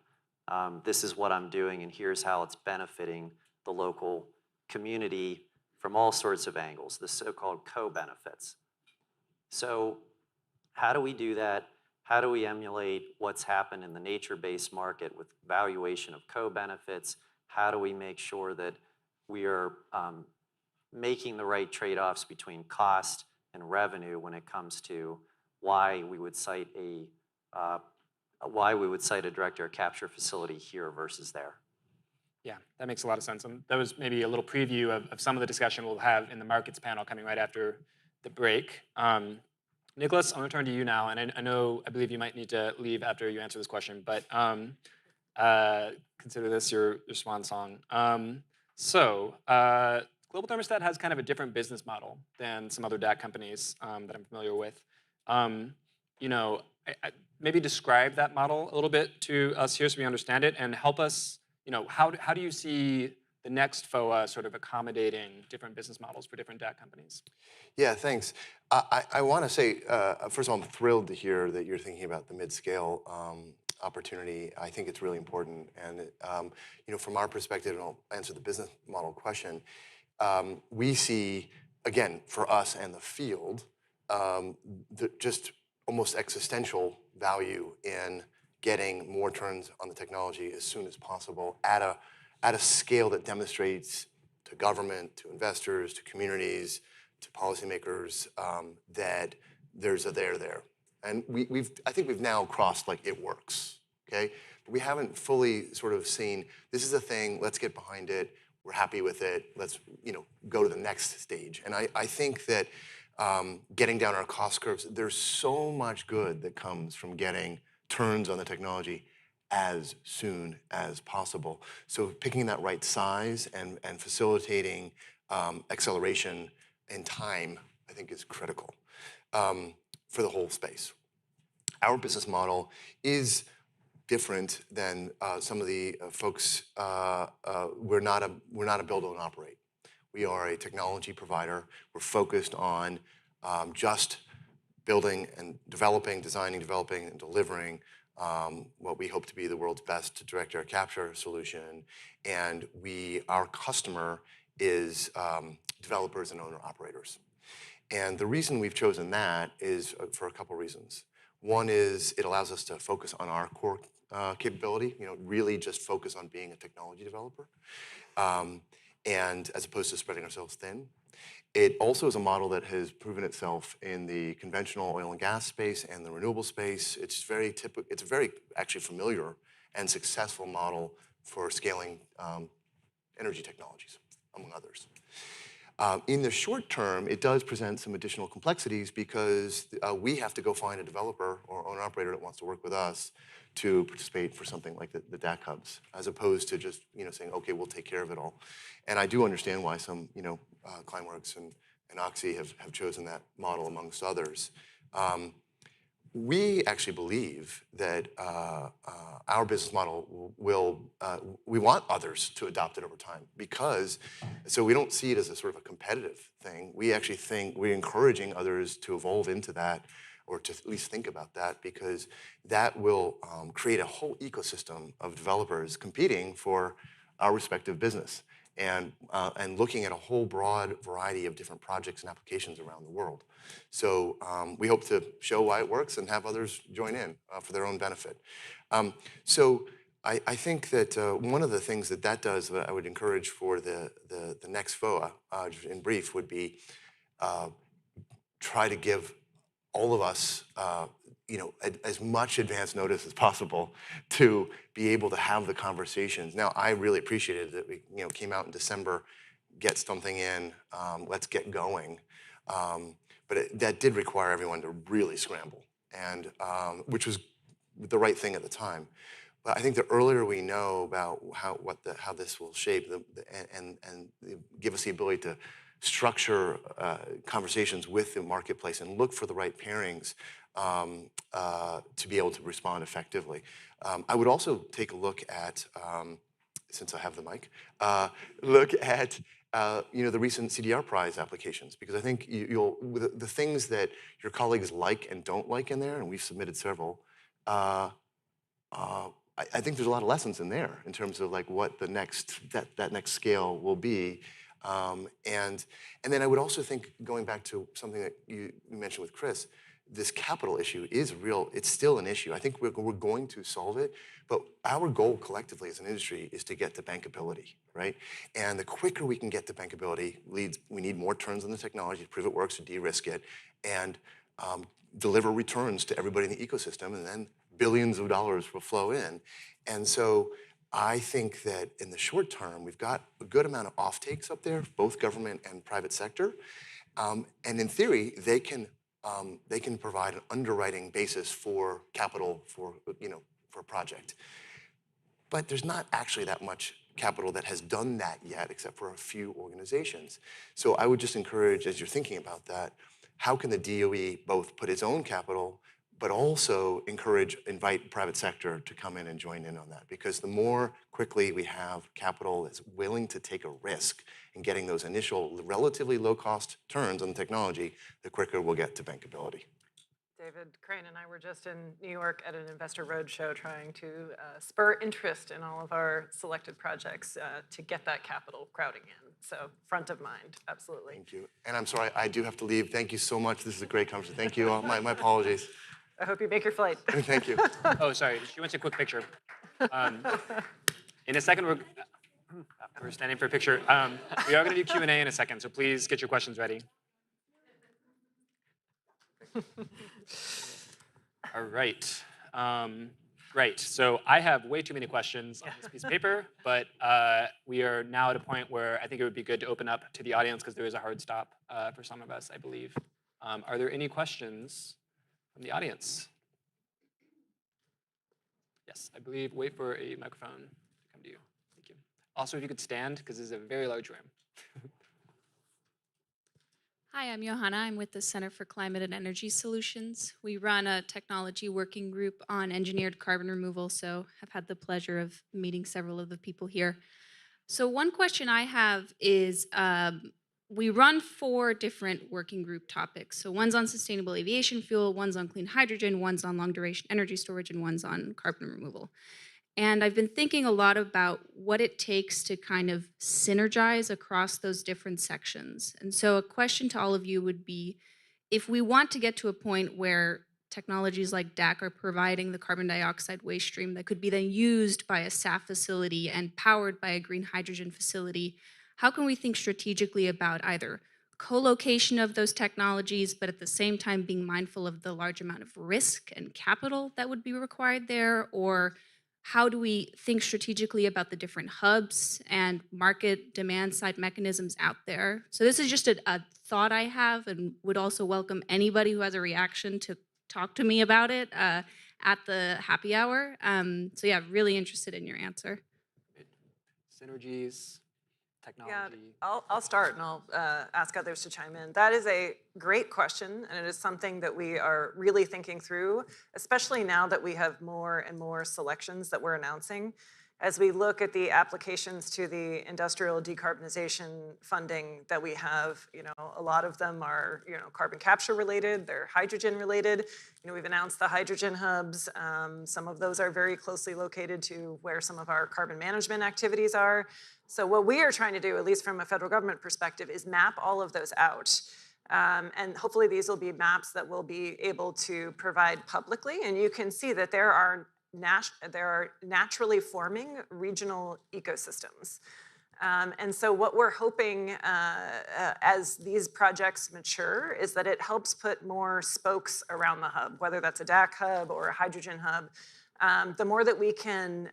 This is what I'm doing, and here's how it's benefiting the local community from all sorts of angles, the so-called co-benefits. So how do we do that? How do we emulate what's happened in the nature-based market with valuation of co-benefits? How do we make sure that we are making the right trade-offs between cost and revenue when it comes to why we would cite a direct air capture facility here versus there? Yeah, that makes a lot of sense. And that was maybe a little preview of some of the discussion we'll have in the markets panel coming right after the break. Nicholas, I'm going to turn to you now. And I believe you might need to leave after you answer this question, but consider this your swan song. Global Thermostat has kind of a different business model than some other DAC companies that I'm familiar with. Maybe describe that model a little bit to us here so we understand it, and help us. How do you see the next FOA sort of accommodating different business models for different DAC companies? Yeah, thanks. I want to say, first of all, I'm thrilled to hear that you're thinking about the mid-scale opportunity. I think it's really important. And from our perspective, and I'll answer the business model question, we see, again, for us and the field, just almost existential value in getting more turns on the technology as soon as possible at a scale that demonstrates to government, to investors, to communities, to policymakers that there's a there. And I think we've now crossed like it works, okay? But we haven't fully sort of seen, this is a thing, let's get behind it, we're happy with it, let's go to the next stage. And I think that getting down our cost curves, there's so much good that comes from getting turns on the technology as soon as possible. So picking that right size and facilitating acceleration in time, I think is critical for the whole space. Our business model is different than some of the folks. We're not a build and operate. We are a technology provider. We're focused on just building and developing, designing, developing, and delivering what we hope to be the world's best direct air capture solution. And our customer is developers and owner-operators. And the reason we've chosen that is for a couple reasons. One is it allows us to focus on our core capability, really just focus on being a technology developer, and as opposed to spreading ourselves thin. It also is a model that has proven itself in the conventional oil and gas space and the renewable space. It's very actually familiar and successful model for scaling energy technologies, among others. In the short term, it does present some additional complexities because we have to go find a developer or owner operator that wants to work with us to participate for something like the DAC Hubs, as opposed to just saying, okay, we'll take care of it all. And I do understand why some Climeworks and Oxy have chosen that model amongst others. We actually believe that our business model we want others to adopt it over time so we don't see it as a sort of a competitive thing. We actually think we're encouraging others to evolve into that or to at least think about that because that will create a whole ecosystem of developers competing for our respective business and looking at a whole broad variety of different projects and applications around the world. So we hope to show why it works and have others join in for their own benefit. So I think that one of the things that does that I would encourage for the next FOA, in brief, would be try to give all of us as much advance notice as possible to be able to have the conversations. Now, I really appreciated that we came out in December, get something in, let's get going. But that did require everyone to really scramble, and which was the right thing at the time. But I think the earlier we know about how this will shape and give us the ability to structure conversations with the marketplace and look for the right pairings to be able to respond effectively. I would also take a look at, since I have the mic, look at the recent CDR prize applications, because I think the things that your colleagues like and don't like in there, and we've submitted several, I think there's a lot of lessons in there in terms of like what the next scale will be. And then I would also think, going back to something that you mentioned with Chris, this capital issue is real. It's still an issue. I think we're going to solve it, but our goal collectively as an industry is to get to bankability, right? And the quicker we can get to bankability, we need more turns on the technology to prove it works, to de-risk it, and deliver returns to everybody in the ecosystem, and then billions of dollars will flow in. And so I think that in the short term, we've got a good amount of off-takes up there, both government and private sector. And in theory, they can provide an underwriting basis for capital for a project. But there's not actually that much capital that has done that yet, except for a few organizations. So I would just encourage, as you're thinking about that, how can the DOE both put its own capital, but also invite private sector to come in and join in on that. Because the more quickly we have capital that's willing to take a risk in getting those initial relatively low cost turns on the technology, the quicker we'll get to bankability. David Crane and I were just in New York at an investor roadshow trying to spur interest in all of our selected projects to get that capital crowding in. So front of mind, absolutely. Thank you. And I'm sorry, I do have to leave. Thank you so much. This is a great conversation. Thank you. My apologies. I hope you make your flight. Thank you. Oh, sorry, she wants a quick picture. In a second, we're standing for a picture. We are going to do Q&A in a second, so please get your questions ready. All right. Great. So I have way too many questions on this piece of paper, but we are now at a point where I think it would be good to open up to the audience because there is a hard stop for some of us, I believe. Are there any questions from the audience? Yes, I believe. Wait for a microphone to come to you. Thank you. Also, if you could stand, because this is a very large room. Hi, I'm Johanna. I'm with the Center for Climate and Energy Solutions. We run a technology working group on engineered carbon removal, so I've had the pleasure of meeting several of the people here. So one question I have is, we run 4 different working group topics. So one's on sustainable aviation fuel, one's on clean hydrogen, one's on long duration energy storage, and one's on carbon removal. And I've been thinking a lot about what it takes to kind of synergize across those different sections. And so a question to all of you would be, if we want to get to a point where technologies like DAC are providing the carbon dioxide waste stream that could be then used by a SAF facility and powered by a green hydrogen facility, how can we think strategically about either co-location of those technologies, but at the same time being mindful of the large amount of risk and capital that would be required there? Or how do we think strategically about the different hubs and market demand side mechanisms out there? So this is just a thought I have, and would also welcome anybody who has a reaction to talk to me about it at the happy hour. So yeah, really interested in your answer. Synergies, technology. Yeah, I'll start and I'll ask others to chime in. That is a great question, and it is something that we are really thinking through, especially now that we have more and more selections that we're announcing. As we look at the applications to the industrial decarbonization funding that we have, a lot of them are, carbon capture related, they're hydrogen related. We've announced the hydrogen hubs. Some of those are very closely located to where some of our carbon management activities are. So what we are trying to do, at least from a federal government perspective, is map all of those out. And hopefully these will be maps that we'll be able to provide publicly. And you can see that there are naturally forming regional ecosystems. And so what we're hoping as these projects mature is that it helps put more spokes around the hub, whether that's a DAC hub or a hydrogen hub. The more that we can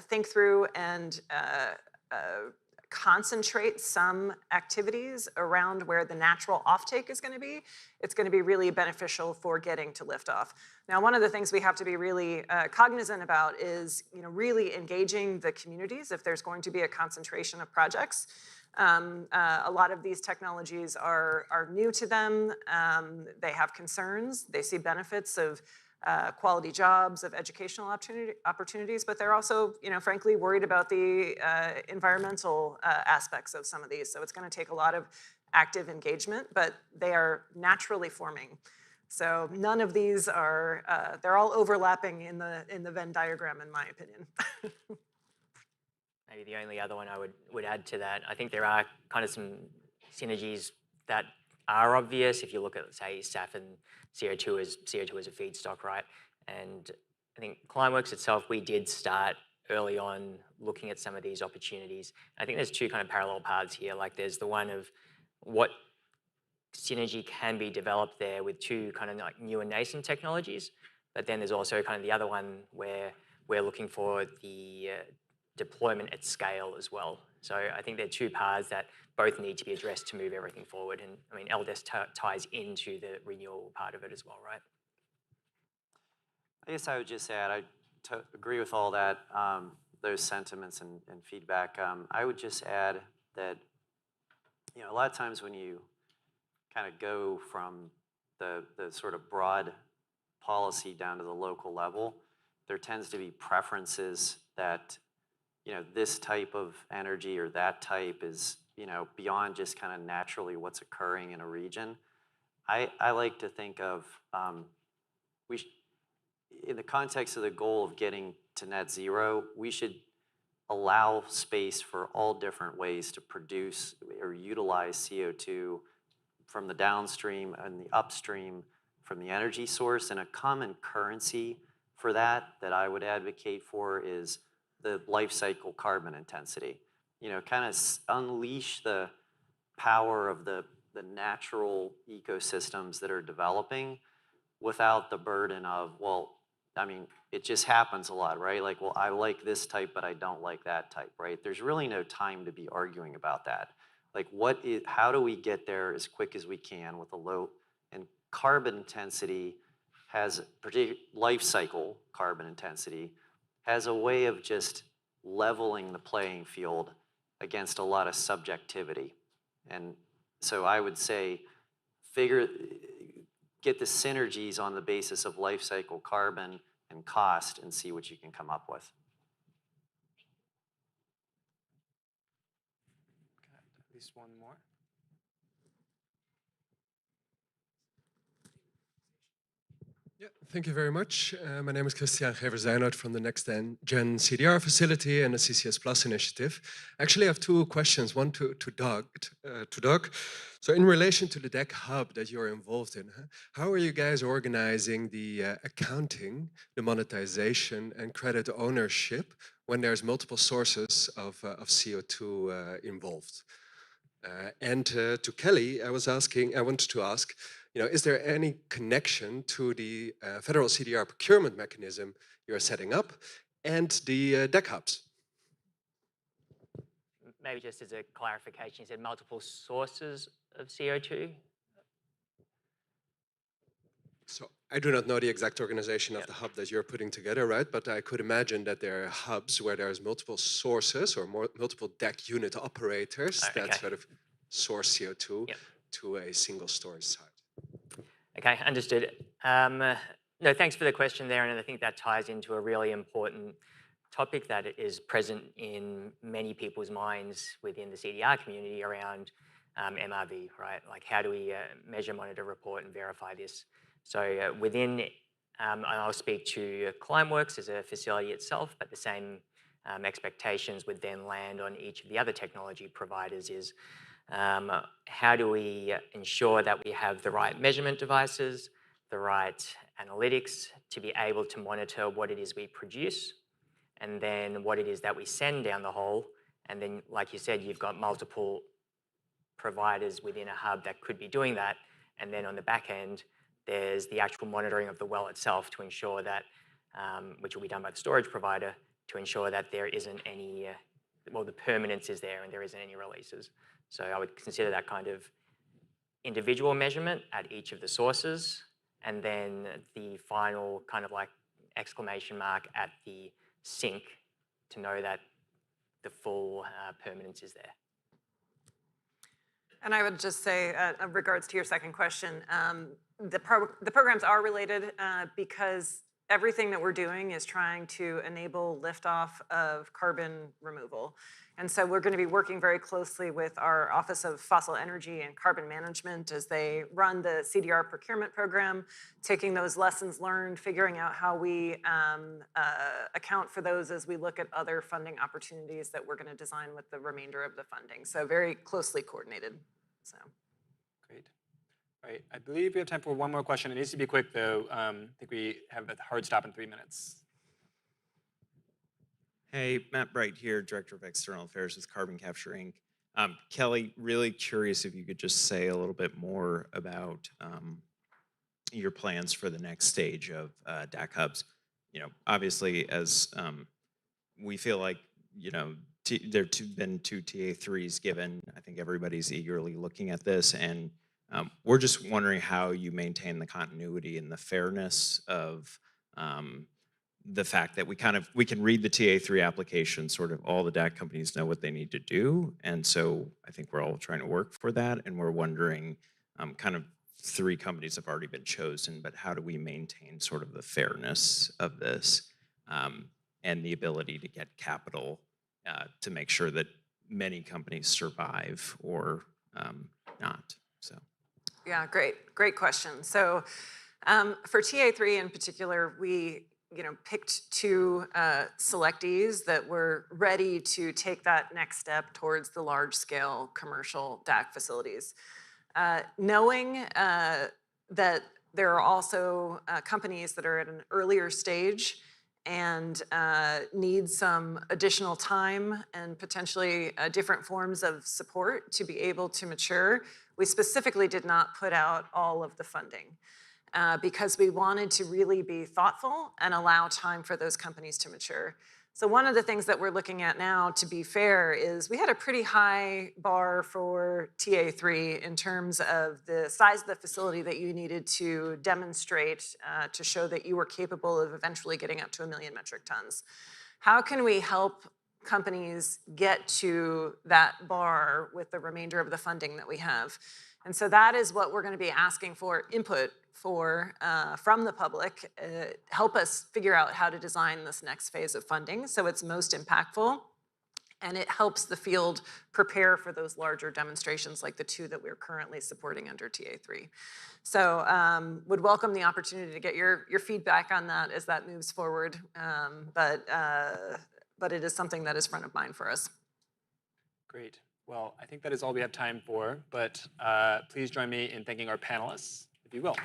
think through and concentrate some activities around where the natural offtake is going to be, it's going to be really beneficial for getting to liftoff. Now, one of the things we have to be really cognizant about is, really engaging the communities if there's going to be a concentration of projects. A lot of these technologies are new to them. They have concerns. They see benefits of quality jobs, of educational opportunities, but they're also, frankly, worried about the environmental aspects of some of these. So it's going to take a lot of active engagement, but they are naturally forming. So none of these are, they're all overlapping in the Venn diagram, in my opinion. Maybe the only other one I would add to that, I think there are kind of some synergies that are obvious if you look at, say, SAF and CO2 as a feedstock, right? And I think Climeworks itself, we did start early on looking at some of these opportunities. I think there's 2 kind of parallel paths here. Like there's the one of what synergy can be developed there with 2 kind of like new and nascent technologies, but then there's also kind of the other one where we're looking for the deployment at scale as well. So I think there are 2 paths that both need to be addressed to move everything forward. And I mean, LDES ties into the renewal part of it as well, right? I guess I would just add, I agree with all that, those sentiments and feedback. I would just add that, a lot of times when you kind of go from the sort of broad policy down to the local level, there tends to be preferences that, this type of energy or that type is, beyond just kind of naturally what's occurring in a region. I like to think of, in the context of the goal of getting to net zero, we should allow space for all different ways to produce or utilize CO2 from the downstream and the upstream from the energy source. And a common currency for that I would advocate for is the life cycle carbon intensity. Kind of unleash the power of the natural ecosystems that are developing without the burden of, well, I mean, it just happens a lot, right? Like, well, I like this type, but I don't like that type, right? There's really no time to be arguing about that. Like, how do we get there as quick as we can with a low, and carbon intensity has, particular life cycle carbon intensity, has a way of just leveling the playing field against a lot of subjectivity. And so I would say, get the synergies on the basis of life cycle carbon and cost and see what you can come up with. At least one more. Yeah, thank you very much. My name is Christian Gever-Zeinert from the Next Gen CDR facility and the CCS Plus initiative. Actually, I have two questions, one to Doug. So in relation to the DAC Hub that you're involved in, how are you guys organizing the accounting, the monetization, and credit ownership when there's multiple sources of CO2 involved? And to Kelly, I wanted to ask, is there any connection to the federal CDR procurement mechanism you're setting up and the DAC Hubs? Maybe just as a clarification, you said multiple sources of CO2? So I do not know the exact organization of the hub that you're putting together, right? But I could imagine that there are hubs where there's multiple sources or multiple DAC unit operators that sort of source CO2 to a single storage site. Okay, understood. No, thanks for the question there, and I think that ties into a really important topic that is present in many people's minds within the CDR community around MRV, right? Like, how do we measure, monitor, report, and verify this? So within, and I'll speak to Climeworks as a facility itself, but the same expectations would then land on each of the other technology providers is, how do we ensure that we have the right measurement devices, the right analytics to be able to monitor what it is we produce, and then what it is that we send down the hole. And then, like you said, you've got multiple providers within a hub that could be doing that. And then on the back end, there's the actual monitoring of the well itself to ensure that, which will be done by the storage provider, to ensure that there isn't any, well, the permanence is there and there isn't any releases. So I would consider that kind of individual measurement at each of the sources, and then the final kind of like exclamation mark at the sink to know that the full permanence is there. And I would just say, in regards to your second question, the programs are related because everything that we're doing is trying to enable liftoff of carbon removal. And so we're going to be working very closely with our Office of Fossil Energy and Carbon Management as they run the CDR procurement program, taking those lessons learned, figuring out how we account for those as we look at other funding opportunities that we're going to design with the remainder of the funding. So very closely coordinated. So. Great. All right, I believe we have time for one more question. It needs to be quick, though. I think we have a hard stop in 3 minutes. Hey, Matt Bright here, Director of External Affairs with Carbon Capture, Inc. Kelly, really curious if you could just say a little bit more about your plans for the next stage of DAC Hubs. Obviously, as we feel like, there have been two TA3s given. I think everybody's eagerly looking at this, and we're just wondering how you maintain the continuity and the fairness of the fact that we can read the TA3 application, sort of all the DAC companies know what they need to do. And so I think we're all trying to work for that. And we're wondering kind of 3 companies have already been chosen, but how do we maintain sort of the fairness of this and the ability to get capital to make sure that many companies survive or not? So. Yeah, great question. So for TA3 in particular, we picked 2 selectees that were ready to take that next step towards the large-scale commercial DAC facilities. Knowing that there are also companies that are at an earlier stage and need some additional time and potentially different forms of support to be able to mature, we specifically did not put out all of the funding because we wanted to really be thoughtful and allow time for those companies to mature. So one of the things that we're looking at now, to be fair, is we had a pretty high bar for TA3 in terms of the size of the facility that you needed to demonstrate to show that you were capable of eventually getting up to 1 million metric tons. How can we help companies get to that bar with the remainder of the funding that we have? And so that is what we're going to be asking for input from the public. Help us figure out how to design this next phase of funding so it's most impactful, and it helps the field prepare for those larger demonstrations like the 2 that we're currently supporting under TA3. So would welcome the opportunity to get your feedback on that as that moves forward, but it is something that is front of mind for us. Great. Well, I think that is all we have time for, but please join me in thanking our panelists, if you will.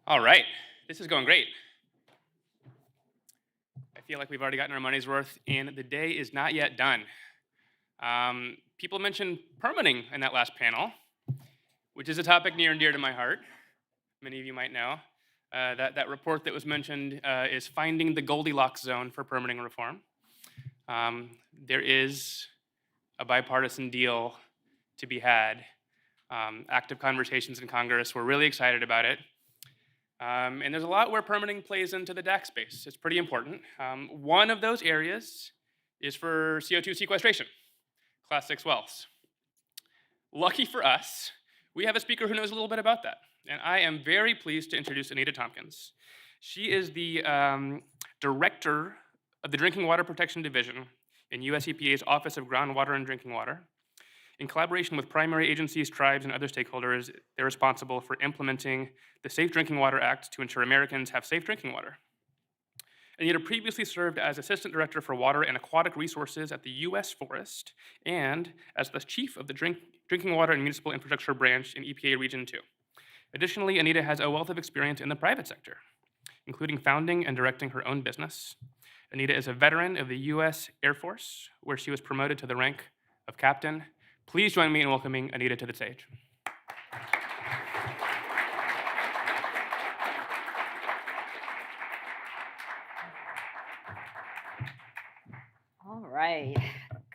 All right, this is going great. I feel like we've already gotten our money's worth, and the day is not yet done. People mentioned permitting in that last panel, which is a topic near and dear to my heart. Many of you might know. That report that was mentioned is Finding the Goldilocks Zone for Permitting Reform. There is a bipartisan deal to be had. Active conversations in Congress. We're really excited about it. And there's a lot where permitting plays into the DAC space. It's pretty important. One of those areas is for CO2 sequestration, Class 6 wells. Lucky for us, we have a speaker who knows a little bit about that. And I am very pleased to introduce Anita Tompkins. She is the director of the Drinking Water Protection Division in US EPA's Office of Groundwater and Drinking Water. In collaboration with primary agencies, tribes, and other stakeholders, they're responsible for implementing the Safe Drinking Water Act to ensure Americans have safe drinking water. Anita previously served as Assistant Director for Water and Aquatic Resources at the U.S. Forest and as the Chief of the Drinking Water and Municipal Infrastructure Branch in EPA Region 2. Additionally, Anita has a wealth of experience in the private sector, including founding and directing her own business. Anita is a veteran of the U.S. Air Force, where she was promoted to the rank of captain. Please join me in welcoming Anita to the stage. All right.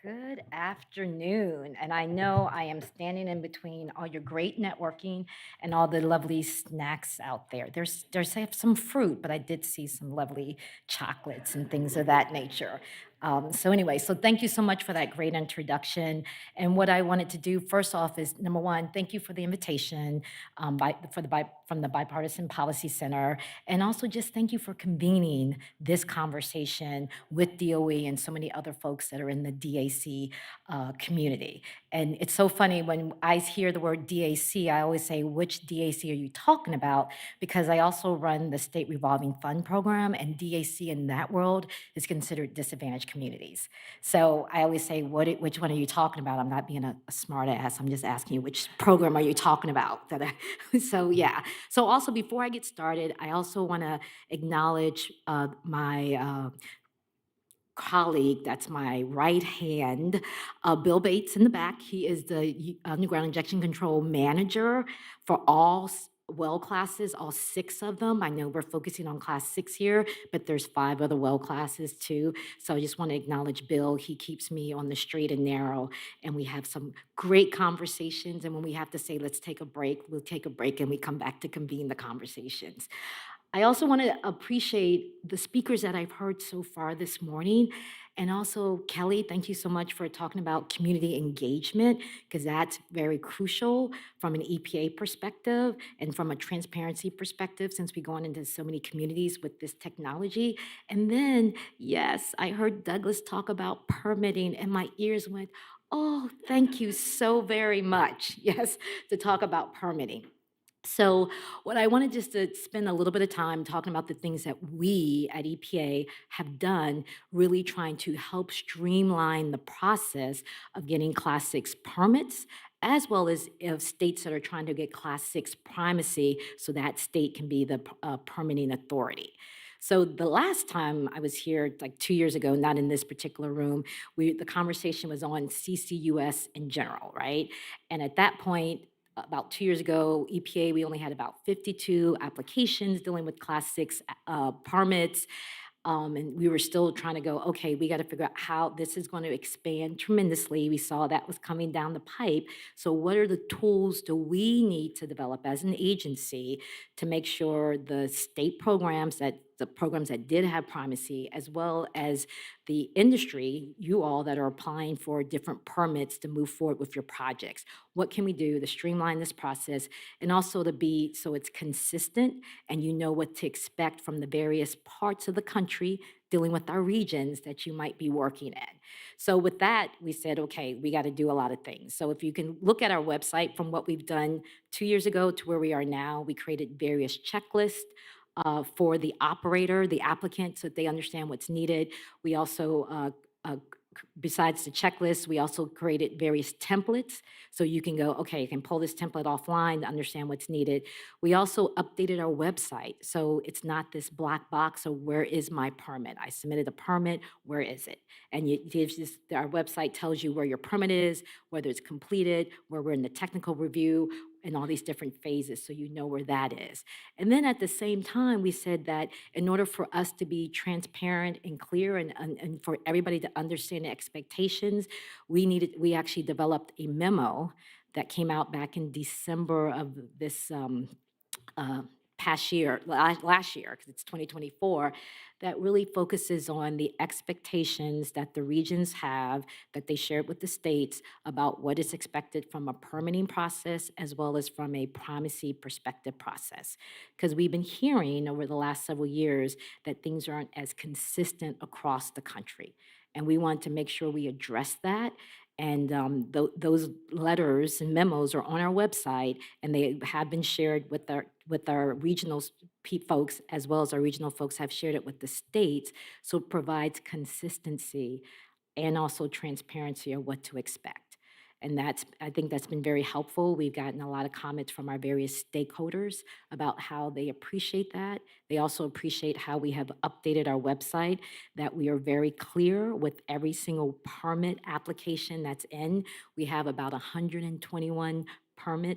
Good afternoon. And I know I am standing in between all your great networking and all the lovely snacks out there. There's some fruit, but I did see some lovely chocolates and things of that nature. So anyway, so thank you so much for that great introduction. And what I wanted to do first off is, number one, thank you for the invitation from the Bipartisan Policy Center. And also just thank you for convening this conversation with DOE and so many other folks that are in the DAC community. And it's so funny when I hear the word DAC, I always say, which DAC are you talking about? Because I also run the State Revolving Fund Program, and DAC in that world is considered disadvantaged communities. So I always say, which one are you talking about? I'm not being a smart ass. I'm just asking you, which program are you talking about? So yeah. So also, before I get started, I also want to acknowledge my colleague, that's my right hand, Bill Bates in the back. He is the underground injection control manager for all well classes, all 6 of them. I know we're focusing on class 6 here, but there's 5 other well classes too. So I just want to acknowledge Bill. He keeps me on the straight and narrow, and we have some great conversations. And when we have to say, let's take a break, we'll take a break and we come back to convene the conversations. I also want to appreciate the speakers that I've heard so far this morning. And also, Kelly, thank you so much for talking about community engagement, because that's very crucial from an EPA perspective and from a transparency perspective, since we're going into so many communities with this technology. And then, yes, I heard Douglas talk about permitting, and my ears went, oh, thank you so very much, yes, to talk about permitting. So what I wanted just to spend a little bit of time talking about the things that we at EPA have done, really trying to help streamline the process of getting Class 6 permits, as well as states that are trying to get Class 6 primacy so that state can be the permitting authority. So the last time I was here, like 2 years ago, not in this particular room, the conversation was on CCUS in general, right? And at that point, about 2 years ago, EPA, we only had about 52 applications dealing with Class 6 permits. And we were still trying to go, okay, we got to figure out how this is going to expand tremendously. We saw that was coming down the pipe. So what are the tools do we need to develop as an agency to make sure the state programs the programs that did have primacy, as well as the industry, you all that are applying for different permits to move forward with your projects. What can we do to streamline this process and also to be so it's consistent and you know what to expect from the various parts of the country dealing with our regions that you might be working in. So with that, we said, okay, we got to do a lot of things. So if you can look at our website from what we've done 2 years ago to where we are now, we created various checklists for the operator, the applicant, so that they understand what's needed. We also, besides the checklist, we also created various templates. So you can go, okay, you can pull this template offline to understand what's needed. We also updated our website. So it's not this black box of where is my permit? I submitted a permit, where is it? And our website tells you where your permit is, whether it's completed, where we're in the technical review, and all these different phases, so you know where that is. And then at the same time, we said that in order for us to be transparent and clear and for everybody to understand the expectations, we actually developed a memo that came out back in December of this past year, last year, because it's 2024, that really focuses on the expectations that the regions have, that they share with the states about what is expected from a permitting process as well as from a primacy perspective process. Because we've been hearing over the last several years that things aren't as consistent across the country. And we want to make sure we address that. And those letters and memos are on our website, and they have been shared with our regional folks, as well as our regional folks have shared it with the states. So it provides consistency and also transparency of what to expect. And I think that's been very helpful. We've gotten a lot of comments from our various stakeholders about how they appreciate that. They also appreciate how we have updated our website, that we are very clear with every single permit application that's in. We have about 121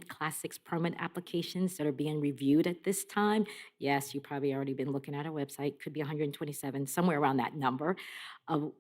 Class 6 permit applications that are being reviewed at this time. Yes, you've probably already been looking at our website, could be 127, somewhere around that number,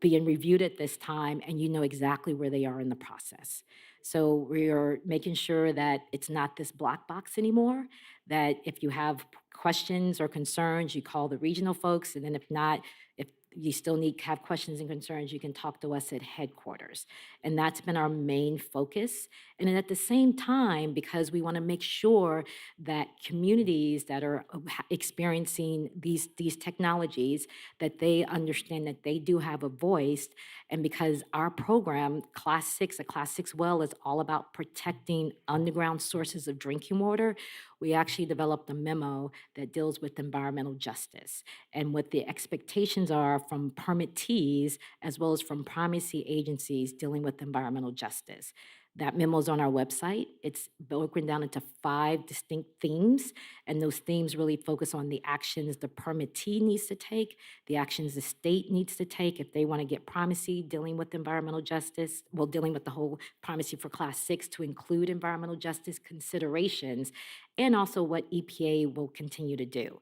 being reviewed at this time, and you know exactly where they are in the process. So we are making sure that it's not this black box anymore, that if you have questions or concerns, you call the regional folks, and then if not, if you still have questions and concerns, you can talk to us at headquarters. And that's been our main focus. And then at the same time, because we want to make sure that communities that are experiencing these technologies, that they understand that they do have a voice. And because our program, a Class 6 well, is all about protecting underground sources of drinking water, we actually developed a memo that deals with environmental justice and what the expectations are from permittees as well as from primacy agencies dealing with environmental justice. That memo's on our website. It's broken down into 5 distinct themes, and those themes really focus on the actions the permittee needs to take, the actions the state needs to take if they want to get primacy, dealing with environmental justice, well, dealing with the whole primacy for Class 6 to include environmental justice considerations, and also what EPA will continue to do.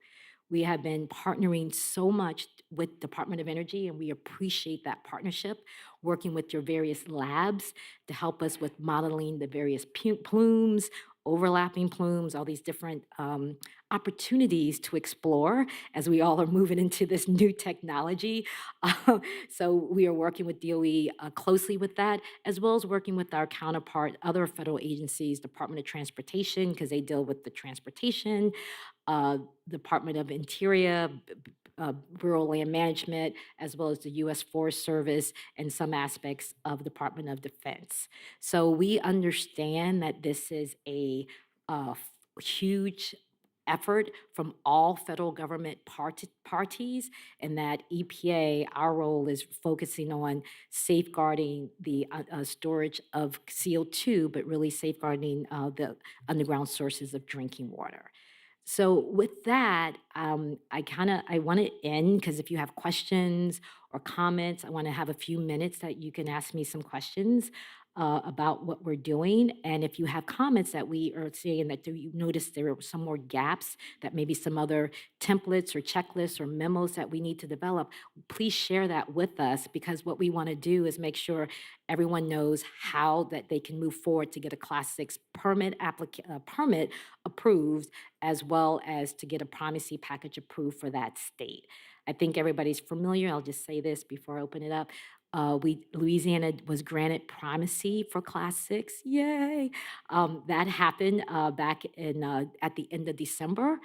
We have been partnering so much with Department of Energy, and we appreciate that partnership, working with your various labs to help us with modeling the various plumes, overlapping plumes, all these different opportunities to explore as we all are moving into this new technology. So we are working with DOE closely with that, as well as working with our counterpart, other federal agencies, Department of Transportation, because they deal with the transportation, Department of Interior, Rural Land Management, as well as the U.S. Forest Service and some aspects of Department of Defense. So we understand that this is a huge effort from all federal government parties, and that EPA, our role is focusing on safeguarding the storage of CO2, but really safeguarding the underground sources of drinking water. So with that, I want to end, because if you have questions or comments, I want to have a few minutes that you can ask me some questions about what we're doing. And if you have comments that we are saying that you notice there are some more gaps, that maybe some other templates or checklists or memos that we need to develop, please share that with us, because what we want to do is make sure everyone knows how that they can move forward to get a Class 6 permit approved, as well as to get a primacy package approved for that state. I think everybody's familiar. I'll just say this before I open it up. Louisiana was granted primacy for Class 6. Yay! That happened back in at the end of December,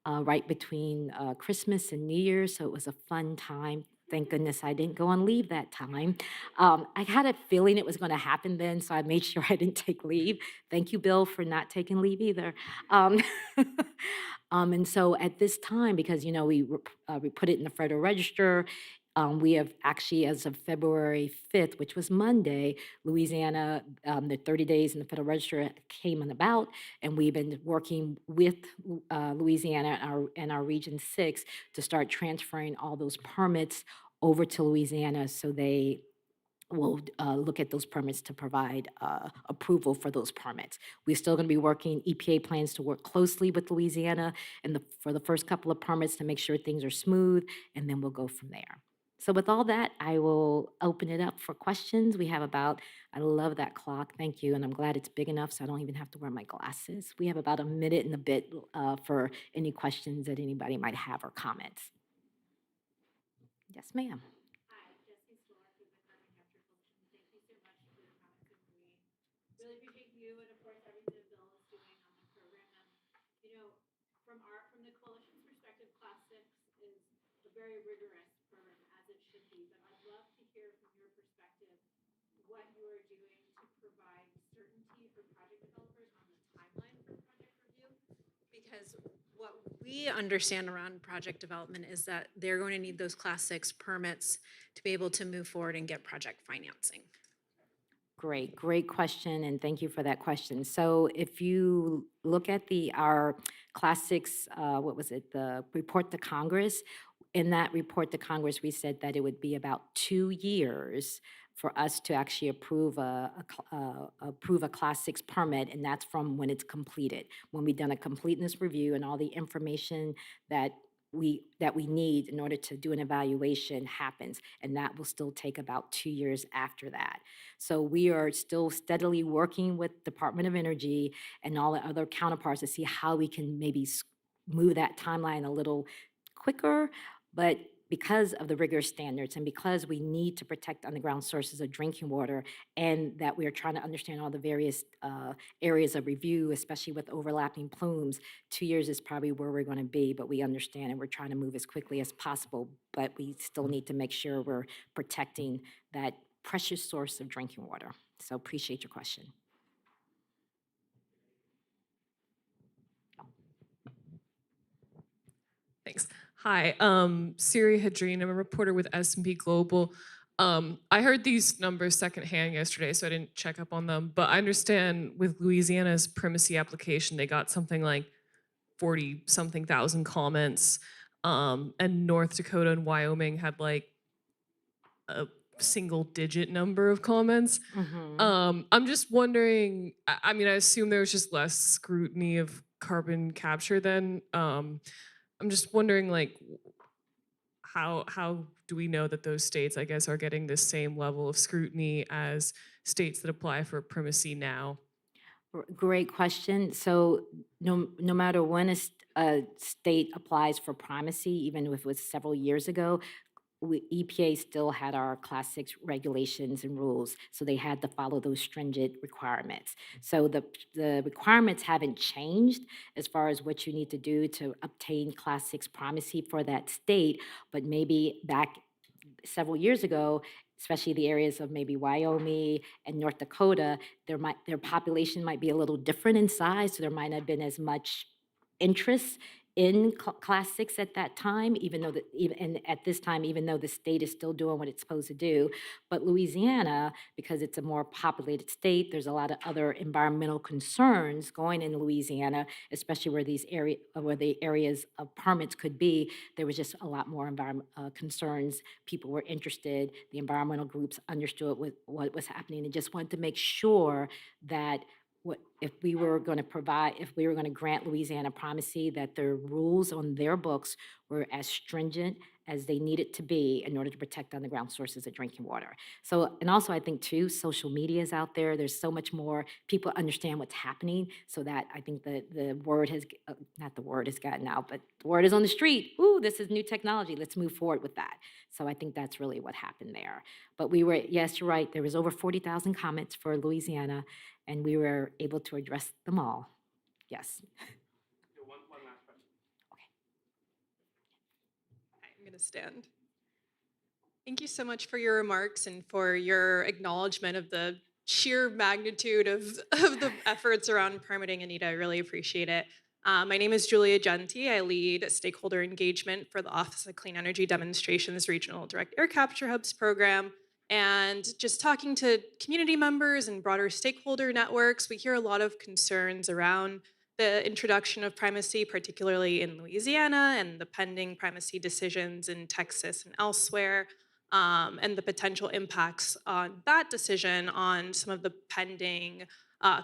right between Christmas and New Year's. So it was a fun time. Thank goodness I didn't go on leave that time. I had a feeling it was going to happen then, so I made sure I didn't take leave. Thank you, Bill, for not taking leave either. And so at this time, because we put it in the Federal Register, we have actually, as of February 5th, which was Monday, Louisiana, the 30 days in the Federal Register came on about, and we've been working with Louisiana and our Region 6 to start transferring all those permits over to Louisiana, so they will look at those permits to provide approval for those permits. We're still going to be working, EPA plans to work closely with Louisiana for the first couple of permits to make sure things are smooth, and then we'll go from there. So with all that, I will open it up for questions. We have I love that clock, thank you, and I'm glad it's big enough so I don't even have to wear my glasses. We have about a minute and a bit for any questions that anybody might have or comments. Yes, ma'am. Really appreciate you and of course everything that Bill is doing on the program. And from the coalition's perspective, Class 6 is a very rigorous program, as it should be. But I'd love to hear from your perspective what you are doing to provide certainty for project developers on the timeline for project review. Because what we understand around project development is that they're going to need those Class 6 permits to be able to move forward and get project financing. Great question, and thank you for that question. So if you look at our Class 6, the report to Congress, in that report to Congress, we said that it would be about 2 years for us to actually approve a Class 6 permit, and that's from when it's completed. When we've done a completeness review and all the information that we need in order to do an evaluation happens, and that will still take about 2 years after that. So we are still steadily working with Department of Energy and all the other counterparts to see how we can maybe move that timeline a little quicker, but because of the rigorous standards and because we need to protect underground sources of drinking water, and that we are trying to understand all the various areas of review, especially with overlapping plumes, 2 years is probably where we're going to be, but we understand and we're trying to move as quickly as possible, but we still need to make sure we're protecting that precious source of drinking water. So appreciate your question. Thanks. Hi, Siri Hadreen. I'm a reporter with S&P Global. I heard these numbers secondhand yesterday, so I didn't check up on them. But I understand with Louisiana's primacy application, they got something like 40-something thousand comments, and North Dakota and Wyoming had like a single-digit number of comments. I'm just wondering. I mean, I assume there was just less scrutiny of carbon capture then. I'm just wondering, like, how do we know that those states, I guess, are getting the same level of scrutiny as states that apply for primacy now? Great question. So no matter when a state applies for primacy, even if it was several years ago, EPA still had our Class 6 regulations and rules, so they had to follow those stringent requirements. So the requirements haven't changed as far as what you need to do to obtain Class 6 primacy for that state, but maybe back several years ago, especially the areas of maybe Wyoming and North Dakota, their population might be a little different in size, so there might not have been as much interest in Class 6 at that time, even though and at this time, even though the state is still doing what it's supposed to do. But Louisiana, because it's a more populated state, there's a lot of other environmental concerns going in Louisiana, especially where where the areas of permits could be. There was just a lot more concerns. People were interested. The environmental groups understood what was happening and just wanted to make sure that if we were going to grant Louisiana primacy, that the rules on their books were as stringent as they needed to be in order to protect underground sources of drinking water. So, and also I think too, social media is out there. There's so much more, people understand what's happening, so that I think the word has, not the word has gotten out, but the word is on the street. Ooh, this is new technology. Let's move forward with that. So I think that's really what happened there. But yes, you're right. There was over 40,000 comments for Louisiana, and we were able to address them all. Yes. One last question. I'm going to stand. Thank you so much for your remarks and for your acknowledgement of the sheer magnitude of the efforts around permitting, Anita. I really appreciate it. My name is Julia Genti. I lead stakeholder engagement for the Office of Clean Energy Demonstrations Regional Direct Air Capture Hubs program. And just talking to community members and broader stakeholder networks, we hear a lot of concerns around the introduction of primacy, particularly in Louisiana, and the pending primacy decisions in Texas and elsewhere, and the potential impacts on that decision on some of the pending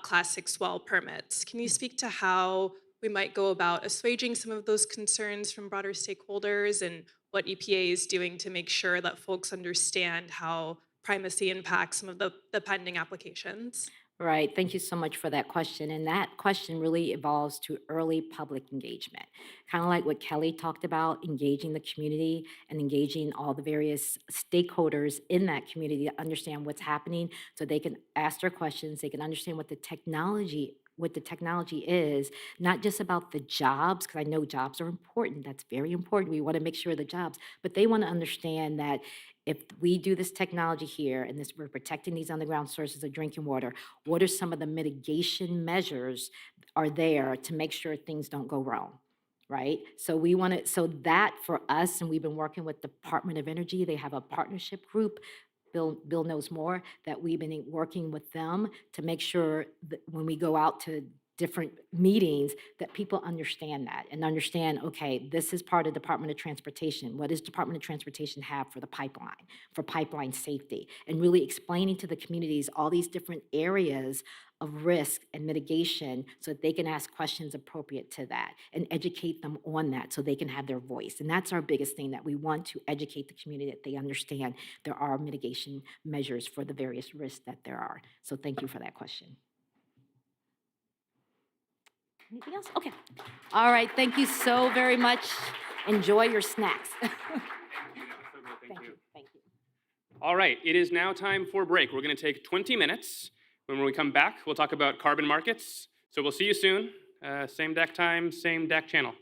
Class 6 well permits. Can you speak to how we might go about assuaging some of those concerns from broader stakeholders, and what EPA is doing to make sure that folks understand how primacy impacts some of the pending applications? Right. Thank you so much for that question. And that question really evolves to early public engagement. Kind of like what Kelly talked about, engaging the community and engaging all the various stakeholders in that community to understand what's happening, so they can ask their questions, they can understand what the technology is, not just about the jobs, because I know jobs are important. That's very important. We want to make sure the jobs, but they want to understand that if we do this technology here and we're protecting these underground sources of drinking water, what are some of the mitigation measures are there to make sure things don't go wrong? Right? So that for us, and we've been working with the Department of Energy, they have a partnership group. Bill knows more, that we've been working with them to make sure that when we go out to different meetings, that people understand that and understand, okay, this is part of Department of Transportation. What does Department of Transportation have for the pipeline, for pipeline safety? And really explaining to the communities all these different areas of risk and mitigation, so that they can ask questions appropriate to that and educate them on that, so they can have their voice. And that's our biggest thing, that we want to educate the community, that they understand there are mitigation measures for the various risks that there are. So thank you for that question. Anything else? Okay. All right. Thank you so very much. Enjoy your snacks. Thank you. Thank you. All right, it is now time for break. We're going to take 20 minutes. When we come back, we'll talk about carbon markets. So we'll see you soon. Same DAC time, same DAC channel.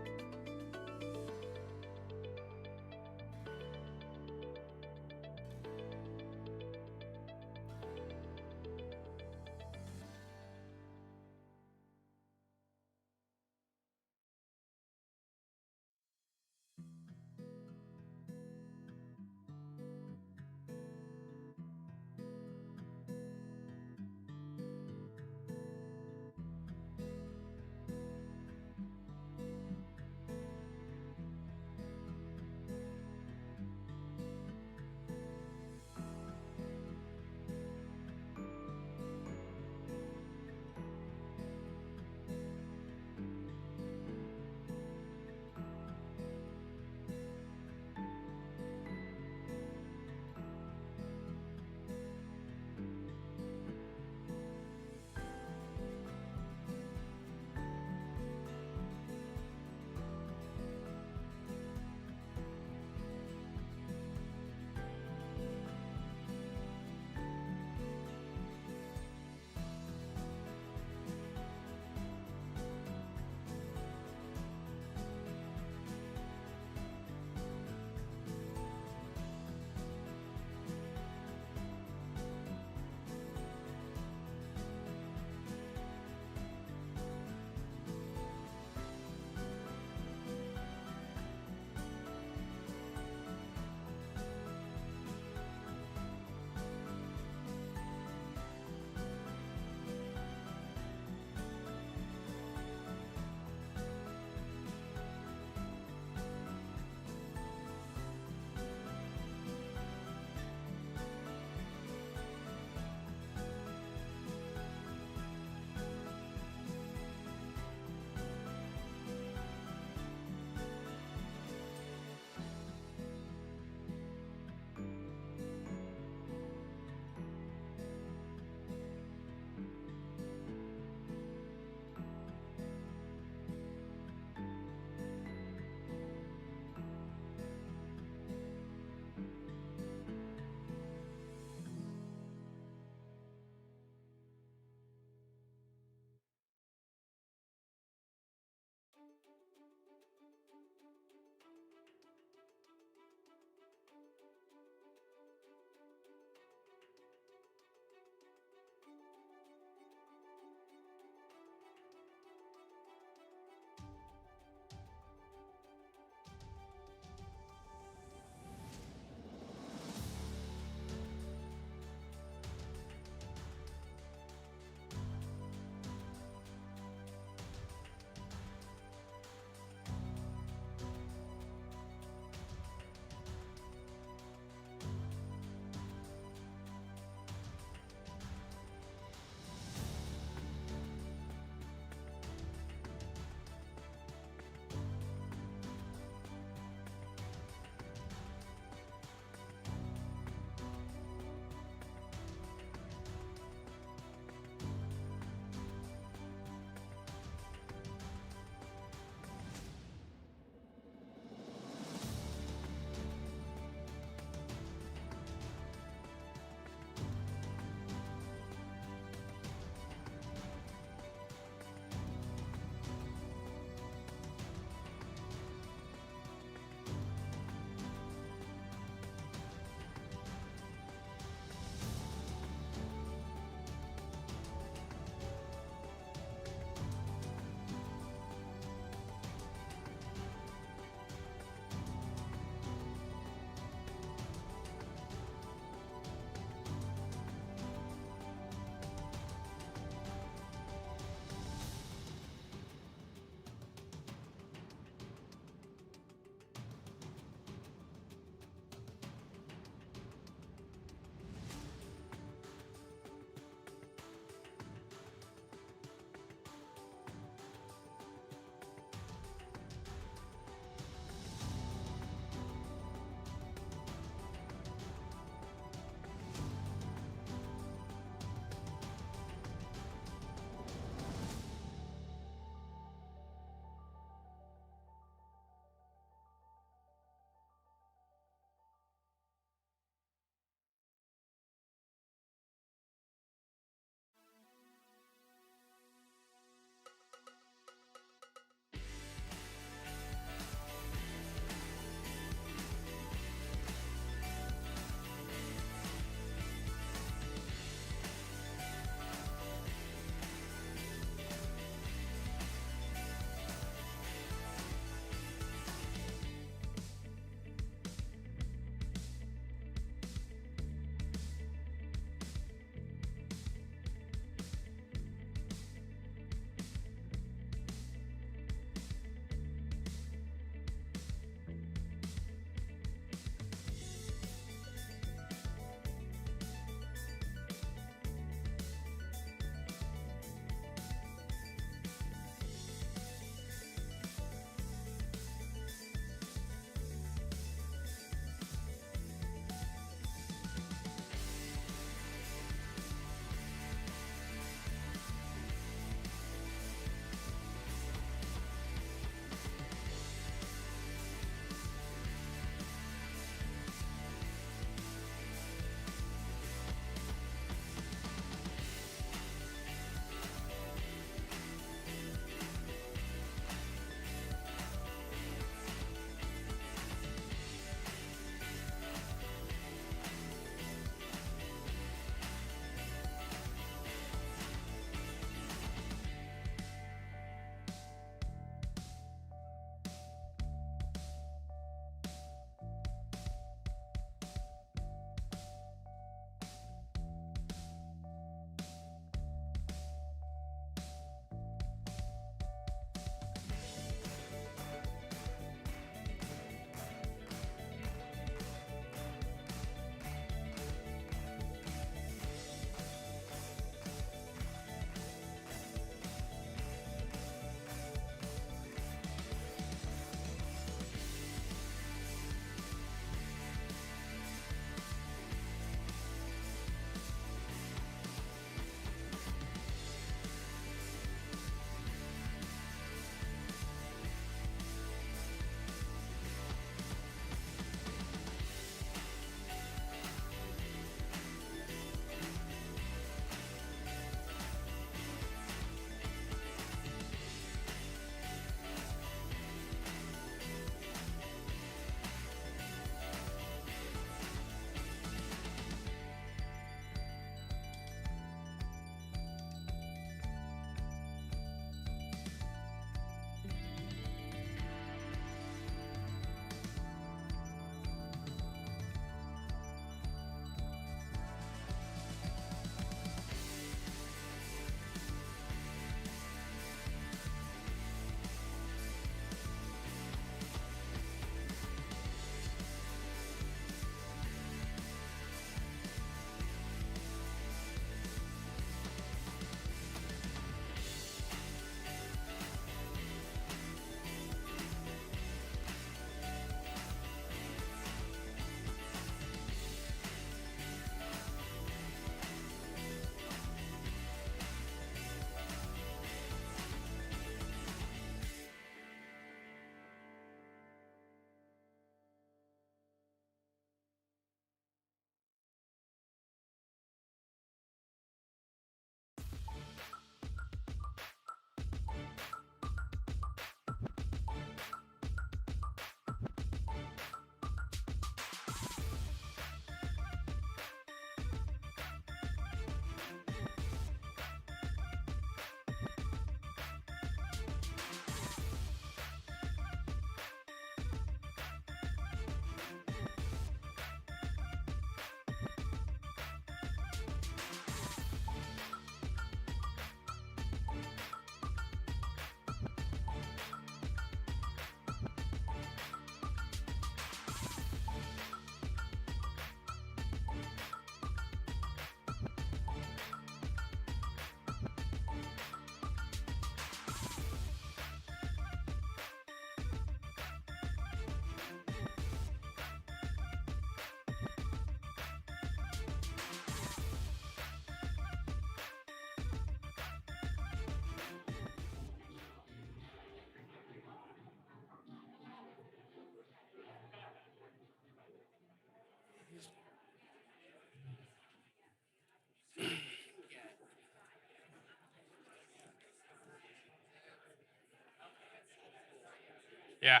Yeah.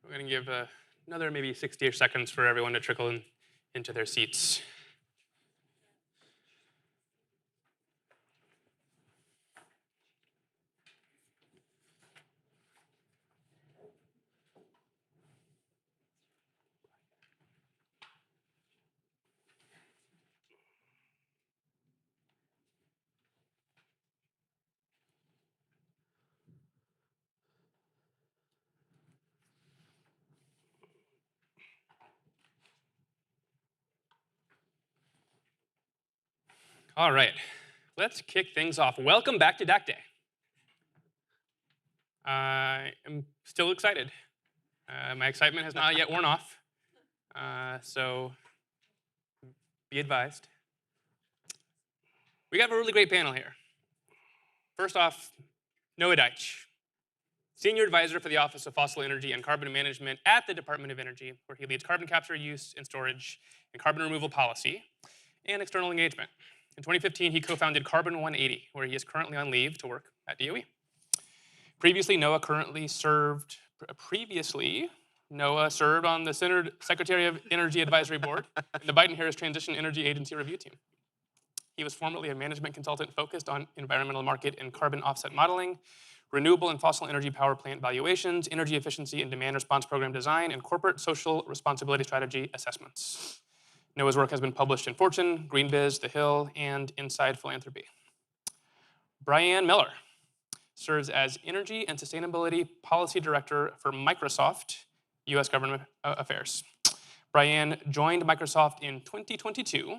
We're going to give another maybe 60 seconds for everyone to trickle into their seats. All right, let's kick things off. Welcome back to DAC Day. I am still excited. My excitement has not yet worn off, so be advised. We have a really great panel here. First off, Noah Deitch, Senior Advisor for the Office of Fossil Energy and Carbon Management at the Department of Energy, where he leads carbon capture, use, and storage, and carbon removal policy, and external engagement. In 2015, he co-founded Carbon 180, where he is currently on leave to work at DOE. Previously, Noah served on the Secretary of Energy Advisory Board and the Biden-Harris Transition Energy Agency Review Team. He was formerly a management consultant focused on environmental market and carbon offset modeling, renewable and fossil energy power plant valuations, energy efficiency and demand response program design, and corporate social responsibility strategy assessments. Noah's work has been published in Fortune, GreenBiz, The Hill, and Inside Philanthropy. Brianne Miller serves as Energy and Sustainability Policy Director for Microsoft, U.S. Government Affairs. Brianne joined Microsoft in 2022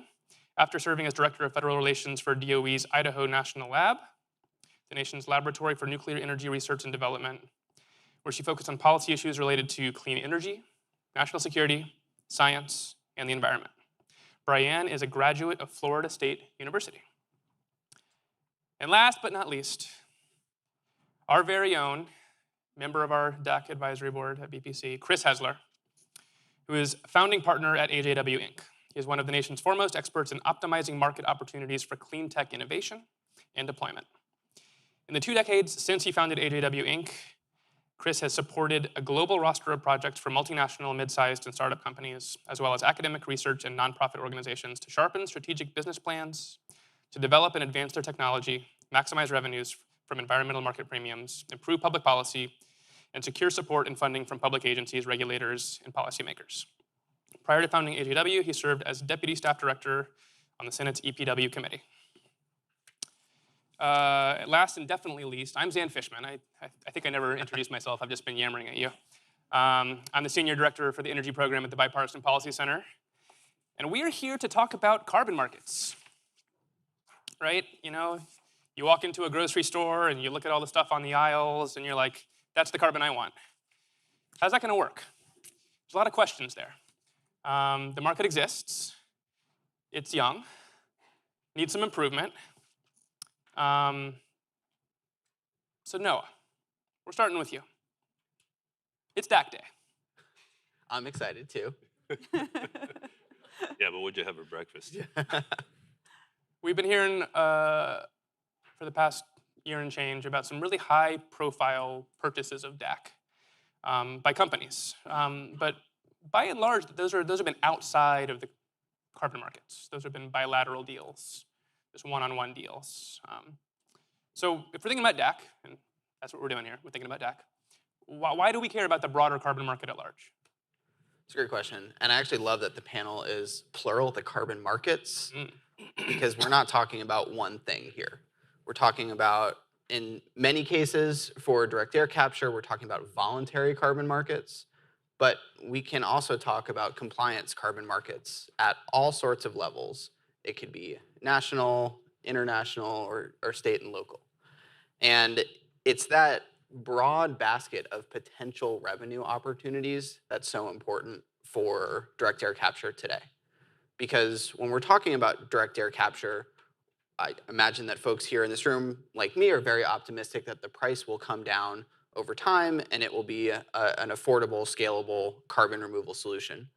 after serving as Director of Federal Relations for DOE's Idaho National Lab, the nation's laboratory for nuclear energy research and development, where she focused on policy issues related to clean energy, national security, science, and the environment. Brianne is a graduate of Florida State University. And last but not least, our very own member of our DAC advisory board at BPC, Chris Hesler, who is founding partner at AJW Inc. He is one of the nation's foremost experts in optimizing market opportunities for clean tech innovation and deployment. In the 2 decades since he founded AJW Inc., Chris has supported a global roster of projects for multinational, mid-sized, and startup companies, as well as academic research and nonprofit organizations to sharpen strategic business plans, to develop and advance their technology, maximize revenues from environmental market premiums, improve public policy, and secure support and funding from public agencies, regulators, and policymakers. Prior to founding AJW, he served as Deputy Staff Director on the Senate's EPW Committee. Last and definitely least, I'm Zan Fishman. I think I never introduced myself. I've just been yammering at you. I'm the Senior Director for the Energy Program at the Bipartisan Policy Center. And we are here to talk about carbon markets, right? You know, you walk into a grocery store and you look at all the stuff on the aisles and you're like, that's the carbon I want. How's that going to work? There's a lot of questions there. The market exists. It's young. Needs some improvement. So Noah, we're starting with you. It's DAC Day. I'm excited too. Yeah, but what'd you have for breakfast? We've been hearing for the past year and change about some really high-profile purchases of DAC by companies. But by and large, those have been outside of the carbon markets. Those have been bilateral deals, just one-on-one deals. So if we're thinking about DAC, and that's what we're doing here, we're thinking about DAC, why do we care about the broader carbon market at large? It's a great question. And I actually love that the panel is plural, the carbon markets, because we're not talking about one thing here. We're talking about, in many cases, for direct air capture, we're talking about voluntary carbon markets. But we can also talk about compliance carbon markets at all sorts of levels. It could be national, international, or state and local. And it's that broad basket of potential revenue opportunities that's so important for direct air capture today. Because when we're talking about direct air capture, I imagine that folks here in this room, like me, are very optimistic that the price will come down over time and it will be an affordable, scalable carbon removal solution.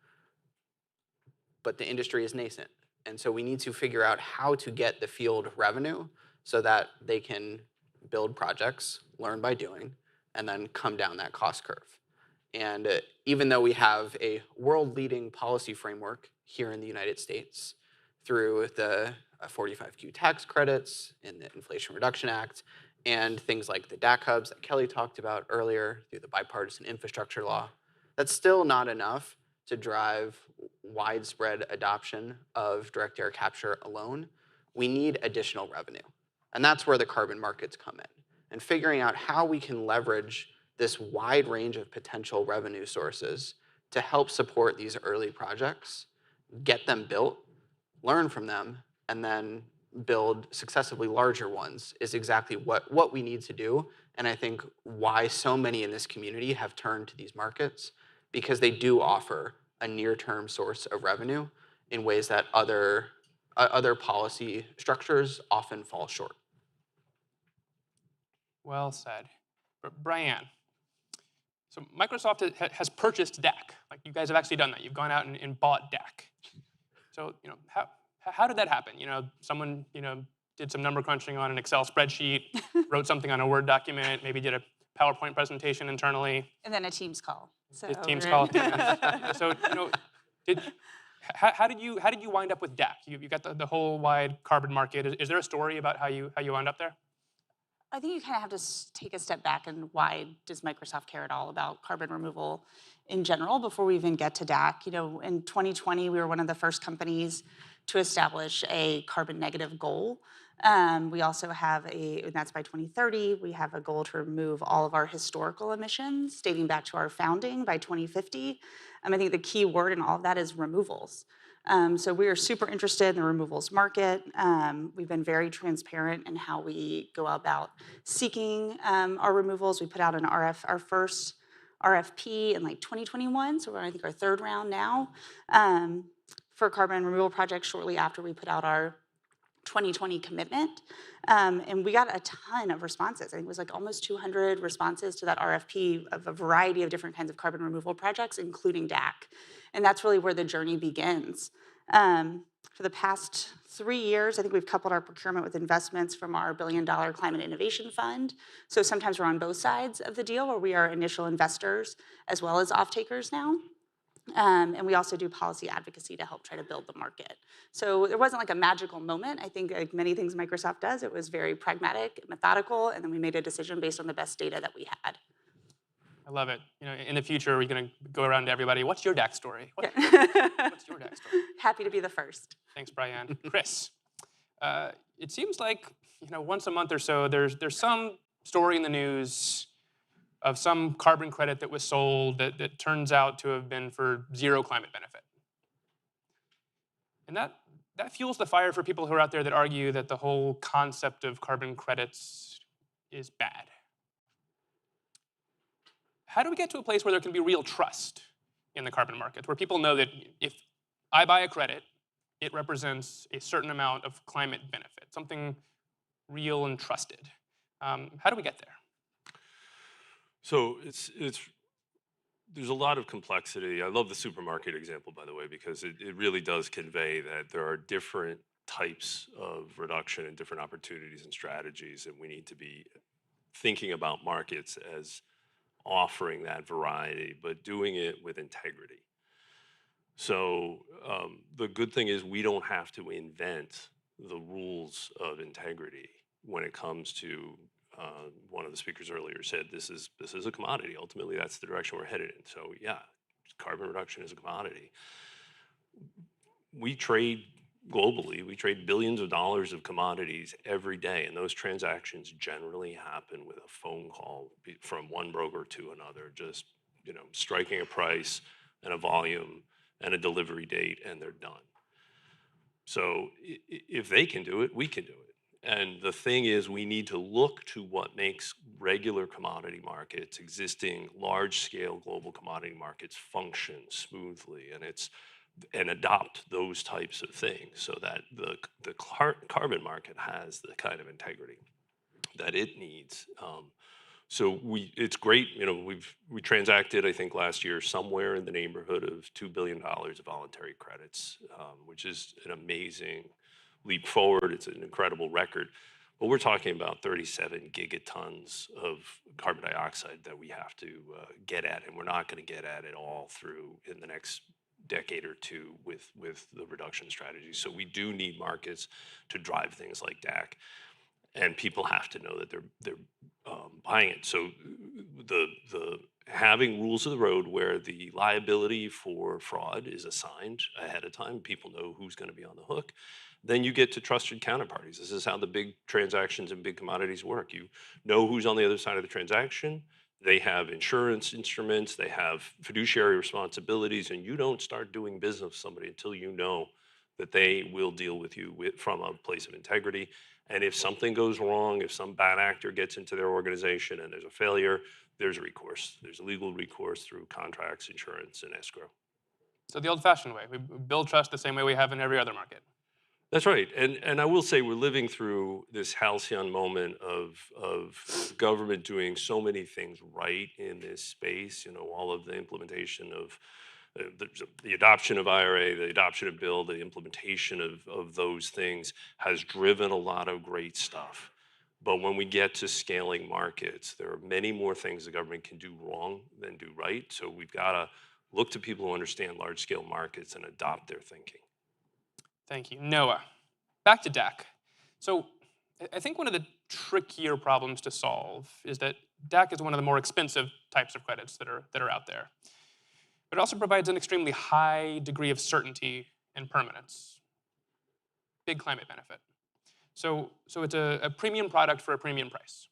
But the industry is nascent. And so we need to figure out how to get the field revenue so that they can build projects, learn by doing, and then come down that cost curve. And even though we have a world-leading policy framework here in the United States through the 45Q tax credits in the Inflation Reduction Act and things like the DAC Hubs that Kelly talked about earlier through the Bipartisan Infrastructure Law, that's still not enough to drive widespread adoption of direct air capture alone. We need additional revenue. And that's where the carbon markets come in. And figuring out how we can leverage this wide range of potential revenue sources to help support these early projects, get them built, learn from them, and then build successively larger ones is exactly what we need to do. And I think why so many in this community have turned to these markets, because they do offer a near-term source of revenue in ways that other policy structures often fall short. Well said. Brian, so Microsoft has purchased DAC. Like, you guys have actually done that. You've gone out and bought DAC. So, how did that happen? Someone, did some number crunching on an Excel spreadsheet, wrote something on a Word document, maybe did a PowerPoint presentation internally. And then a Teams call. So A Teams call. So, how did you wind up with DAC? You got the whole wide carbon market. Is there a story about how you wound up there? I think you kind of have to take a step back and why does Microsoft care at all about carbon removal in general before we even get to DAC? In 2020, we were one of the first companies to establish a carbon negative goal. We also have and that's by 2030, we have a goal to remove all of our historical emissions dating back to our founding by 2050. I think the key word in all of that is removals. So we are super interested in the removals market. We've been very transparent in how we go about seeking our removals. We put out our first RFP in 2021, so we're I think our third round now for carbon removal projects shortly after we put out our 2020 commitment. And we got a ton of responses. I think it was almost 200 responses to that RFP of a variety of different kinds of carbon removal projects, including DAC. And that's really where the journey begins. For the past 3 years, I think we've coupled our procurement with investments from our $1 billion Climate Innovation Fund. So sometimes we're on both sides of the deal where we are initial investors as well as off-takers now. And we also do policy advocacy to help try to build the market. So there wasn't a magical moment. I think like many things Microsoft does, it was very pragmatic, methodical, and then we made a decision based on the best data that we had. I love it. In the future, we're going to go around to everybody. What's your DAC story? What's your DAC story? Happy to be the first. Thanks, Brian. Chris, it seems like once a month or so, there's some story in the news of some carbon credit that was sold that turns out to have been for zero climate benefit. And that fuels the fire for people who are out there that argue that the whole concept of carbon credits is bad. How do we get to a place where there can be real trust in the carbon market, where people know that if I buy a credit, it represents a certain amount of climate benefit, something real and trusted? How do we get there? So there's a lot of complexity. I love the supermarket example, by the way, because it really does convey that there are different types of reduction and different opportunities and strategies, and we need to be thinking about markets as offering that variety, but doing it with integrity. So the good thing is we don't have to invent the rules of integrity when it comes to one of the speakers earlier said this is a commodity. Ultimately, that's the direction we're headed in. So yeah, carbon reduction is a commodity. We trade globally. We trade billions of dollars of commodities every day, and those transactions generally happen with a phone call from one broker to another, just striking a price and a volume and a delivery date, and they're done. So if they can do it, we can do it. And the thing is, we need to look to what makes regular commodity markets, existing large-scale global commodity markets, function smoothly. And it's and adopt those types of things so that the carbon market has the kind of integrity that it needs. So it's great, we transacted, I think last year, somewhere in the neighborhood of $2 billion of voluntary credits, which is an amazing leap forward. It's an incredible record. But we're talking about 37 gigatons of carbon dioxide that we have to get at, and we're not going to get at it all through in the next decade or two with the reduction strategy. So we do need markets to drive things like DAC, and people have to know that they're buying it. So the having rules of the road where the liability for fraud is assigned ahead of time, people know who's going to be on the hook. Then you get to trusted counterparties. This is how the big transactions and big commodities work. You know who's on the other side of the transaction. They have insurance instruments, they have fiduciary responsibilities, and you don't start doing business with somebody until you know that they will deal with you from a place of integrity. And if something goes wrong, if some bad actor gets into their organization and there's a failure, there's recourse. There's legal recourse through contracts, insurance, and escrow. So the old-fashioned way, we build trust the same way we have in every other market. That's right. And I will say we're living through this halcyon moment of government doing so many things right in this space, all of the implementation of the adoption of IRA, the adoption of bill, the implementation of those things has driven a lot of great stuff. But when we get to scaling markets, there are many more things the government can do wrong than do right. So we've got to look to people who understand large-scale markets and adopt their thinking. Thank you. Noah, back to DAC. So I think one of the trickier problems to solve is that DAC is one of the more expensive types of credits that are out there. But it also provides an extremely high degree of certainty and permanence. Big climate benefit. So it's a premium product for a premium price.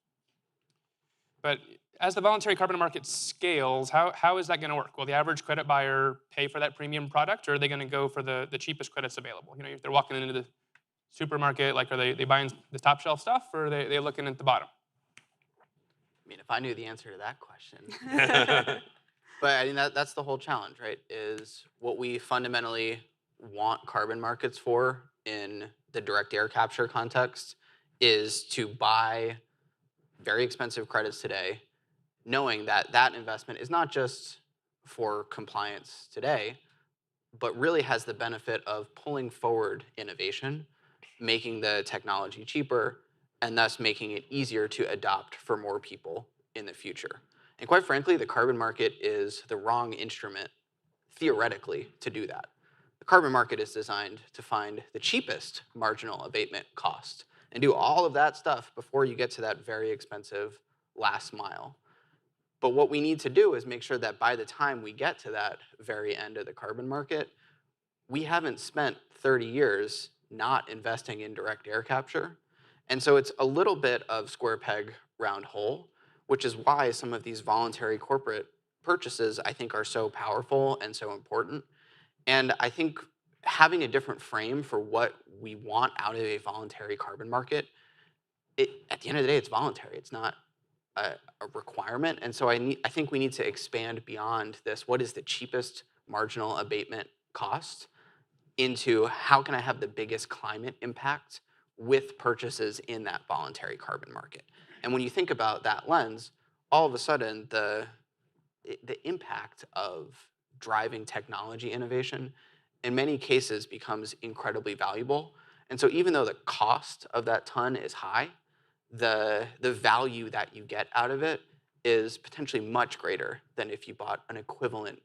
But as the voluntary carbon market scales, how is that going to work? Will the average credit buyer pay for that premium product, or are they going to go for the cheapest credits available? If they're walking into the supermarket, are they buying the top shelf stuff, or are they looking at the bottom? I mean, if I knew the answer to that question. But I mean, that's the whole challenge, right? Is what we fundamentally want carbon markets for in the direct air capture context is to buy very expensive credits today, knowing that that investment is not just for compliance today, but really has the benefit of pulling forward innovation, making the technology cheaper, and thus making it easier to adopt for more people in the future. And quite frankly, the carbon market is the wrong instrument, theoretically, to do that. The carbon market is designed to find the cheapest marginal abatement cost and do all of that stuff before you get to that very expensive last mile. But what we need to do is make sure that by the time we get to that very end of the carbon market, we haven't spent 30 years not investing in direct air capture. And so it's a little bit of square peg, round hole, which is why some of these voluntary corporate purchases, I think, are so powerful and so important. And I think having a different frame for what we want out of a voluntary carbon market, at the end of the day, it's voluntary. It's not a requirement. And so I think we need to expand beyond this, what is the cheapest marginal abatement cost, into how can I have the biggest climate impact with purchases in that voluntary carbon market. And when you think about that lens, all of a sudden the impact of driving technology innovation in many cases becomes incredibly valuable. And so even though the cost of that ton is high, the value that you get out of it is potentially much greater than if you bought an equivalent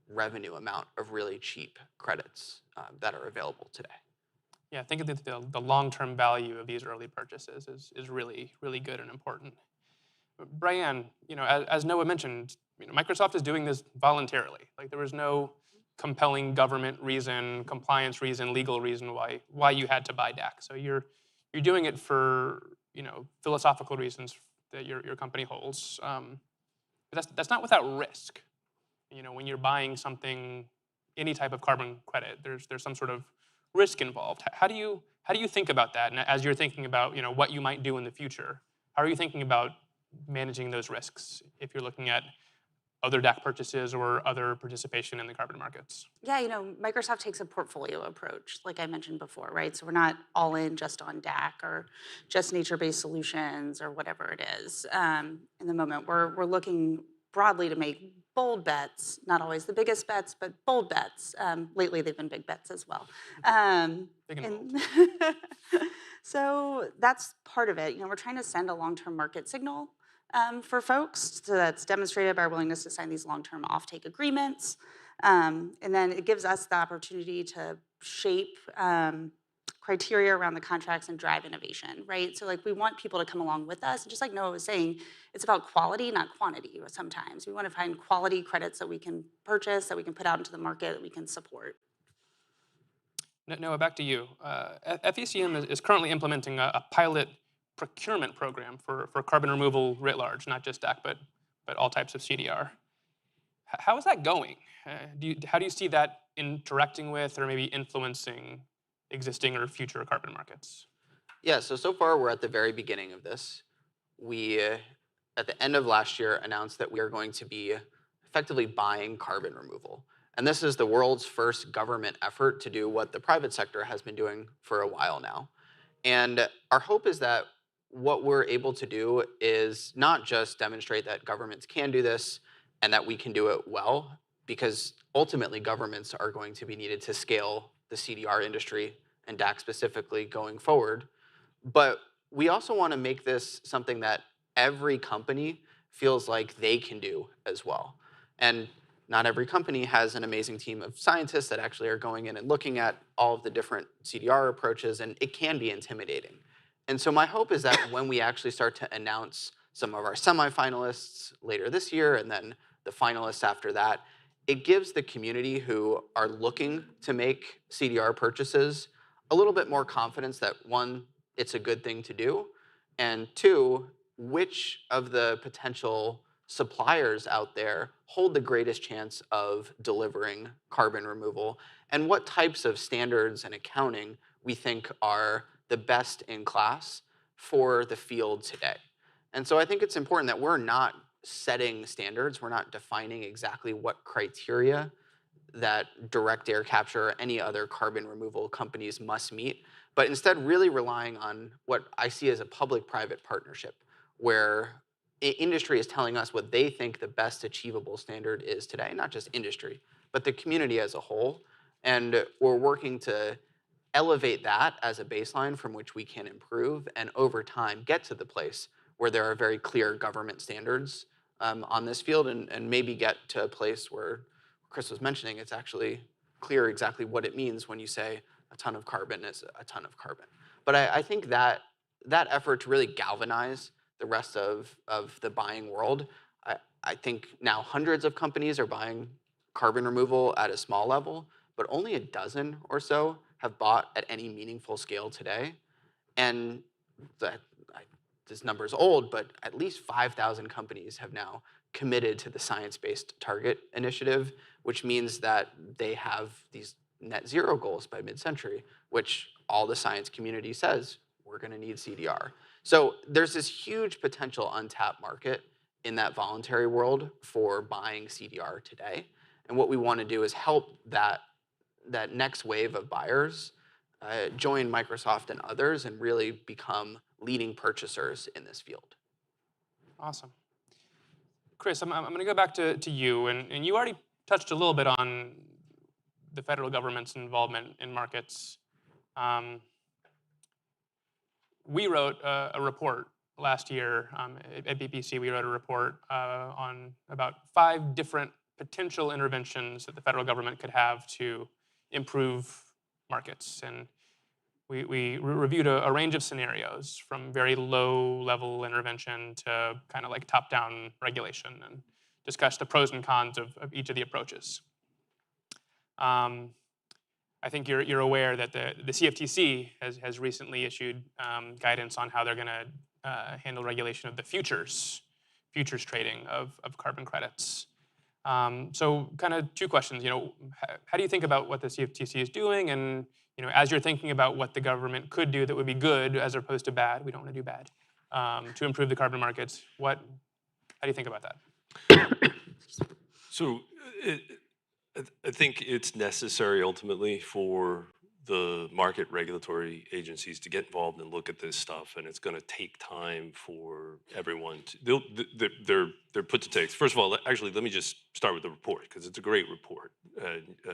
revenue amount of really cheap credits that are available today. Yeah, I think that the long-term value of these early purchases is really, really good and important. Brianne, as Noah mentioned, Microsoft is doing this voluntarily. There was no compelling government reason, compliance reason, legal reason why you had to buy DAC. So you're doing it for philosophical reasons that your company holds. But that's not without risk. When you're buying something, any type of carbon credit, there's some sort of risk involved. How do you think about that? And as you're thinking about what you might do in the future, how are you thinking about managing those risks if you're looking at other DAC purchases or other participation in the carbon markets? Yeah, Microsoft takes a portfolio approach, like I mentioned before, right? So we're not all in just on DAC or just nature-based solutions or whatever it is. In the moment, we're looking broadly to make bold bets, not always the biggest bets, but bold bets. Lately, they've been big bets as well. Big and bold. So that's part of it. We're trying to send a long-term market signal for folks. So that's demonstrated by our willingness to sign these long-term offtake agreements. And then it gives us the opportunity to shape criteria around the contracts and drive innovation, right? So we want people to come along with us. And just like Noah was saying, it's about quality, not quantity sometimes. We want to find quality credits that we can purchase, that we can put out into the market, that we can support. Noah, back to you. FECM is currently implementing a pilot procurement program for carbon removal writ large, not just DAC, but all types of CDR. How is that going? How do you see that interacting with or maybe influencing existing or future carbon markets? Yeah, so far we're at the very beginning of this. We, at the end of last year, announced that we are going to be effectively buying carbon removal. And this is the world's first government effort to do what the private sector has been doing for a while now. And our hope is that what we're able to do is not just demonstrate that governments can do this and that we can do it well, because ultimately governments are going to be needed to scale the CDR industry and DAC specifically going forward. But we also want to make this something that every company feels like they can do as well. And not every company has an amazing team of scientists that actually are going in and looking at all of the different CDR approaches, and it can be intimidating. And so my hope is that when we actually start to announce some of our semifinalists later this year and then the finalists after that, it gives the community who are looking to make CDR purchases a little bit more confidence that, one, it's a good thing to do, and two, which of the potential suppliers out there hold the greatest chance of delivering carbon removal, and what types of standards and accounting we think are the best in class for the field today. And so I think it's important that we're not setting standards, we're not defining exactly what criteria that direct air capture or any other carbon removal companies must meet, but instead really relying on what I see as a public-private partnership, where industry is telling us what they think the best achievable standard is today, not just industry, but the community as a whole. And we're working to elevate that as a baseline from which we can improve and over time get to the place where there are very clear government standards on this field and maybe get to a place where Chris was mentioning it's actually clear exactly what it means when you say a ton of carbon is a ton of carbon. But I think that effort to really galvanize the rest of the buying world, I think now hundreds of companies are buying carbon removal at a small level, but only a dozen or so have bought at any meaningful scale today. And this number is old, but at least 5,000 companies have now committed to the Science-Based Target Initiative, which means that they have these net zero goals by mid-century, which all the science community says we're going to need CDR. So there's this huge potential untapped market in that voluntary world for buying CDR today. And what we want to do is help that next wave of buyers join Microsoft and others and really become leading purchasers in this field. Awesome. Chris, I'm going to go back to you, and you already touched a little bit on the federal government's involvement in markets. We wrote a report last year at BPC. We wrote a report on about 5 different potential interventions that the federal government could have to improve markets. And we reviewed a range of scenarios from very low-level intervention to kind of like top-down regulation and discussed the pros and cons of each of the approaches. I think you're aware that the CFTC has recently issued guidance on how they're going to handle regulation of the futures trading of carbon credits. So kind of 2 questions. How do you think about what the CFTC is doing, and as you're thinking about what the government could do that would be good as opposed to bad, we don't want to do bad, to improve the carbon markets, how do you think about that? So I think it's necessary ultimately for the market regulatory agencies to get involved and look at this stuff, and it's going to take time for everyone to. They're put to takes. First of all, actually, let me just start with the report because it's a great report.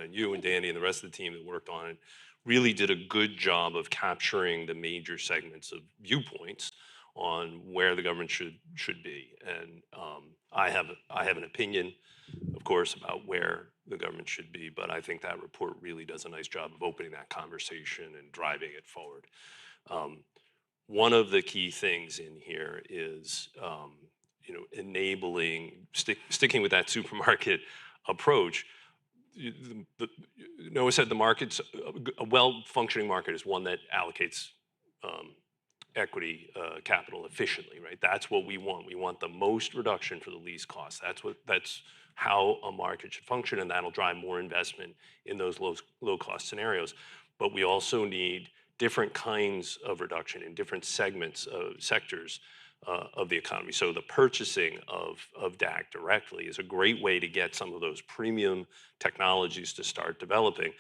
You and Danny and the rest of the team that worked on it really did a good job of capturing the major segments of viewpoints on where the government should be, and I have an opinion, of course, about where the government should be, but I think that report really does a nice job of opening that conversation and driving it forward. One of the key things in here is, enabling, sticking with that supermarket approach. Noah said the market's, a well-functioning market is one that allocates equity capital efficiently, right? That's what we want. We want the most reduction for the least cost. That's how a market should function, and that'll drive more investment in those low cost scenarios. But we also need different kinds of reduction in different segments of sectors of the economy. So the purchasing of DAC directly is a great way to get some of those premium technologies to start developing.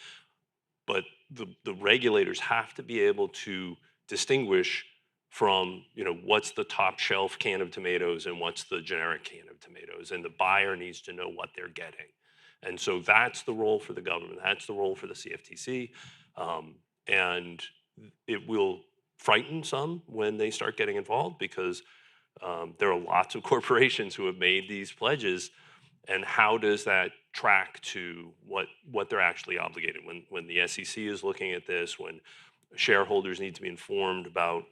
But the regulators have to be able to distinguish from, what's the top shelf can of tomatoes and what's the generic can of tomatoes, and the buyer needs to know what they're getting. And so that's the role for the government, that's the role for the CFTC, and it will frighten some when they start getting involved because there are lots of corporations who have made these pledges, and how does that track to what they're actually obligated when the SEC is looking at this, when shareholders need to be informed about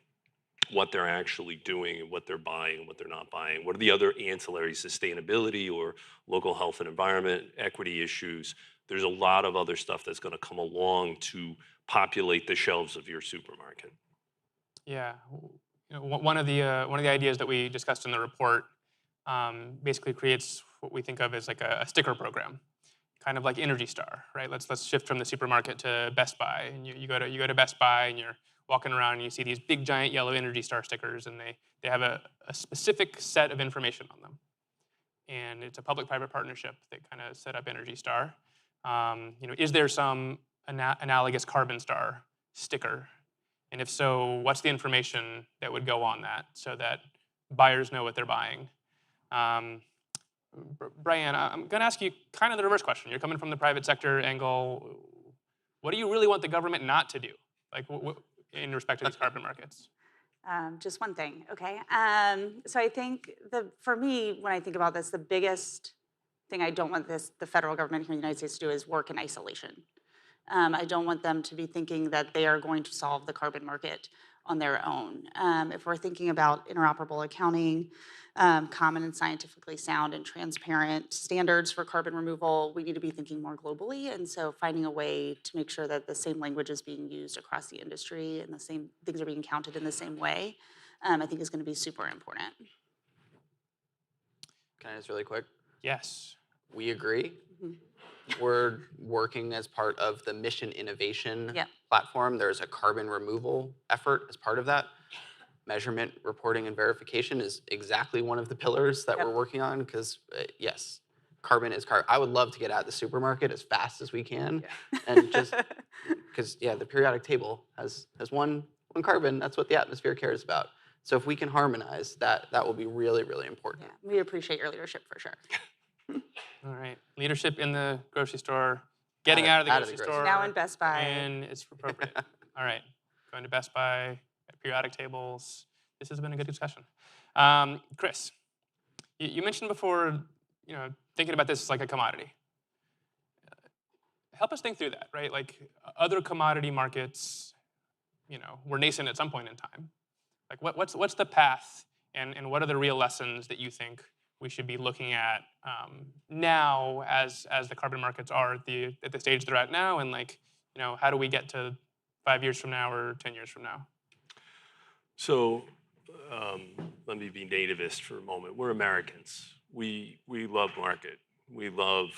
what they're actually doing and what they're buying and what they're not buying. What are the other ancillary sustainability or local health and environment equity issues? There's a lot of other stuff that's going to come along to populate the shelves of your supermarket. Yeah, one of the ideas that we discussed in the report basically creates what we think of as like a sticker program, kind of like Energy Star, right? Let's shift from the supermarket to Best Buy, and you go to Best Buy and you're walking around and you see these big giant yellow Energy Star stickers, and they have a specific set of information on them. And it's a public-private partnership that kind of set up Energy Star. Is there some analogous Carbon Star sticker? And if so, what's the information that would go on that so that buyers know what they're buying? Brian, I'm going to ask you kind of the reverse question. You're coming from the private sector angle. What do you really want the government not to do? Like, in respect to these carbon markets? Just one thing, okay? So I think for me, when I think about this, the biggest thing I don't want the federal government here in the United States to do is work in isolation. I don't want them to be thinking that they are going to solve the carbon market on their own. If we're thinking about interoperable accounting, common and scientifically sound and transparent standards for carbon removal, we need to be thinking more globally. And so finding a way to make sure that the same language is being used across the industry and the same things are being counted in the same way, I think is going to be super important. Can I just really quick? Yes. We agree. We're working as part of the mission innovation platform. There's a carbon removal effort as part of that. Measurement, reporting, and verification is exactly one of the pillars that we're working on because, yes, carbon is carbon. I would love to get out of the supermarket as fast as we can. And just because, the periodic table has one carbon. That's what the atmosphere cares about. So if we can harmonize that, that will be really, really important. Yeah, we appreciate your leadership for sure. All right, leadership in the grocery store, getting out of the grocery store. Now in Best Buy. And it's appropriate. All right, going to Best Buy, periodic tables. This has been a good discussion. Chris, you mentioned before, thinking about this like a commodity. Help us think through that, right? Like other commodity markets, were nascent at some point in time. Like what's the path, and what are the real lessons that you think we should be looking at now as the carbon markets are at the stage they're at now, and how do we get to 5 years from now or 10 years from now? So let me be nativist for a moment. We're Americans. We love market. We love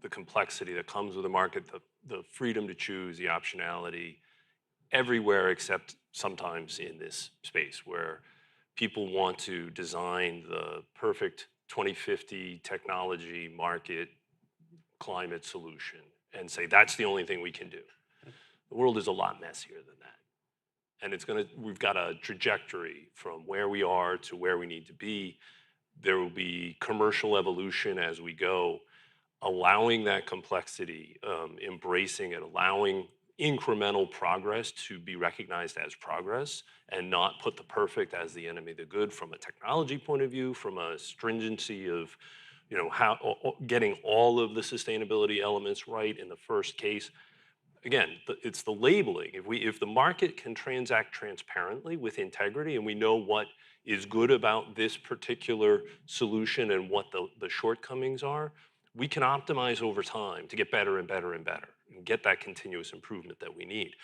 the complexity that comes with a market, the freedom to choose, the optionality, everywhere except sometimes in this space where people want to design the perfect 2050 technology market climate solution and say that's the only thing we can do. The world is a lot messier than that. And we've got a trajectory from where we are to where we need to be. There will be commercial evolution as we go, allowing that complexity, embracing it, allowing incremental progress to be recognized as progress and not put the perfect as the enemy of the good from a technology point of view, from a stringency of, getting all of the sustainability elements right in the first case. Again, it's the labeling. If the market can transact transparently with integrity and we know what is good about this particular solution and what the shortcomings are, we can optimize over time to get better and better and better and get that continuous improvement that we need.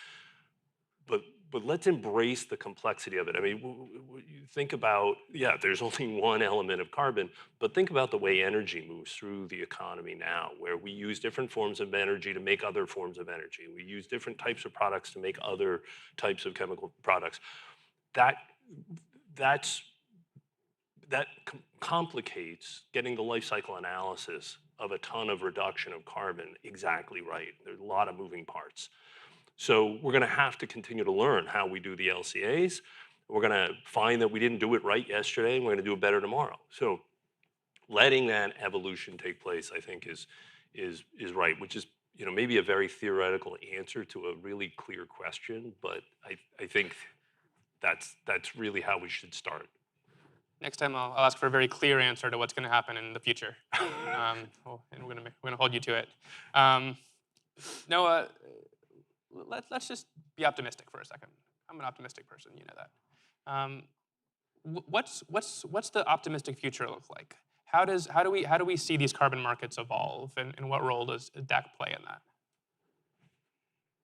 But let's embrace the complexity of it. I mean, you think about, there's only one element of carbon, but think about the way energy moves through the economy now, where we use different forms of energy to make other forms of energy. We use different types of products to make other types of chemical products. That complicates getting the life cycle analysis of a ton of reduction of carbon exactly right. There's a lot of moving parts. So we're going to have to continue to learn how we do the LCAs. We're going to find that we didn't do it right yesterday, and we're going to do it better tomorrow. So letting that evolution take place, I think, is right, which is maybe a very theoretical answer to a really clear question, but I think that's really how we should start. Next time, I'll ask for a very clear answer to what's going to happen in the future, and we're going to hold you to it. Noah, let's just be optimistic for a second. I'm an optimistic person, you know that. What's the optimistic future look like? How do we see these carbon markets evolve, and what role does DAC play in that?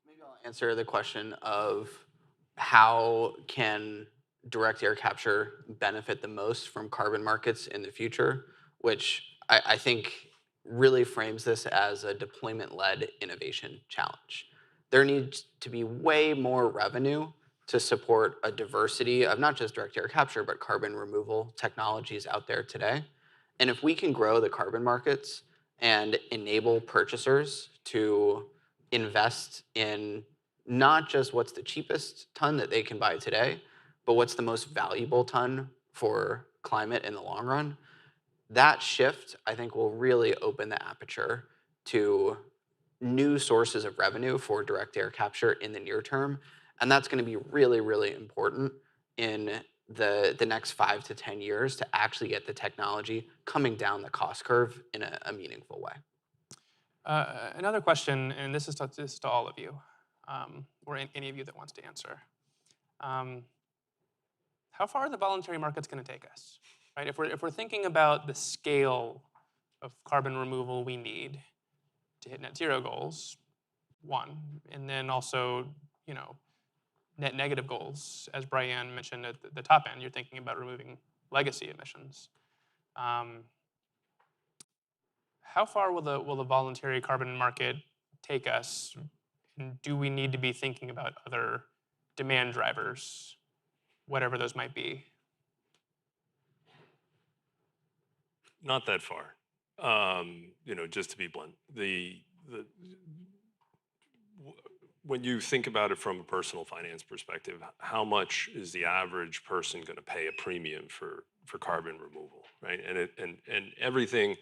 Maybe I'll answer the question of how can direct air capture benefit the most from carbon markets in the future, which I think really frames this as a deployment-led innovation challenge. There needs to be way more revenue to support a diversity of not just direct air capture, but carbon removal technologies out there today. And if we can grow the carbon markets and enable purchasers to invest in not just what's the cheapest ton that they can buy today, but what's the most valuable ton for climate in the long run, that shift, I think, will really open the aperture to new sources of revenue for direct air capture in the near term. And that's going to be really, really important in the next 5 to 10 years to actually get the technology coming down the cost curve in a meaningful way. Another question, and this is to all of you, or any of you that wants to answer. How far are the voluntary markets going to take us? Right? If we're thinking about the scale of carbon removal we need to hit net zero goals, one, and then also, net negative goals, as Brian mentioned at the top end, you're thinking about removing legacy emissions. How far will the voluntary carbon market take us? And do we need to be thinking about other demand drivers, whatever those might be? Not that far. Just to be blunt, when you think about it from a personal finance perspective, how much is the average person going to pay a premium for carbon removal, right? And everything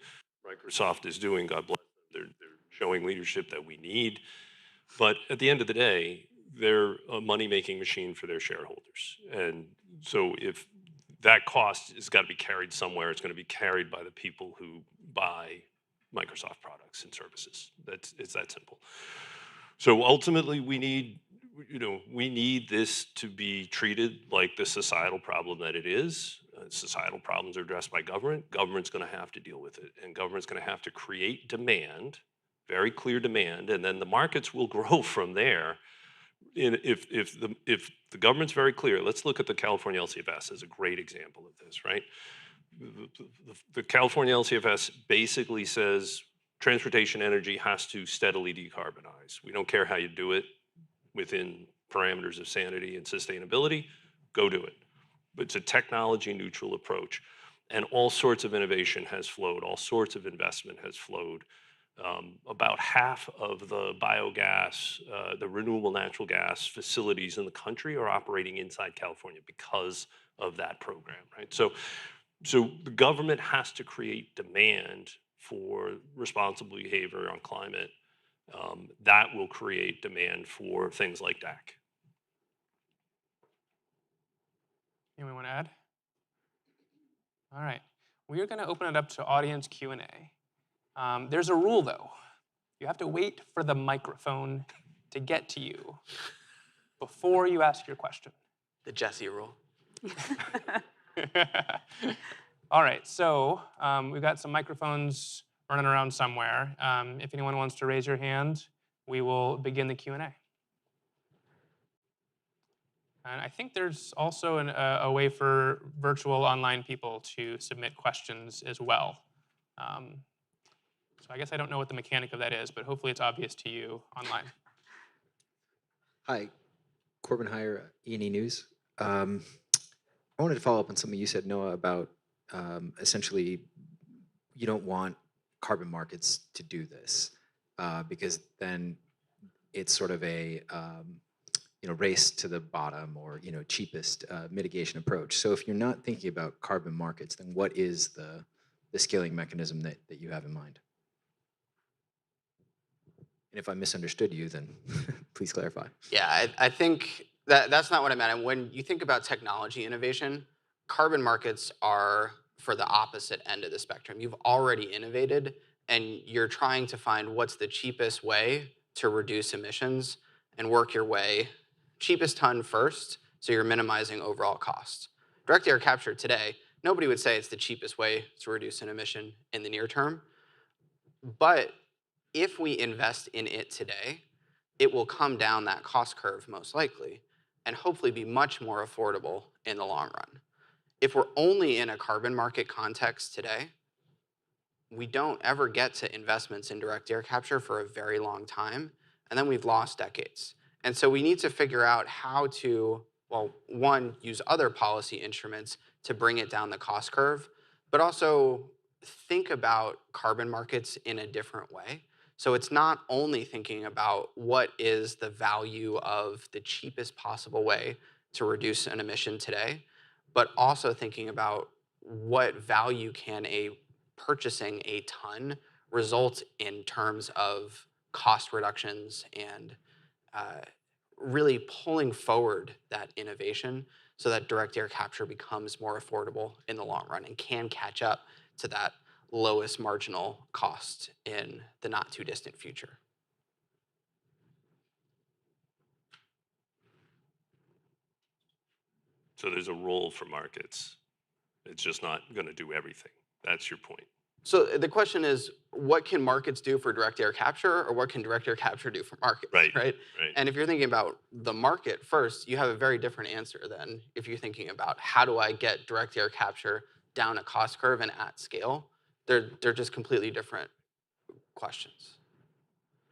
Microsoft is doing, God bless them, they're showing leadership that we need. But at the end of the day, they're a money-making machine for their shareholders. And so if that cost has got to be carried somewhere, it's going to be carried by the people who buy Microsoft products and services. It's that simple. So ultimately, we need this to be treated like the societal problem that it is. Societal problems are addressed by government. Government's going to have to deal with it, and government's going to have to create demand, very clear demand, and then the markets will grow from there. If the government's very clear, let's look at the California LCFS as a great example of this, right? The California LCFS basically says transportation energy has to steadily decarbonize. We don't care how you do it within parameters of sanity and sustainability, go do it. But it's a technology neutral approach. And all sorts of innovation has flowed, all sorts of investment has flowed About half of the biogas, the renewable natural gas facilities in the country are operating inside California because of that program, right? So the government has to create demand for responsible behavior on climate. That will create demand for things like DAC. Anyone want to add? All right. We are going to open it up to audience Q&A. There's a rule, though. You have to wait for the microphone to get to you before you ask your question. The Jesse rule. All right, so we've got some microphones running around somewhere. If anyone wants to raise your hand, we will begin the Q&A. And I think there's also a way for virtual online people to submit questions as well. So I guess I don't know what the mechanic of that is, but hopefully it's obvious to you online. Hi, Corbin Heyer, E&E News. I wanted to follow up on something you said, Noah, about essentially you don't want carbon markets to do this because then it's sort of a race to the bottom or cheapest mitigation approach. So if you're not thinking about carbon markets, then what is the scaling mechanism that you have in mind? And if I misunderstood you, then please clarify. Yeah, I think that's not what I meant. And when you think about technology innovation, carbon markets are for the opposite end of the spectrum. You've already innovated, and you're trying to find what's the cheapest way to reduce emissions and work your way cheapest ton first, so you're minimizing overall costs. Direct air capture today, nobody would say it's the cheapest way to reduce an emission in the near term. But if we invest in it today, it will come down that cost curve most likely and hopefully be much more affordable in the long run. If we're only in a carbon market context today, we don't ever get to investments in direct air capture for a very long time, and then we've lost decades. And so we need to figure out how to, well, one, use other policy instruments to bring it down the cost curve, but also think about carbon markets in a different way. So it's not only thinking about what is the value of the cheapest possible way to reduce an emission today, but also thinking about what value can purchasing a ton result in terms of cost reductions and really pulling forward that innovation so that direct air capture becomes more affordable in the long run and can catch up to that lowest marginal cost in the not too distant future. So there's a role for markets. It's just not going to do everything. That's your point. So the question is, what can markets do for direct air capture, or what can direct air capture do for markets, right? And if you're thinking about the market first, you have a very different answer than if you're thinking about how do I get direct air capture down a cost curve and at scale. They're just completely different questions.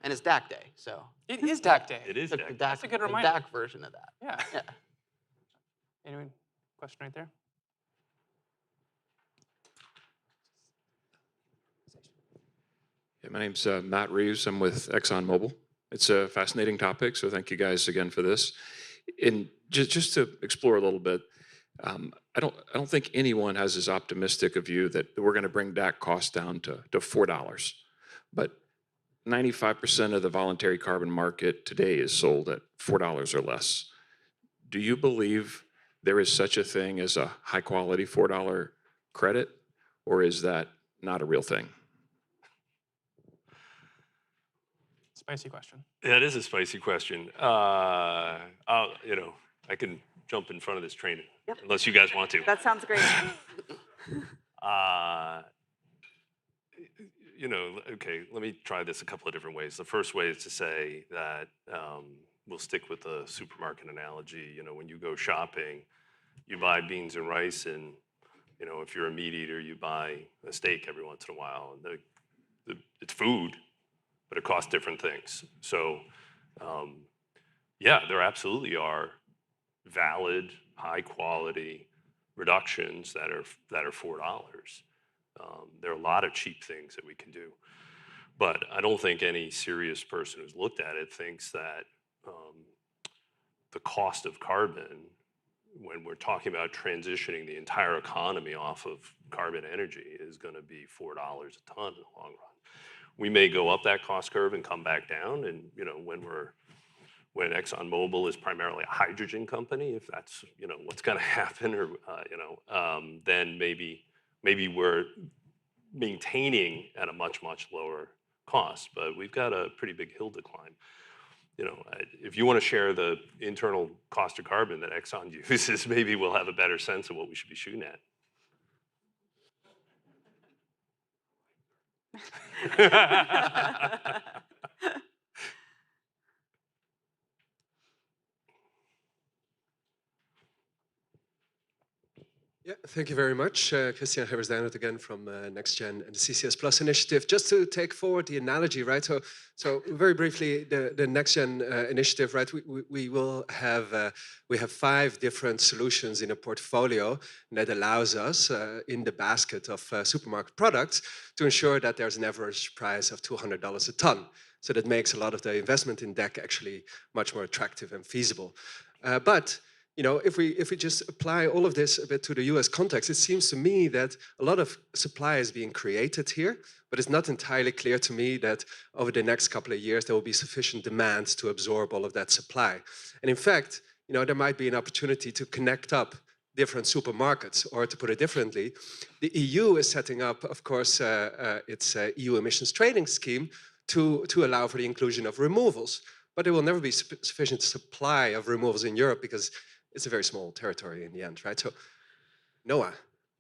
And it's DAC day, so. It is DAC day. It is DAC day. That's a good reminder. The DAC version of that. Yeah. Anyone, question right there? Yeah, my name's Matt Reeves. I'm with ExxonMobil. It's a fascinating topic, so thank you guys again for this. And just to explore a little bit, I don't think anyone has as optimistic a view that we're going to bring DAC costs down to $4. But 95% of the voluntary carbon market today is sold at $4 or less. Do you believe there is such a thing as a high-quality $4 credit, or is that not a real thing? Spicy question. Yeah, it is a spicy question. I can jump in front of this train unless you guys want to. That sounds great. Okay, let me try this a couple of different ways. The first way is to say that we'll stick with the supermarket analogy. When you go shopping, you buy beans and rice, and if you're a meat eater, you buy a steak every once in a while. It's food, but it costs different things. So, there absolutely are valid, high-quality reductions that are $4. There are a lot of cheap things that we can do. But I don't think any serious person who's looked at it thinks that the cost of carbon, when we're talking about transitioning the entire economy off of carbon energy, is going to be $4 a ton in the long run. We may go up that cost curve and come back down, and when ExxonMobil is primarily a hydrogen company, if that's what's going to happen, or then maybe we're maintaining at a much lower cost, but we've got a pretty big hill to climb. If you want to share the internal cost of carbon that Exxon uses, maybe we'll have a better sense of what we should be shooting at. Yeah, thank you very much. Christian Geversduinert again from NextGen and the CCS Plus initiative. Just to take forward the analogy, right? So very briefly, the NextGen initiative, right? We have 5 different solutions in a portfolio that allows us in the basket of supermarket products to ensure that there's an average price of $200 a ton. So that makes a lot of the investment in DAC actually much more attractive and feasible. But if we just apply all of this a bit to the US context, it seems to me that a lot of supply is being created here, but it's not entirely clear to me that over the next couple of years there will be sufficient demand to absorb all of that supply. And in fact, there might be an opportunity to connect up different supermarkets, or to put it differently, the EU is setting up, of course, its EU emissions trading scheme to allow for the inclusion of removals. But there will never be sufficient supply of removals in Europe because it's a very small territory in the end, right? So, Noah,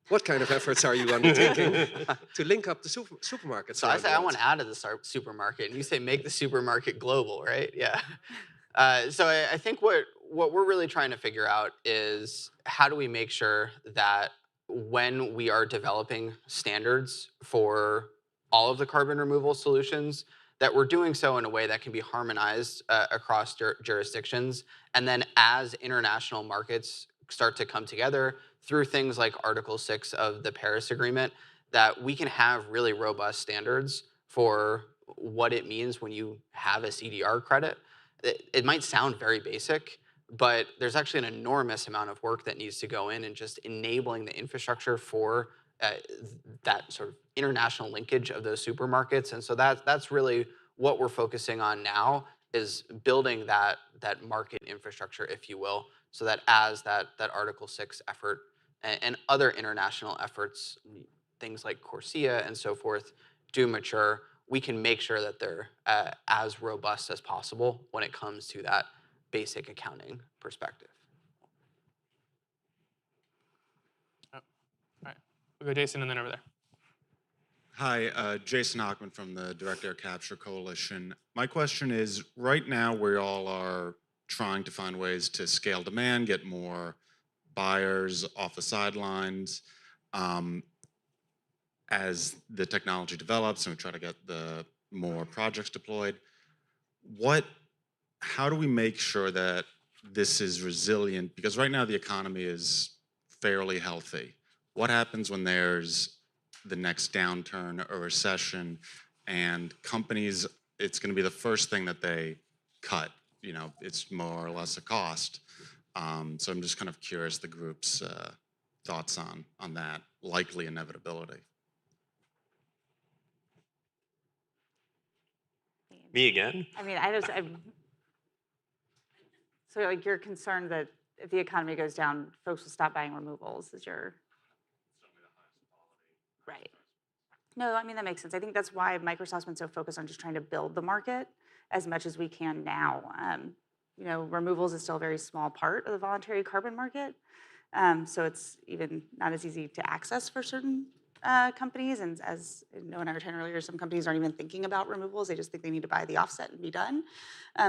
what kind of efforts are you undertaking to link up the supermarkets? So I say I want to add to the supermarket, and you say make the supermarket global, right? Yeah. So I think what we're really trying to figure out is how do we make sure that when we are developing standards for all of the carbon removal solutions, that we're doing so in a way that can be harmonized across jurisdictions. And then as international markets start to come together through things like Article 6 of the Paris Agreement, that we can have really robust standards for what it means when you have a CDR credit. It might sound very basic, but there's actually an enormous amount of work that needs to go in and just enabling the infrastructure for that sort of international linkage of those supermarkets. And so that's really what we're focusing on now, is building that market infrastructure, if you will, so that as that Article 6 effort and other international efforts, things like Corsia and so forth, do mature, we can make sure that they're as robust as possible when it comes to that basic accounting perspective. Oh, all right. We'll go Jason and then over there. Hi, Jason Hockman from the Direct Air Capture Coalition. My question is, right now we all are trying to find ways to scale demand, get more buyers off the sidelines as the technology develops and we try to get the more projects deployed. How do we make sure that this is resilient? Because right now the economy is fairly healthy. What happens when there's the next downturn or recession, and companies, it's going to be the first thing that they cut? It's more or less a cost. So I'm just kind of curious the group's thoughts on that likely inevitability. Me again? I mean, so like you're concerned that if the economy goes down, folks will stop buying removals, is your... Right. No, I mean, that makes sense. I think that's why Microsoft's been so focused on just trying to build the market as much as we can now. Removals is still a very small part of the voluntary carbon market. So it's even not as easy to access for certain companies. And as Noah and I were saying earlier, some companies aren't even thinking about removals. They just think they need to buy the offset and be done.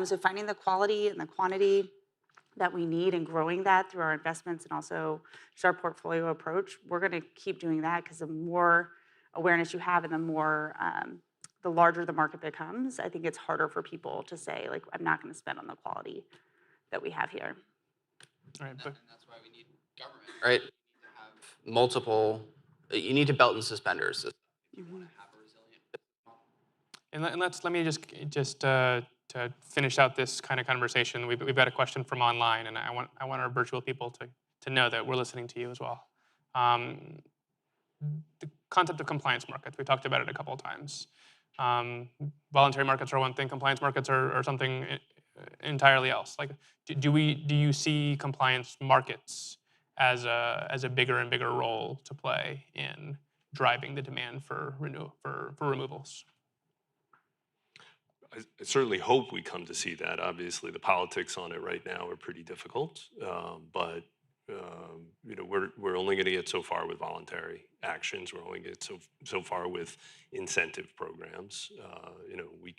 So finding the quality and the quantity that we need and growing that through our investments and also just our portfolio approach, we're going to keep doing that, because the more awareness you have and the larger the market becomes, I think it's harder for people to say, like, I'm not going to spend on the quality that we have here. All right, and that's why we need government, right? You need to have multiple, you need to belt and suspenders. let me just to finish out this kind of conversation. We've got a question from online, and I want our virtual people to know that we're listening to you as well. The concept of compliance markets, we talked about it a couple of times. Voluntary markets are one thing, compliance markets are something entirely else. Like, do you see compliance markets as a bigger and bigger role to play in driving the demand for removals? I certainly hope we come to see that. Obviously, the politics on it right now are pretty difficult, but you know, we're only going to get so far with voluntary actions. We're only going to get so far with incentive programs. You know, we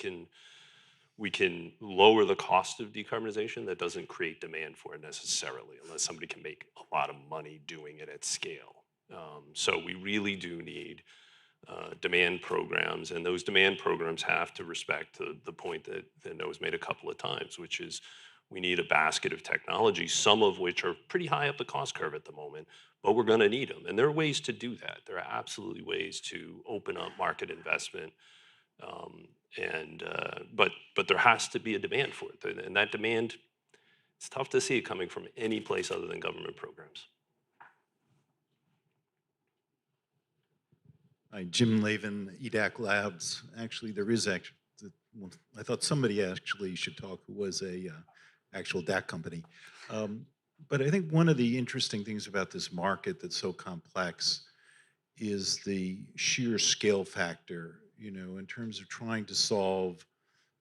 can lower the cost of decarbonization. That doesn't create demand for it necessarily, unless somebody can make a lot of money doing it at scale. So we really do need demand programs, and those demand programs have to respect the point that Noah's made a couple of times, which is we need a basket of technologies, some of which are pretty high up the cost curve at the moment, but we're going to need them. And there are ways to do that. There are absolutely ways to open up market investment, but there has to be a demand for it, and that demand, it's tough to see it coming from any place other than government programs. Hi, Jim Lavin, EDAC Labs. Actually, there is I thought somebody actually should talk who was a actual DAC company. But I think one of the interesting things about this market that's so complex is the sheer scale factor, you know, in terms of trying to solve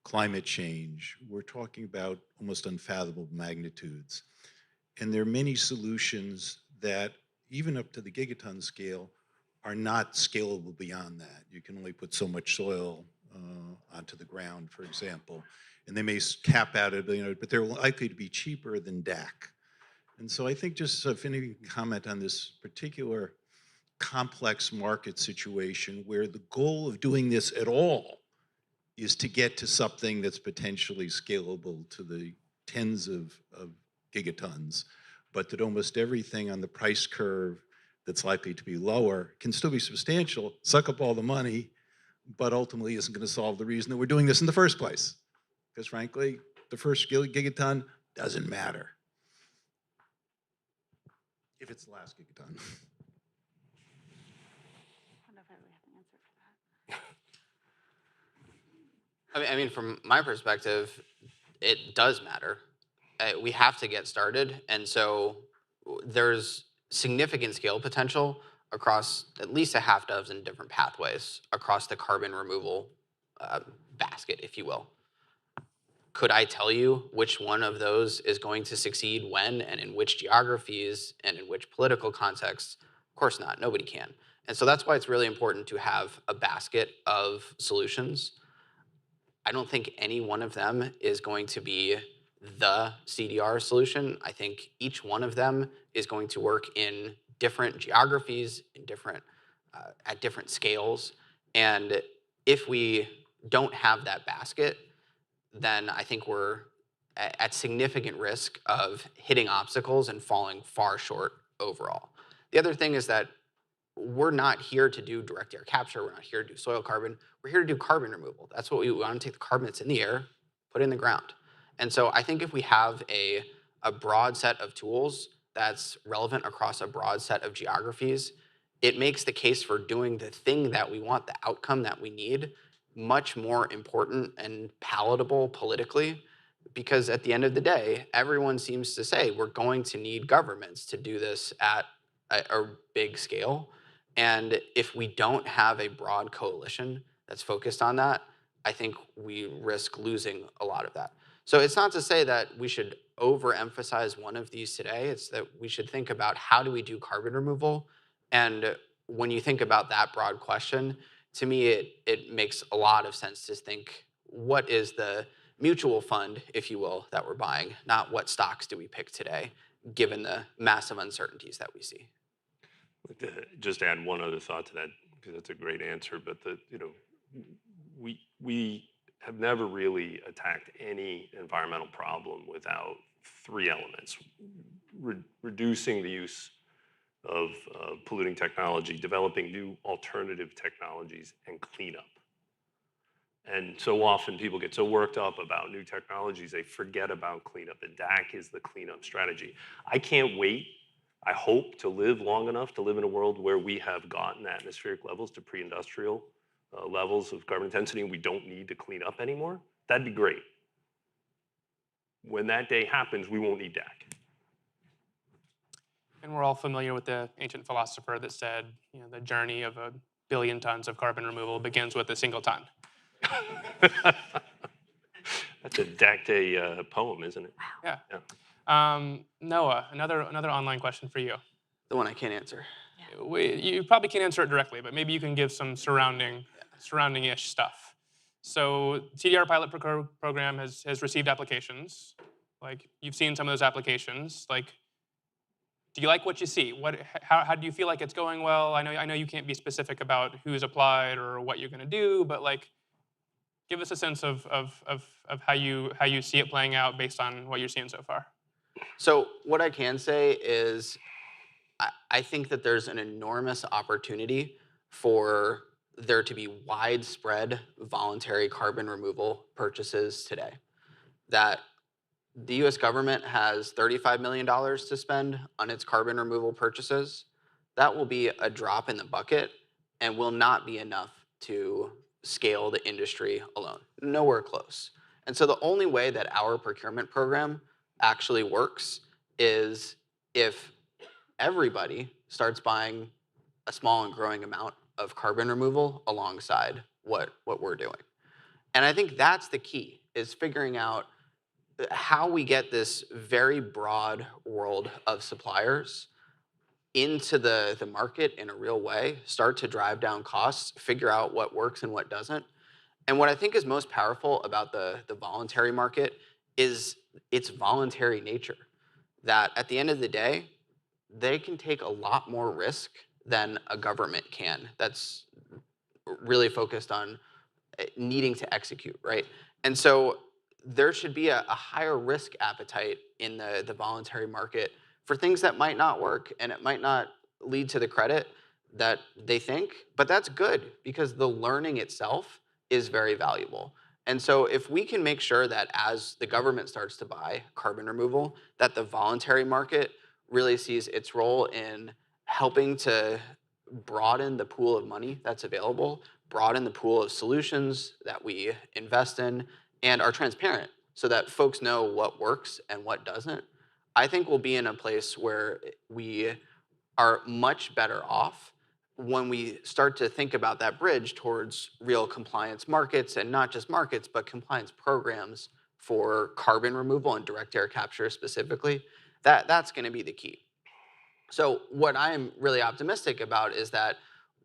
climate change. We're talking about almost unfathomable magnitudes. And there are many solutions that, even up to the gigaton scale, are not scalable beyond that. You can only put so much soil onto the ground, for example, and they may cap out at, you know, but they're likely to be cheaper than DAC. And so I think just if any can comment on this particular complex market situation where the goal of doing this at all is to get to something that's potentially scalable to the tens of gigatons, but that almost everything on the price curve that's likely to be lower can still be substantial, suck up all the money, but ultimately isn't going to solve the reason that we're doing this in the first place. Because frankly, the first gigaton doesn't matter if it's the last gigaton. I don't know if I really have an answer for that. I mean, from my perspective, it does matter. We have to get started, and so there's significant scale potential across at least a half dozen different pathways across the carbon removal basket, if you will. Could I tell you which one of those is going to succeed when and in which geographies and in which political contexts? Of course not. Nobody can. And so that's why it's really important to have a basket of solutions. I don't think any one of them is going to be the CDR solution. I think each one of them is going to work in different geographies, in different at different scales. And if we don't have that basket, then I think we're at significant risk of hitting obstacles and falling far short overall. The other thing is that we're not here to do direct air capture. We're not here to do soil carbon. We're here to do carbon removal. That's what we want to take the carbon that's in the air, put it in the ground. And so I think if we have a broad set of tools that's relevant across a broad set of geographies, it makes the case for doing the thing that we want, the outcome that we need, much more important and palatable politically, because at the end of the day, everyone seems to say we're going to need governments to do this at a big scale. And if we don't have a broad coalition that's focused on that, I think we risk losing a lot of that. So it's not to say that we should overemphasize one of these today. It's that we should think about how do we do carbon removal. And when you think about that broad question, to me, it makes a lot of sense to think, what is the mutual fund, if you will, that we're buying, not what stocks do we pick today, given the massive uncertainties that we see. Just add one other thought to that, because that's a great answer. But we have never really attacked any environmental problem without three elements: reducing the use of polluting technology, developing new alternative technologies, and cleanup. And so often people get so worked up about new technologies, they forget about cleanup, and DAC is the cleanup strategy. I can't wait, I hope, to live long enough to live in a world where we have gotten atmospheric levels to pre-industrial levels of carbon intensity and we don't need to clean up anymore. That'd be great. When that day happens, we won't need DAC. And we're all familiar with the ancient philosopher that said, you know, the journey of 1 billion tons of carbon removal begins with a single ton. That's a DAC Day poem, isn't it? Yeah. Noah, another online question for you. The one I can't answer. You probably can't answer it directly, but maybe you can give some surrounding-ish stuff. So CDR pilot program has received applications. Like, you've seen some of those applications. Like, do you like what you see? How do you feel like it's going well? I know you can't be specific about who's applied or what you're going to do, but like, give us a sense of how you see it playing out based on what you're seeing so far. So what I can say is I think that there's an enormous opportunity for there to be widespread voluntary carbon removal purchases today. That the US government has $35 million to spend on its carbon removal purchases. That will be a drop in the bucket and will not be enough to scale the industry alone. Nowhere close. And so the only way that our procurement program actually works is if everybody starts buying a small and growing amount of carbon removal alongside what we're doing. And I think that's the key, is figuring out how we get this very broad world of suppliers into the market in a real way, start to drive down costs, figure out what works and what doesn't. And what I think is most powerful about the voluntary market is its voluntary nature. That at the end of the day, they can take a lot more risk than a government can that's really focused on needing to execute, right? And so there should be a higher risk appetite in the voluntary market for things that might not work, and it might not lead to the credit that they think, but that's good because the learning itself is very valuable. And so if we can make sure that as the government starts to buy carbon removal, that the voluntary market really sees its role in helping to broaden the pool of money that's available, broaden the pool of solutions that we invest in, and are transparent so that folks know what works and what doesn't, I think we'll be in a place where we are much better off when we start to think about that bridge towards real compliance markets, and not just markets, but compliance programs for carbon removal and direct air capture specifically. That's going to be the key. So what I'm really optimistic about is that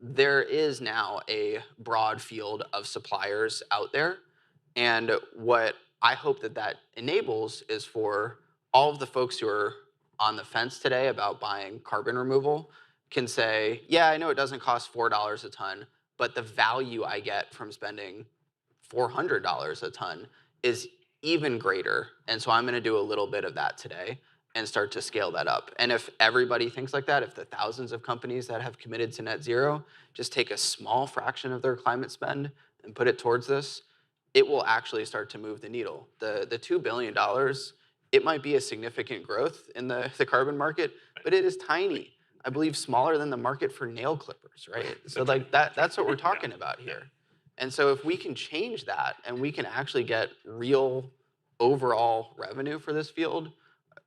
there is now a broad field of suppliers out there. And what I hope that enables is for all of the folks who are on the fence today about buying carbon removal can say, yeah, I know it doesn't cost $4 a ton, but the value I get from spending $400 a ton is even greater. And so I'm going to do a little bit of that today and start to scale that up. And if everybody thinks like that, if the thousands of companies that have committed to net zero just take a small fraction of their climate spend and put it towards this, it will actually start to move the needle. The $2 billion, it might be a significant growth in the carbon market, but it is tiny. I believe smaller than the market for nail clippers, right? So like that's what we're talking about here. And so if we can change that and we can actually get real overall revenue for this field,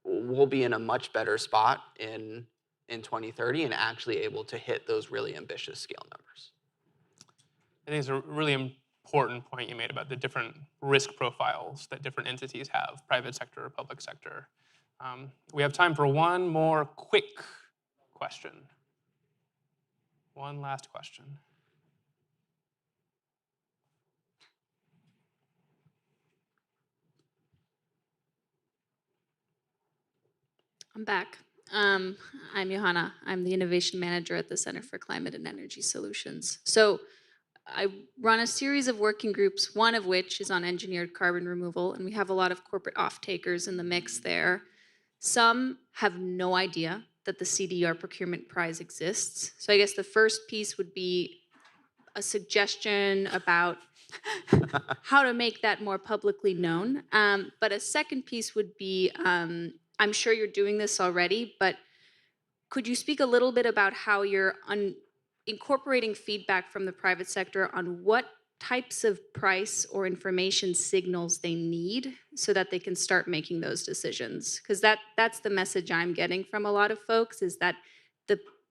we'll be in a much better spot in 2030 and actually able to hit those really ambitious scale numbers. I think it's a really important point you made about the different risk profiles that different entities have, private sector, public sector. We have time for one more quick question. One last question. I'm back. I'm Johanna. I'm the innovation manager at the Center for Climate and Energy Solutions. So I run a series of working groups, one of which is on engineered carbon removal, and we have a lot of corporate off-takers in the mix there. Some have no idea that the CDR procurement prize exists. So I guess the first piece would be a suggestion about how to make that more publicly known. But a second piece would be, I'm sure you're doing this already, but could you speak a little bit about how you're incorporating feedback from the private sector on what types of price or information signals they need so that they can start making those decisions? Because that's the message I'm getting from a lot of folks, is that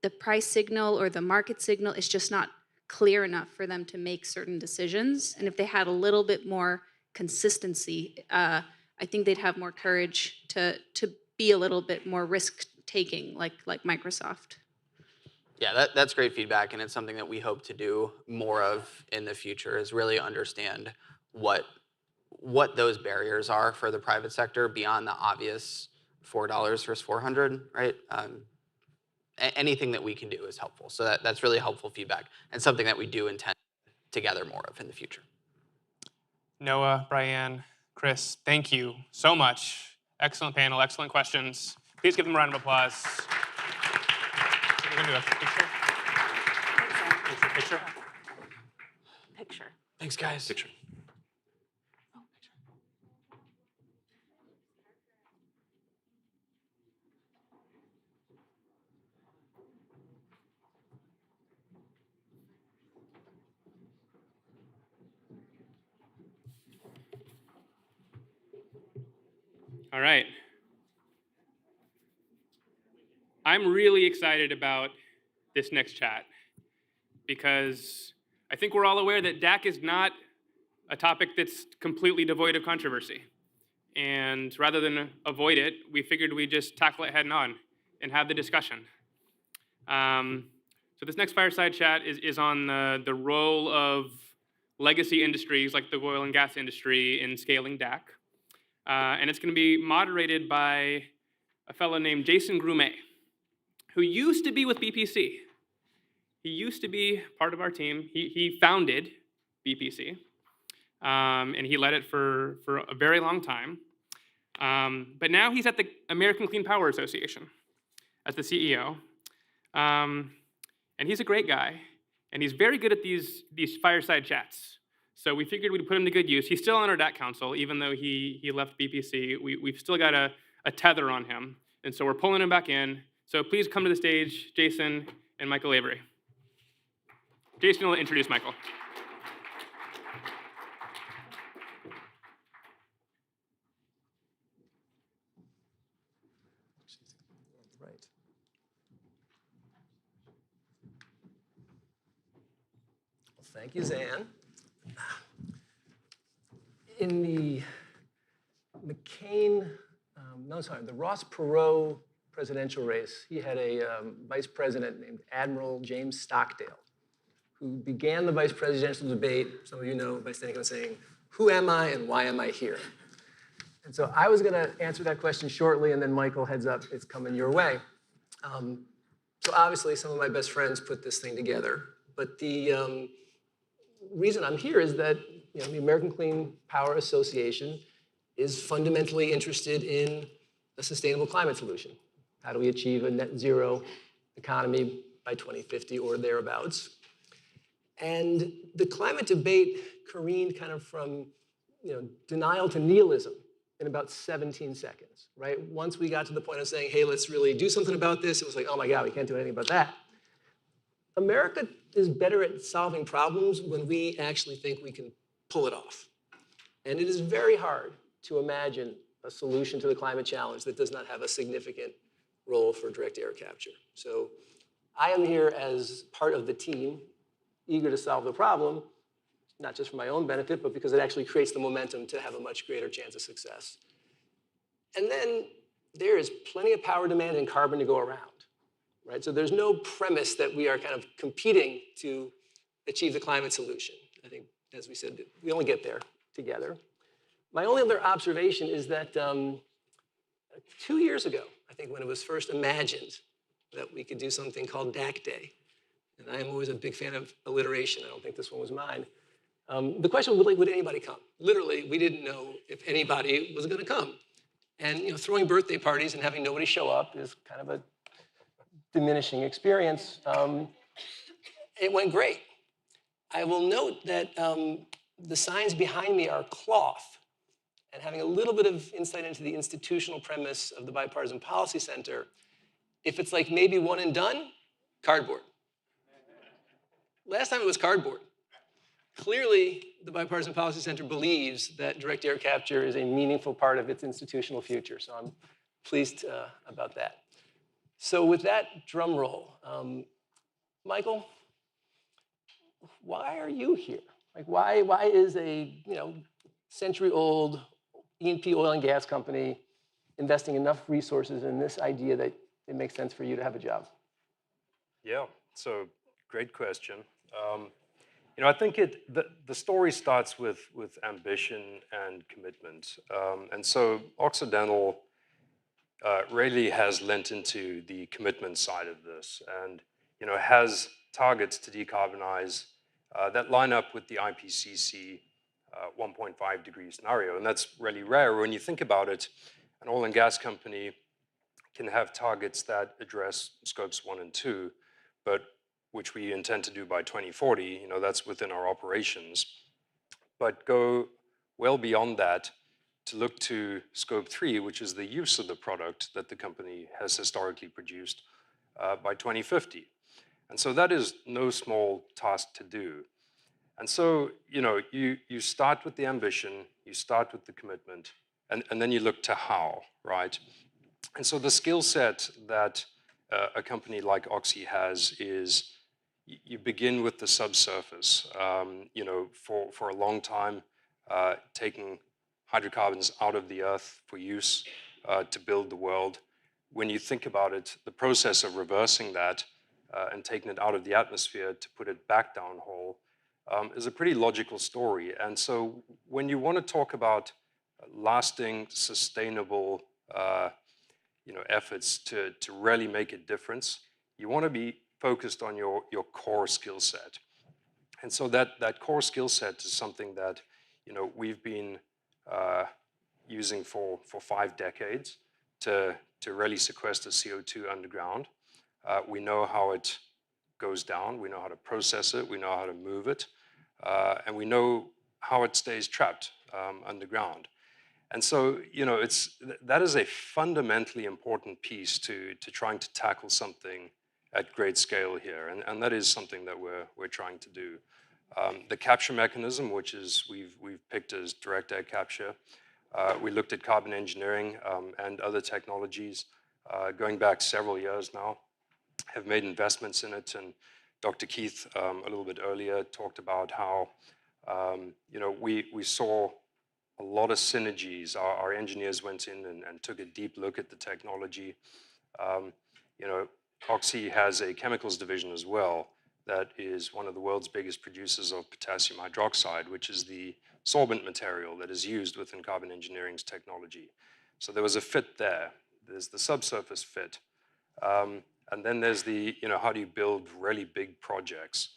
the price signal or the market signal is just not clear enough for them to make certain decisions. And if they had a little bit more consistency, I think they'd have more courage to be a little bit more risk-taking, like Microsoft. Yeah, that's great feedback, and it's something that we hope to do more of in the future, is really understand what those barriers are for the private sector beyond the obvious $4 versus $400, right? Anything that we can do is helpful. So that's really helpful feedback, and something that we do intend to gather more of in the future. Noah, Brianne, Chris, thank you so much. Excellent panel, excellent questions. Please give them a round of applause. We're gonna do a picture. Picture. Picture. Thanks, guys. Picture. All right. I'm really excited about this next chat because I think we're all aware that DAC is not a topic that's completely devoid of controversy. And rather than avoid it, we figured we'd just tackle it head on and have the discussion. So this next fireside chat is on the role of legacy industries like the oil and gas industry in scaling DAC. And it's going to be moderated by a fellow named Jason Grumet, who used to be with BPC. He used to be part of our team. He founded BPC, and he led it for a very long time. But now he's at the American Clean Power Association as the CEO. And he's a great guy, and he's very good at these fireside chats. So we figured we'd put him to good use. He's still on our DAC council, even though he left BPC. We've still got a tether on him, and so we're pulling him back in. So please come to the stage, Jason and Michael Avery. Jason will introduce Michael. Right. Well, thank you, Zan. In the the Ross Perot presidential race, he had a vice president named Admiral James Stockdale, who began the vice presidential debate, some of you know, by standing up and saying, "Who am I and why am I here?" And so I was going to answer that question shortly, and then Michael, heads up, it's coming your way. So obviously, some of my best friends put this thing together, but the reason I'm here is that the American Clean Power Association is fundamentally interested in a sustainable climate solution. How do we achieve a net zero economy by 2050 or thereabouts? And the climate debate careened kind of from denial to nihilism in about 17 seconds, right? Once we got to the point of saying, hey, let's really do something about this, it was like, oh my God, we can't do anything about that. America is better at solving problems when we actually think we can pull it off. And it is very hard to imagine a solution to the climate challenge that does not have a significant role for direct air capture. So I am here as part of the team, eager to solve the problem, not just for my own benefit, but because it actually creates the momentum to have a much greater chance of success. And then there is plenty of power demand and carbon to go around, right? So there's no premise that we are kind of competing to achieve the climate solution. I think, as we said, we only get there together. My only other observation is that 2 years ago, I think when it was first imagined that we could do something called DAC Day, and I am always a big fan of alliteration, I don't think this one was mine, the question was, would anybody come? Literally, we didn't know if anybody was going to come. And throwing birthday parties and having nobody show up is kind of a diminishing experience. It went great. I will note that the signs behind me are cloth. And having a little bit of insight into the institutional premise of the Bipartisan Policy Center, if it's like maybe one and done, cardboard. Last time it was cardboard. Clearly, the Bipartisan Policy Center believes that direct air capture is a meaningful part of its institutional future. So I'm pleased about that. So with that drum roll, Michael, why are you here? Like, why is a century-old E&P oil and gas company investing enough resources in this idea that it makes sense for you to have a job? Yeah, so great question. I think the story starts with ambition and commitment. And so Occidental really has lent into the commitment side of this and has targets to decarbonize that line up with the IPCC 1.5 degree scenario. And that's really rare. When you think about it, an oil and gas company can have targets that address scopes 1 and 2, but which we intend to do by 2040, that's within our operations. But go well beyond that to look to scope 3, which is the use of the product that the company has historically produced by 2050. And so that is no small task to do. And so, you start with the ambition, you start with the commitment, and then you look to how, right? And so the skill set that a company like Oxy has is you begin with the subsurface. For a long time, taking hydrocarbons out of the earth for use to build the world. When you think about it, the process of reversing that and taking it out of the atmosphere to put it back downhole is a pretty logical story. And so when you want to talk about lasting, sustainable efforts to really make a difference, you want to be focused on your core skill set. And so that core skill set is something that we've been using for 5 decades to really sequester CO2 underground. We know how it goes down, we know how to process it, we know how to move it, and we know how it stays trapped underground. And so, that is a fundamentally important piece to trying to tackle something at great scale here, and that is something that we're trying to do. The capture mechanism, which is we've picked as direct air capture. We looked at carbon engineering and other technologies going back several years now, have made investments in it, and Dr. Keith a little bit earlier talked about how we saw a lot of synergies. Our engineers went in and took a deep look at the technology. Oxy has a chemicals division as well that is one of the world's biggest producers of potassium hydroxide, which is the sorbent material that is used within carbon engineering's technology. So there was a fit there. There's the subsurface fit. And then there's the, how do you build really big projects?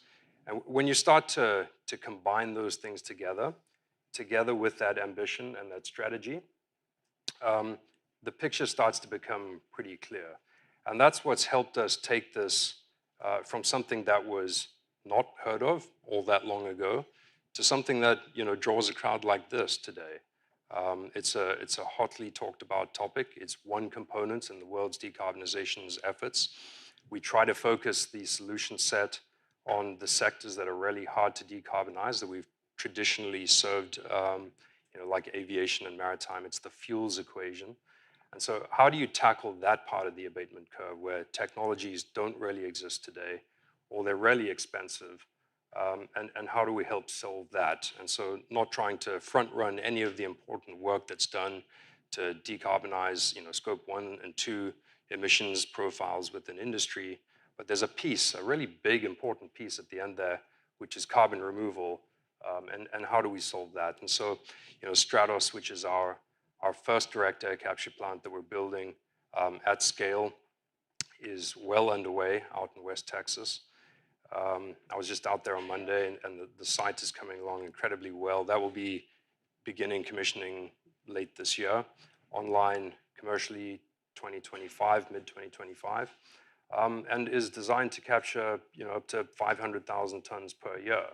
And when you start to combine those things together with that ambition and that strategy, the picture starts to become pretty clear. And that's what's helped us take this from something that was not heard of all that long ago to something that draws a crowd like this today. It's a hotly talked about topic. It's one component in the world's decarbonization efforts. We try to focus the solution set on the sectors that are really hard to decarbonize, that we've traditionally served, like aviation and maritime. It's the fuels equation. And so how do you tackle that part of the abatement curve where technologies don't really exist today, or they're really expensive? And how do we help solve that? And so not trying to front run any of the important work that's done to decarbonize, scope 1 and 2 emissions profiles within industry, but there's a piece, a really big important piece at the end there, which is carbon removal, and how do we solve that? And so, Stratos, which is our first direct air capture plant that we're building at scale, is well underway out in West Texas. I was just out there on Monday, and the site is coming along incredibly well. That will be beginning commissioning late this year, online commercially 2025, mid-2025, and is designed to capture up to 500,000 tons per year.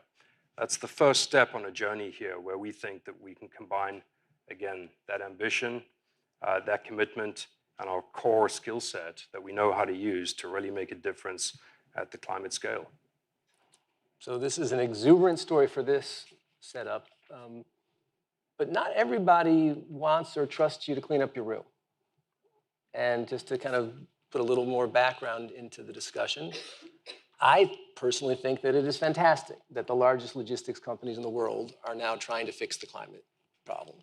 That's the first step on a journey here where we think that we can combine, again, that ambition, that commitment, and our core skill set that we know how to use to really make a difference at the climate scale. So this is an exuberant story for this setup, but not everybody wants or trusts you to clean up your room. And just to kind of put a little more background into the discussion, I personally think that it is fantastic that the largest logistics companies in the world are now trying to fix the climate problem.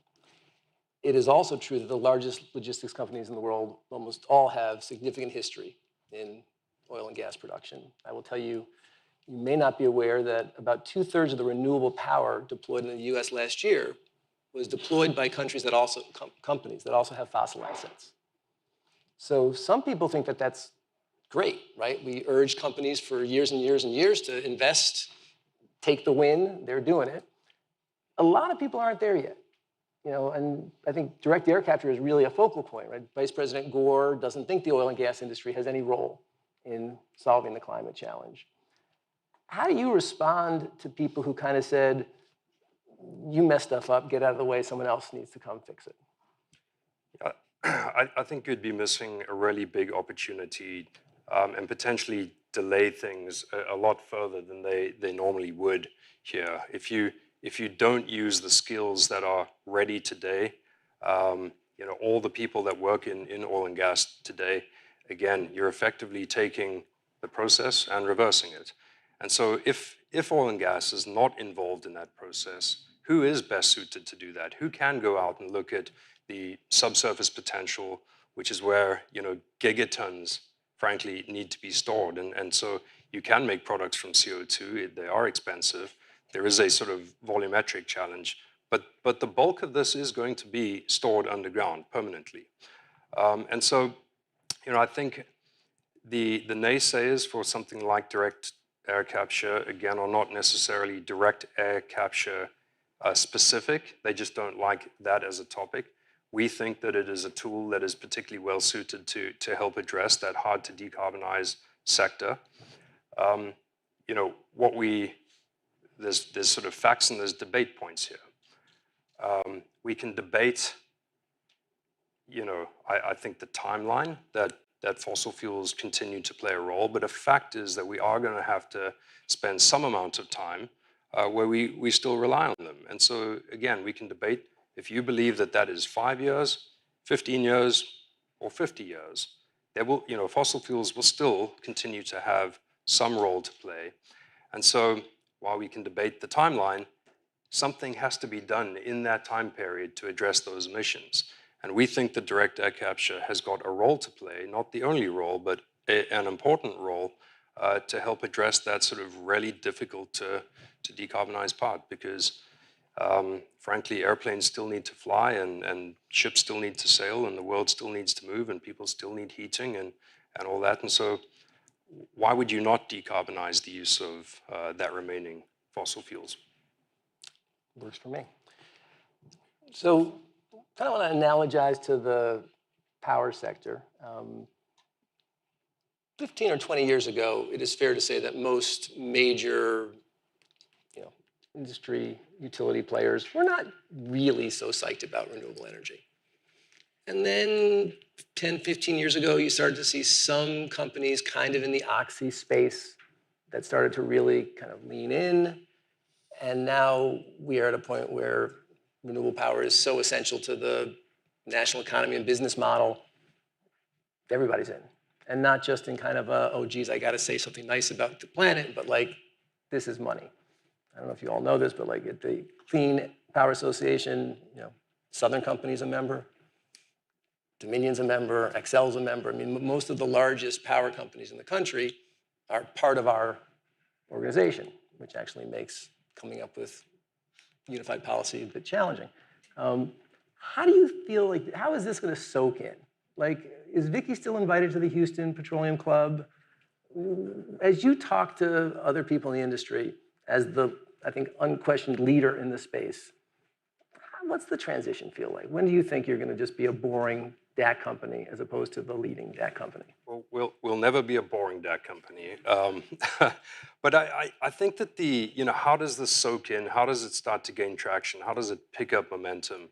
It is also true that the largest logistics companies in the world almost all have significant history in oil and gas production. I will tell you, you may not be aware that about 2/3 of the renewable power deployed in the US last year was deployed by countries that also, companies that also have fossil assets. So some people think that that's great, right? We urge companies for years and years and years to invest, take the win, they're doing it. A lot of people aren't there yet. You know, and I think direct air capture is really a focal point, right? Vice President Gore doesn't think the oil and gas industry has any role in solving the climate challenge. How do you respond to people who kind of said, you messed stuff up, get out of the way, someone else needs to come fix it? I think you'd be missing a really big opportunity and potentially delay things a lot further than they normally would here. If you don't use the skills that are ready today, you know, all the people that work in oil and gas today, again, you're effectively taking the process and reversing it. And so if oil and gas is not involved in that process, who is best suited to do that? Who can go out and look at the subsurface potential, which is where, you know, gigatons, frankly, need to be stored. And so you can make products from CO2. They are expensive. There is a sort of volumetric challenge. But the bulk of this is going to be stored underground permanently. And so, you know, I think the naysayers for something like direct air capture, again, are not necessarily direct air capture specific. They just don't like that as a topic. We think that it is a tool that is particularly well suited to help address that hard to decarbonize sector. You know, there's sort of facts and there's debate points here. We can debate, you know, I think the timeline that fossil fuels continue to play a role, but a fact is that we are going to have to spend some amount of time where we still rely on them. And so, again, we can debate if you believe that that is 5 years, 15 years, or 50 years, there will, you know, fossil fuels will still continue to have some role to play. And so, while we can debate the timeline, something has to be done in that time period to address those emissions. And we think that direct air capture has got a role to play, not the only role, but an important role to help address that sort of really difficult to decarbonize part, because frankly, airplanes still need to fly and ships still need to sail and the world still needs to move and people still need heating and all that. And so why would you not decarbonize the use of that remaining fossil fuels? Works for me. So kind of want to analogize to the power sector. 15 or 20 years ago, it is fair to say that most major, you know, industry utility players were not really so psyched about renewable energy. And then 10, 15 years ago, you started to see some companies kind of in the oxy space that started to really kind of lean in. And now we are at a point where renewable power is so essential to the national economy and business model, everybody's in. And not just in kind of a, oh, geez, I got to say something nice about the planet, but like, this is money. I don't know if you all know this, but like at the Clean Power Association, you know, Southern Company's a member, Dominion's a member, Xcel's a member. I mean, most of the largest power companies in the country are part of our organization, which actually makes coming up with unified policy a bit challenging. How do you feel like, how is this going to soak in? Like, is Vicky still invited to the Houston Petroleum Club? As you talk to other people in the industry, as the, I think, unquestioned leader in the space, what's the transition feel like? When do you think you're going to just be a boring DAC company as opposed to the leading DAC company? Well, we'll never be a boring growing DAC company. But I think that how does this soak in? How does it start to gain traction? How does it pick up momentum?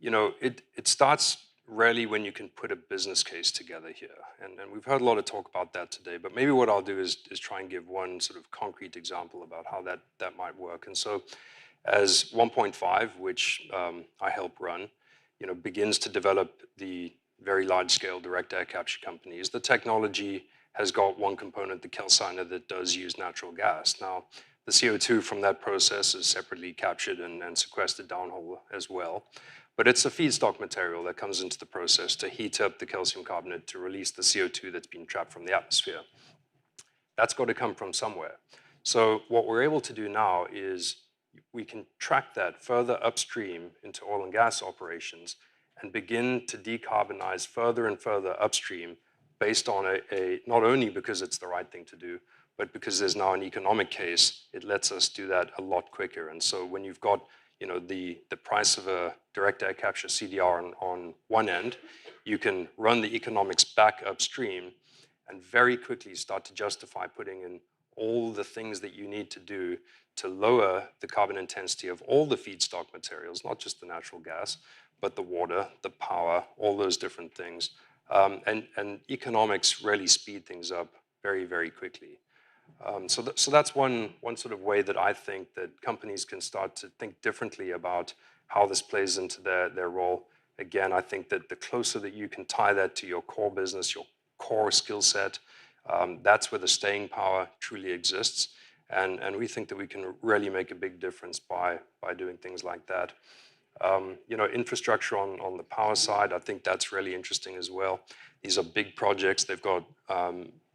It starts really when you can put a business case together here. And we've heard a lot of talk about that today, but maybe what I'll do is try and give one sort of concrete example about how that might work. And so as 1.5, which I help run, begins to develop the very large-scale direct air capture companies, the technology has got one component, the calciner, that does use natural gas. Now, the CO2 from that process is separately captured and sequestered downhole as well. But it's a feedstock material that comes into the process to heat up the calcium carbonate to release the CO2 that's been trapped from the atmosphere. That's got to come from somewhere. So what we're able to do now is we can track that further upstream into oil and gas operations and begin to decarbonize further and further upstream based on not only because it's the right thing to do, but because there's now an economic case, it lets us do that a lot quicker. And so when you've got the price of a direct air capture CDR on one end, you can run the economics back upstream and very quickly start to justify putting in all the things that you need to do to lower the carbon intensity of all the feedstock materials, not just the natural gas, but the water, the power, all those different things. And economics really speed things up very, very quickly. So that's one sort of way that I think that companies can start to think differently about how this plays into their role. Again, I think that the closer that you can tie that to your core business, your core skill set, that's where the staying power truly exists. And we think that we can really make a big difference by doing things like that. Infrastructure on the power side, I think that's really interesting as well. These are big projects. They've got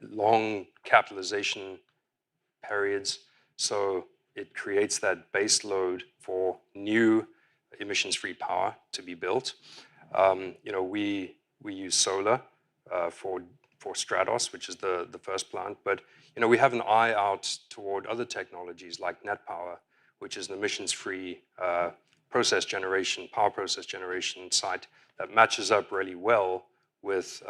long capitalization periods. So it creates that base load for new emissions-free power to be built. We use solar for Stratos, which is the first plant. But we have an eye out toward other technologies like net power, which is an emissions-free power process generation site that matches up really well with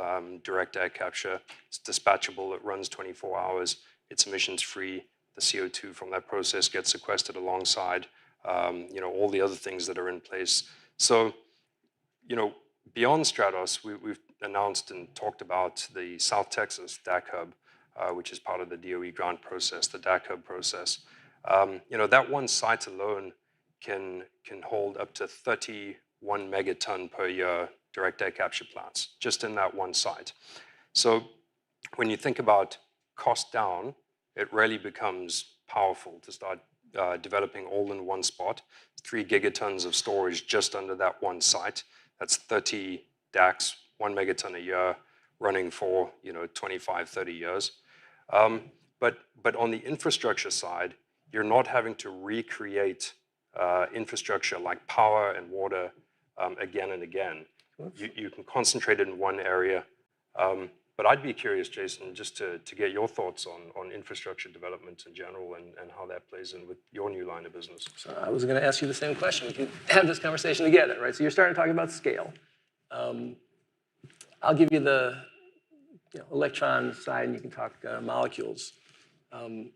direct air capture. It's dispatchable, it runs 24 hours, it's emissions-free. The CO2 from that process gets sequestered alongside all the other things that are in place. So, beyond Stratos, we've announced and talked about the South Texas DAC Hub, which is part of the DOE grant process, the DAC Hub process. That one site alone can hold up to 31 megaton per year direct air capture plants, just in that one site. So when you think about cost down, it really becomes powerful to start developing all in one spot. 3 gigatons of storage just under that one site. That's 30 DACs, 1 megaton a year, running for 25, 30 years. But on the infrastructure side, you're not having to recreate infrastructure like power and water again and again. You can concentrate it in one area. But I'd be curious, Jason, just to get your thoughts on infrastructure development in general and how that plays in with your new line of business. So I was going to ask you the same question. We can have this conversation together, right? So you're starting to talk about scale. I'll give you the electron side, and you can talk molecules. A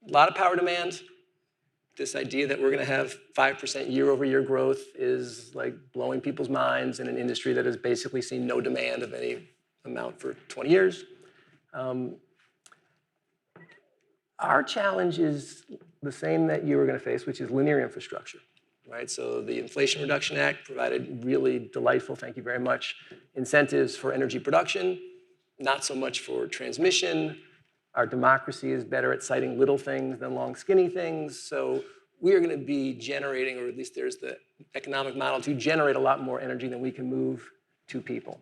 lot of power demand. This idea that we're going to have 5% year-over-year growth is like blowing people's minds in an industry that has basically seen no demand of any amount for 20 years. Our challenge is the same that you were going to face, which is linear infrastructure, right? So the Inflation Reduction Act provided really delightful, thank you very much, incentives for energy production, not so much for transmission. Our democracy is better at citing little things than long, skinny things. So we are going to be generating, or at least there's the economic model to generate a lot more energy than we can move to people.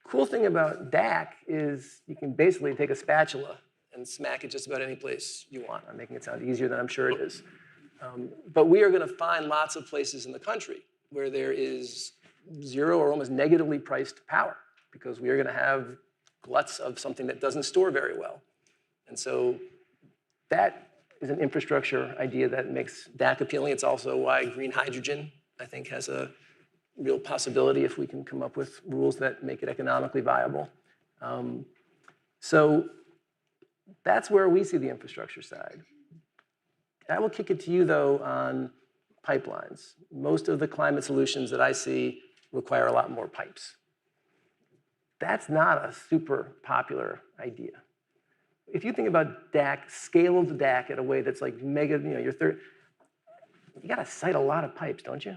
Cool thing about DAC is you can basically take a spatula and smack it just about any place you want. I'm making it sound easier than I'm sure it is. But we are going to find lots of places in the country where there is zero or almost negatively priced power, because we are going to have gluts of something that doesn't store very well. And so that is an infrastructure idea that makes DAC appealing. It's also why green hydrogen, I think, has a real possibility if we can come up with rules that make it economically viable. So that's where we see the infrastructure side. I will kick it to you, though, on pipelines. Most of the climate solutions that I see require a lot more pipes. That's not a super popular idea. If you think about DAC, scaled DAC in a way that's like mega, you got to cite a lot of pipes, don't you?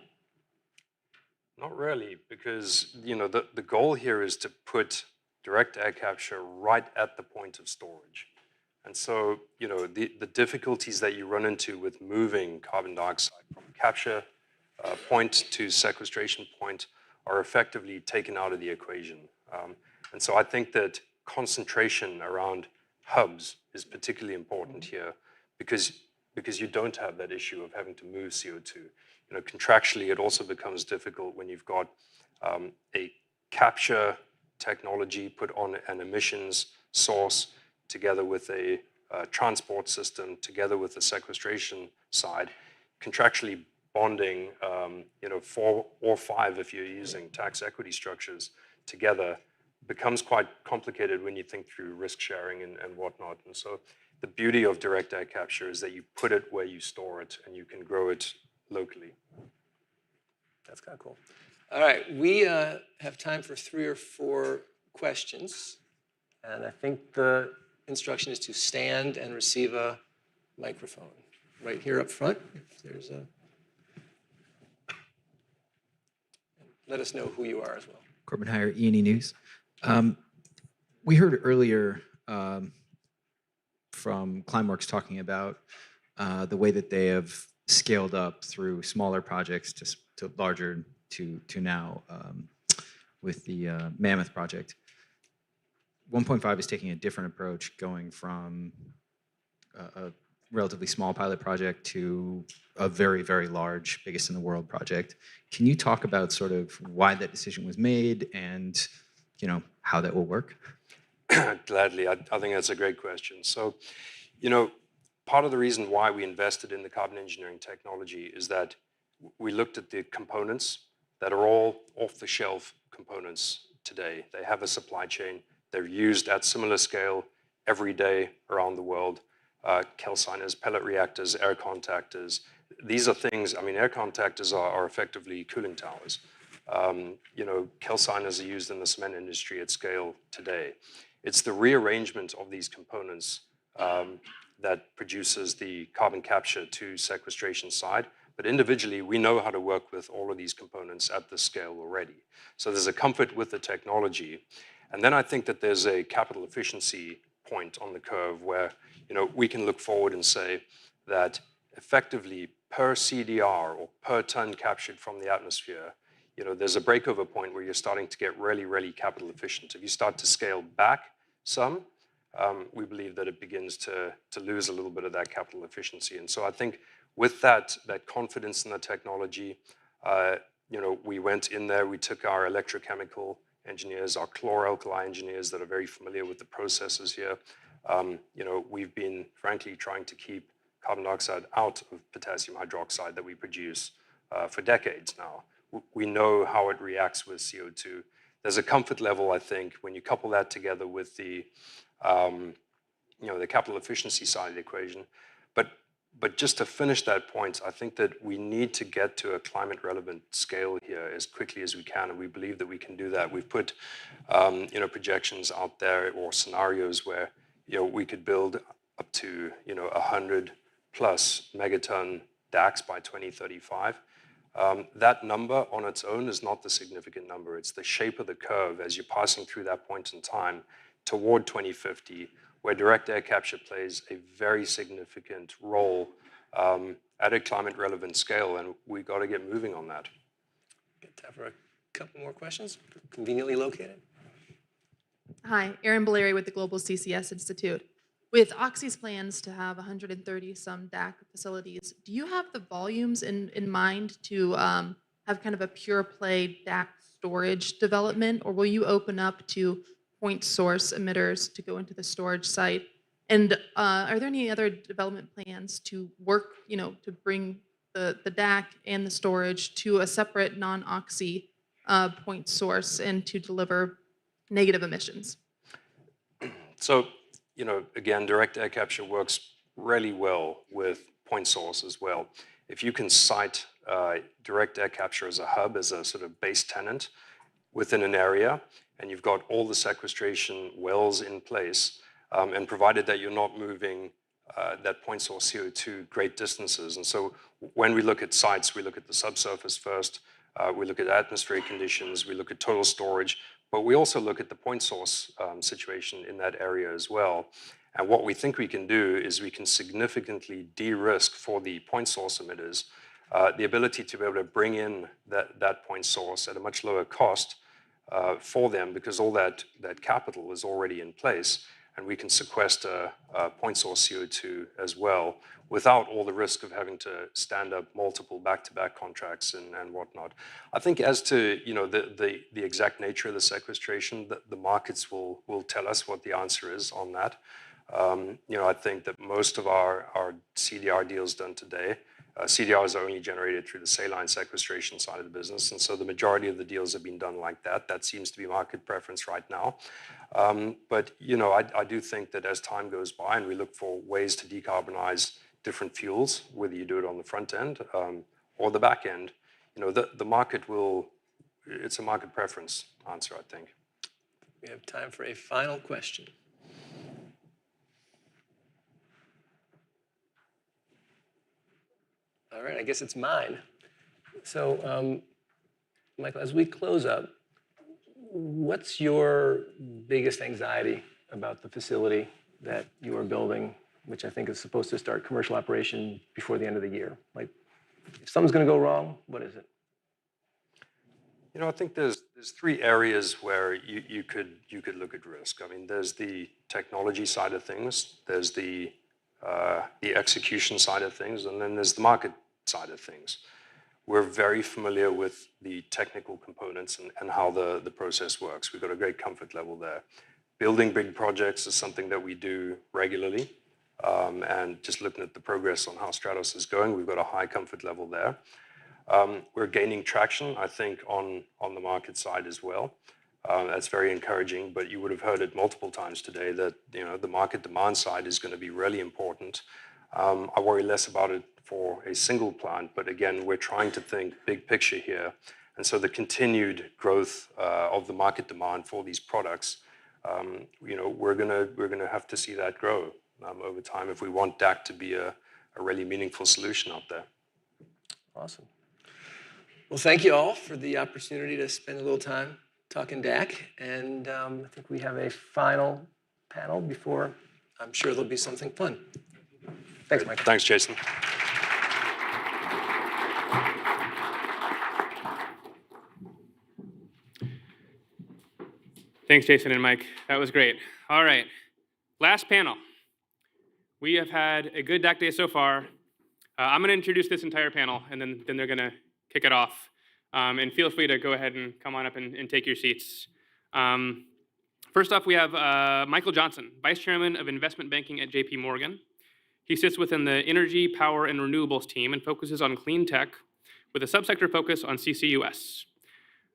Not really, because the goal here is to put direct air capture right at the point of storage. And so, the difficulties that you run into with moving carbon dioxide from capture point to sequestration point are effectively taken out of the equation. And so I think that concentration around hubs is particularly important here because you don't have that issue of having to move CO2. Contractually, it also becomes difficult when you've got a capture technology put on an emissions source together with a transport system, together with the sequestration side, contractually bonding, 4 or 5 if you're using tax equity structures together becomes quite complicated when you think through risk sharing and whatnot. And so the beauty of direct air capture is that you put it where you store it and you can grow it locally. That's kind of cool. All right, we have time for 3 or 4 questions. And I think the instruction is to stand and receive a microphone. Right here up front, if there's a... Let us know who you are as well. Corbin Heyer, E&E News. We heard earlier from Climeworks talking about the way that they have scaled up through smaller projects to larger to now with the Mammoth project. 1.5 is taking a different approach, going from a relatively small pilot project to a very, very large, biggest in the world project. Can you talk about sort of why that decision was made and how that will work? Gladly. I think that's a great question. So, part of the reason why we invested in the carbon engineering technology is that we looked at the components that are all off-the-shelf components today. They have a supply chain. They're used at similar scale every day around the world. Calciners, pellet reactors, air contactors. These are things, air contactors are effectively cooling towers. Calciners are used in the cement industry at scale today. It's the rearrangement of these components that produces the carbon capture to sequestration side. But individually, we know how to work with all of these components at this scale already. So there's a comfort with the technology. And then I think that there's a capital efficiency point on the curve where we can look forward and say that effectively per CDR or per ton captured from the atmosphere, there's a breakover point where you're starting to get really, really capital efficient. If you start to scale back some, we believe that it begins to lose a little bit of that capital efficiency. And so I think with that confidence in the technology, we went in there, we took our electrochemical engineers, our chloralkali engineers that are very familiar with the processes here. We've been, frankly, trying to keep carbon dioxide out of potassium hydroxide that we produce for decades now. We know how it reacts with CO2. There's a comfort level, I think, when you couple that together with the capital efficiency side of the equation. But just to finish that point, I think that we need to get to a climate relevant scale here as quickly as we can, and we believe that we can do that. We've put projections out there or scenarios where we could build up to 100 plus megaton DACs by 2035. That number on its own is not the significant number. It's the shape of the curve as you're passing through that point in time toward 2050, where direct air capture plays a very significant role at a climate relevant scale, and we got to get moving on that. Get time for a couple more questions, conveniently located. Hi, Erin Baleri with the Global CCS Institute. With Oxy's plans to have 130 some DAC facilities, do you have the volumes in mind to have kind of a pure play DAC storage development, or will you open up to point source emitters to go into the storage site? And are there any other development plans to work, to bring the DAC and the storage to a separate non-Oxy point source and to deliver negative emissions? So, again, direct air capture works really well with point source as well. If you can cite direct air capture as a hub, as a sort of base tenant within an area, and you've got all the sequestration wells in place, and provided that you're not moving that point source CO2 great distances. And so when we look at sites, we look at the subsurface first, we look at atmospheric conditions, we look at total storage, but we also look at the point source situation in that area as well. And what we think we can do is we can significantly de-risk for the point source emitters the ability to be able to bring in that point source at a much lower cost for them, because all that capital is already in place, and we can sequester point source CO2 as well without all the risk of having to stand up multiple back-to-back contracts and whatnot. I think as to the exact nature of the sequestration, the markets will tell us what the answer is on that. I think that most of our CDR deals done today, CDRs are only generated through the saline sequestration side of the business, and so the majority of the deals have been done like that. That seems to be market preference right now. But I do think that as time goes by and we look for ways to decarbonize different fuels, whether you do it on the front end or the back end, the market will, it's a market preference answer, I think. We have time for a final question. All right, I guess it's mine. So, Michael, as we close up, what's your biggest anxiety about the facility that you are building, which I think is supposed to start commercial operation before the end of the year? Like, if something's going to go wrong, what is it? I think there's three areas where you could look at risk. I mean, there's the technology side of things, there's the execution side of things, and then there's the market side of things. We're very familiar with the technical components and how the process works. We've got a great comfort level there. Building big projects is something that we do regularly, and just looking at the progress on how Stratos is going, we've got a high comfort level there. We're gaining traction, I think, on the market side as well. That's very encouraging, but you would have heard it multiple times today that the market demand side is going to be really important. I worry less about it for a single plant, but again, we're trying to think big picture here. And so the continued growth of the market demand for these products, we're gonna have to see that grow over time if we want DAC to be a really meaningful solution out there. Awesome. Well, thank you all for the opportunity to spend a little time talking DAC. And I think we have a final panel before I'm sure there'll be something fun. Thanks, Michael. Thanks, Jason. Thanks, Jason and Mike. That was great. All right, last panel. We have had a good DAC day so far. I'm going to introduce this entire panel, and then they're going to kick it off. And feel free to go ahead and come on up and take your seats. First off, we have Michael Johnson, Vice Chairman of Investment Banking at JP Morgan. He sits within the Energy, Power, and Renewables team and focuses on clean tech with a subsector focus on CCUS.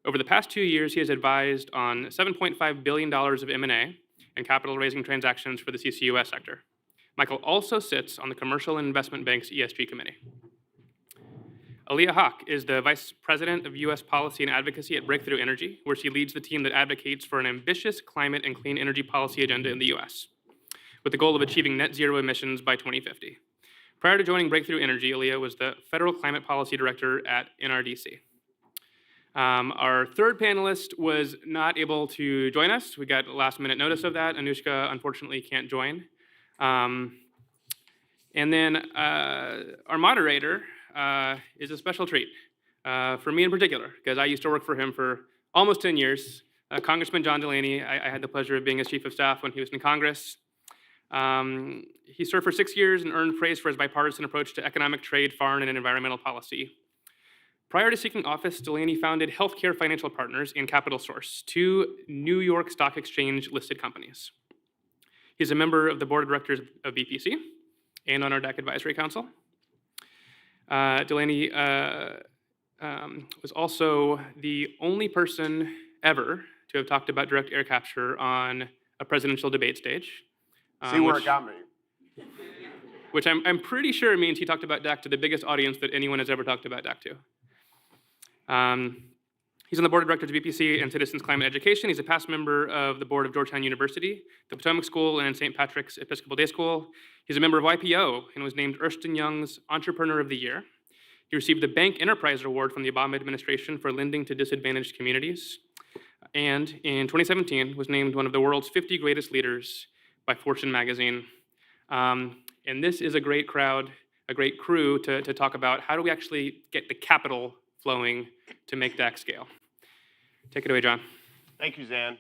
Over the past 2 years, he has advised on $7.5 billion of M&A and capital raising transactions for the CCUS sector. Michael also sits on the Commercial and Investment Bank's ESG committee. Aaliyah Hawk is the Vice President of U.S. Policy and Advocacy at Breakthrough Energy, where she leads the team that advocates for an ambitious climate and clean energy policy agenda in the U.S., with the goal of achieving net zero emissions by 2050. Prior to joining Breakthrough Energy, Aaliyah was the Federal Climate Policy Director at NRDC. Our third panelist was not able to join us. We got last minute notice of that. Anushka unfortunately can't join. And then our moderator is a special treat for me in particular, because I used to work for him for almost 10 years. Congressman John Delaney, I had the pleasure of being his chief of staff when he was in Congress. He served for 6 years and earned praise for his bipartisan approach to economic, trade, foreign, and environmental policy. Prior to seeking office, Delaney founded Healthcare Financial Partners and Capital Source, two New York Stock Exchange listed companies. He's a member of the board of directors of BPC and on our DAC Advisory Council. Delaney was also the only person ever to have talked about direct air capture on a presidential debate stage. See where which- it got me. Which I'm pretty sure means he talked about DAC to the biggest audience that anyone has ever talked about DAC to. He's on the board of directors of BPC and Citizens Climate Education. He's a past member of the board of Georgetown University, the Potomac School, and St. Patrick's Episcopal Day School. He's a member of YPO and was named Ernst & Young's Entrepreneur of the Year. He received the Bank Enterprise Award from the Obama administration for lending to disadvantaged communities. And in 2017 was named one of the world's 50 greatest leaders by Fortune magazine. And this is a great crowd, a great crew to talk about how do we actually get the capital flowing to make DAC scale. Take it away, John. Thank you, Zan.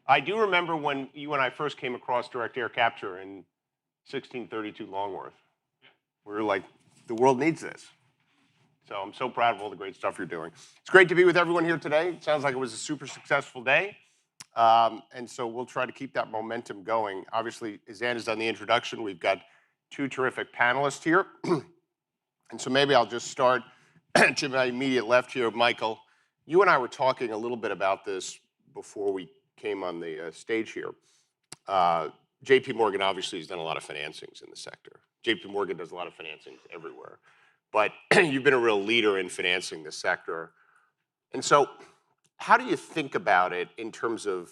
I do remember when you and I first came across direct air capture in 1632 Longworth. We were like, the world needs this. So I'm so proud of all the great stuff you're doing. It's great to be with everyone here today. It sounds like it was a super successful day. And so we'll try to keep that momentum going. Obviously, Zan has done the introduction. We've got two terrific panelists here. And so maybe I'll just start to my immediate left here, Michael. You and I were talking a little bit about this before we came on the stage here. JP Morgan obviously has done a lot of financings in the sector. JP Morgan does a lot of financings everywhere. But you've been a real leader in financing this sector. And so how do you think about it in terms of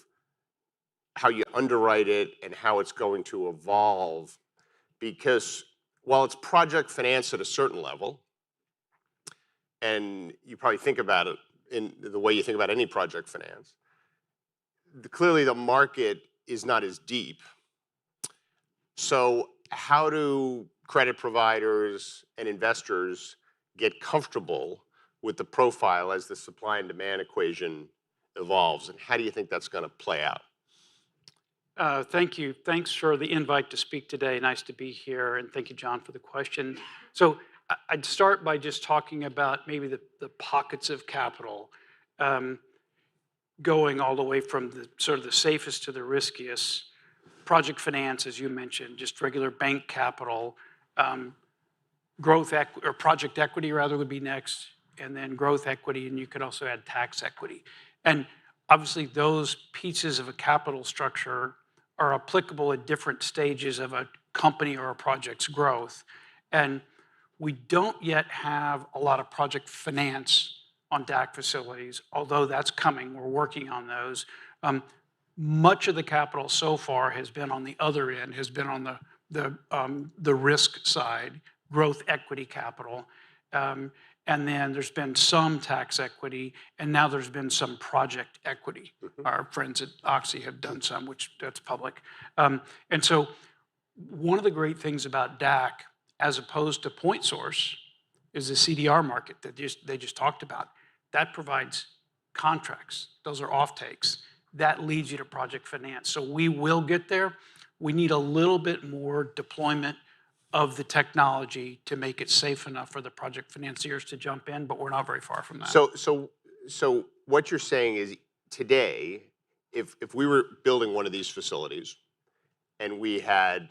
how you underwrite it and how it's going to evolve? Because while it's project finance at a certain level, and you probably think about it in the way you think about any project finance, clearly the market is not as deep. So how do credit providers and investors get comfortable with the profile as the supply and demand equation evolves? And how do you think that's going to play out? Thank you. Thanks for the invite to speak today. Nice to be here. And thank you, John, for the question. So I'd start by just talking about maybe the pockets of capital going all the way from the sort of the safest to the riskiest. Project finance, as you mentioned, just regular bank capital, growth or project equity rather would be next, and then growth equity, and you could also add tax equity. And obviously those pieces of a capital structure are applicable at different stages of a company or a project's growth. And we don't yet have a lot of project finance on DAC facilities, although that's coming. We're working on those. Much of the capital so far has been on the other end, has been on the risk side, growth equity capital. And then there's been some tax equity, and now there's been some project equity. Our friends at Oxy have done some, which that's public. And so one of the great things about DAC, as opposed to point source, is the CDR market that they just talked about. That provides contracts. Those are offtakes. That leads you to project finance. So we will get there. We need a little bit more deployment of the technology to make it safe enough for the project financiers to jump in, but we're not very far from that. So what you're saying is today, if we were building one of these facilities and we had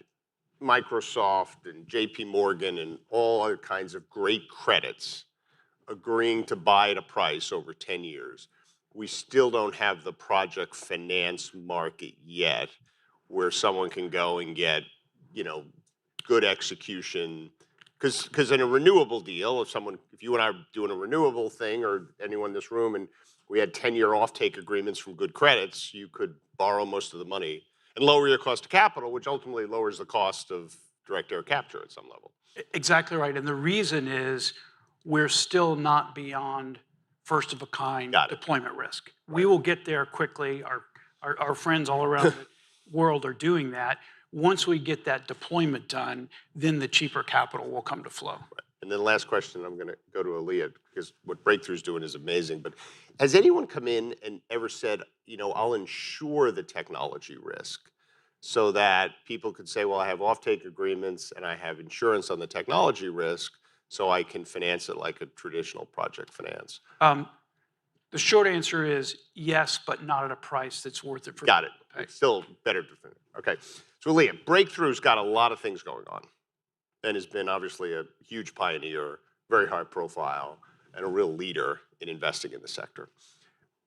Microsoft and JP Morgan and all other kinds of great credits agreeing to buy at a price over 10 years, we still don't have the project finance market yet where someone can go and get, good execution. Because in a renewable deal, if you and I are doing a renewable thing, or anyone in this room, and we had 10-year offtake agreements from good credits, you could borrow most of the money and lower your cost of capital, which ultimately lowers the cost of direct air capture at some level. Exactly right. And the reason is we're still not beyond first of a kind deployment risk. Right. We will get there quickly. Our friends all around the world are doing that. Once we get that deployment done, then the cheaper capital will come to flow. Right. And then last question, I'm going to go to Aaliyah, because what Breakthrough's doing is amazing. But has anyone come in and ever said, I'll insure the technology risk so that people could say, well, I have offtake agreements and I have insurance on the technology risk, so I can finance it like a traditional project finance? The short answer is yes, but not at a price that's worth it for Got it. It's still better to finance. Okay. So Aaliyah, Breakthrough's got a lot of things going on and has been obviously a huge pioneer, very high profile, and a real leader in investing in the sector.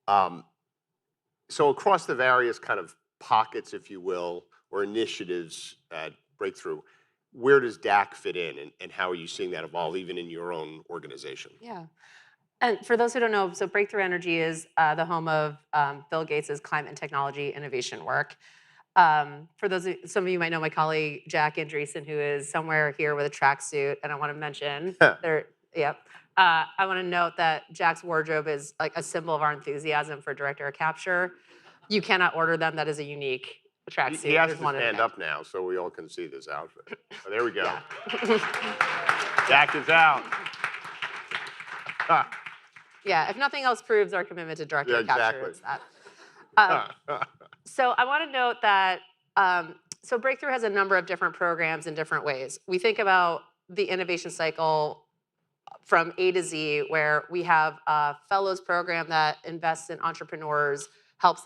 So across the various kind of pockets, if you will, or initiatives at Breakthrough. Where does DAC fit in, and how are you seeing that evolve even in your own organization? Yeah. And for those who don't know, so Breakthrough Energy is the home of Bill Gates's climate and technology innovation work. For those, some of you might know my colleague Jack Andreessen, who is somewhere here with a tracksuit, and I want to mention there. Yep. I want to note that Jack's wardrobe is like a symbol of our enthusiasm for direct air capture. You cannot order them. That is a unique tracksuit. He has There's to one in stand there. up now so we all can see this outfit. Oh, there we go. Jack is out. Yeah, if nothing else proves our commitment to direct Yeah, air capture, exactly. it's that. So I want to note that, so Breakthrough has a number of different programs in different ways. We think about the innovation cycle from A to Z, where we have a fellows program that invests in entrepreneurs, helps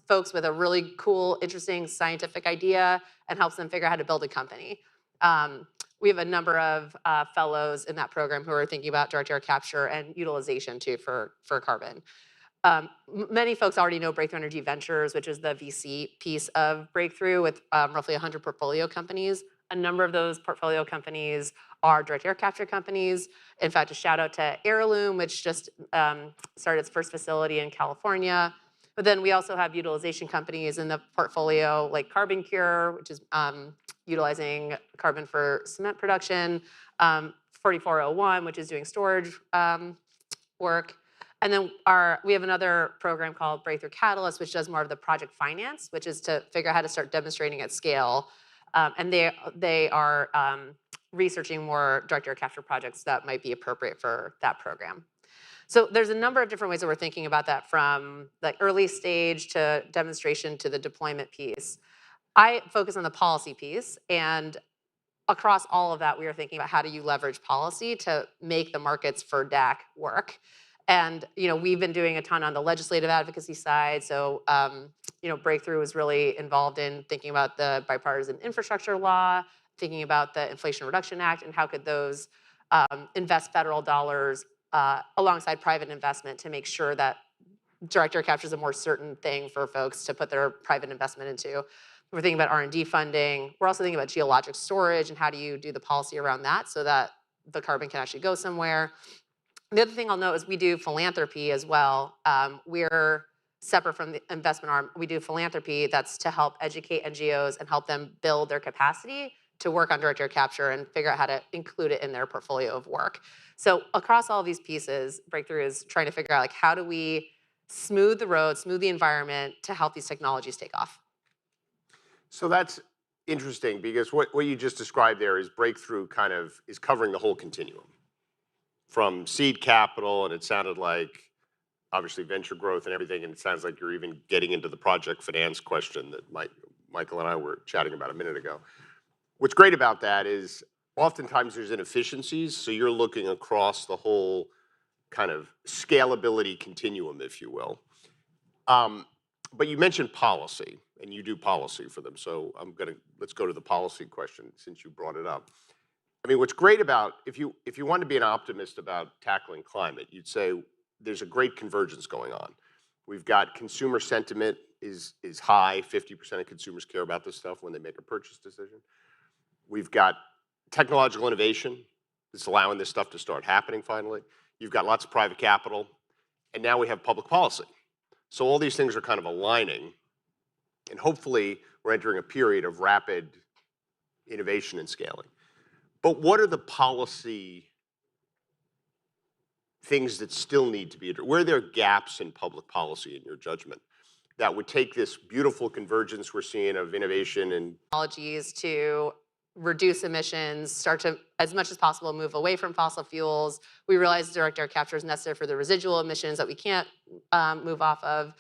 folks with a really cool, interesting scientific idea, and helps them figure out how to build a company. We have a number of fellows in that program who are thinking about direct air capture and utilization too for carbon. Many folks already know Breakthrough Energy Ventures, which is the VC piece of Breakthrough with roughly 100 portfolio companies. A number of those portfolio companies are direct air capture companies. In fact, a shout out to Heirloom, which just started its first facility in California. But then we also have utilization companies in the portfolio like Carbon Cure, which is utilizing carbon for cement production, 4401, which is doing storage work. And then we have another program called Breakthrough Catalyst, which does more of the project finance, which is to figure out how to start demonstrating at scale. And they are researching more direct air capture projects that might be appropriate for that program. So there's a number of different ways that we're thinking about that, from like early stage to demonstration to the deployment piece. I focus on the policy piece, and across all of that, we are thinking about how do you leverage policy to make the markets for DAC work. And we've been doing a ton on the legislative advocacy side. So Breakthrough is really involved in thinking about the bipartisan infrastructure law, thinking about the Inflation Reduction Act, and how could those invest federal dollars alongside private investment to make sure that direct air capture is a more certain thing for folks to put their private investment into. We're thinking about R&D funding. We're also thinking about geologic storage and how do you do the policy around that so that the carbon can actually go somewhere. The other thing I'll note is we do philanthropy as well. We're separate from the investment arm. We do philanthropy that's to help educate NGOs and help them build their capacity to work on direct air capture and figure out how to include it in their portfolio of work. So across all these pieces, Breakthrough is trying to figure out like how do we smooth the road, smooth the environment to help these technologies take off. So that's interesting because what you just described there is Breakthrough kind of is covering the whole continuum. From seed capital, and it sounded like obviously venture growth and everything, and it sounds like you're even getting into the project finance question that Michael and I were chatting about a minute ago. What's great about that is oftentimes there's inefficiencies, so you're looking across the whole kind of scalability continuum, if you will. But you mentioned policy, and you do policy for them, so let's go to the policy question since you brought it up. I mean, what's great about, if you want to be an optimist about tackling climate, you'd say there's a great convergence going on. We've got consumer sentiment is high. 50% of consumers care about this stuff when they make a purchase decision. We've got technological innovation that's allowing this stuff to start happening finally. You've got lots of private capital, and now we have public policy. So all these things are kind of aligning, and hopefully we're entering a period of rapid innovation and scaling. But what are the policy things that still need to be addressed? Where are there gaps in public policy, in your judgment, that would take this beautiful convergence we're seeing of innovation and technologies to reduce emissions, start to, as much as possible, move away from fossil fuels? We realize direct air capture is necessary for the residual emissions that we can't move off of.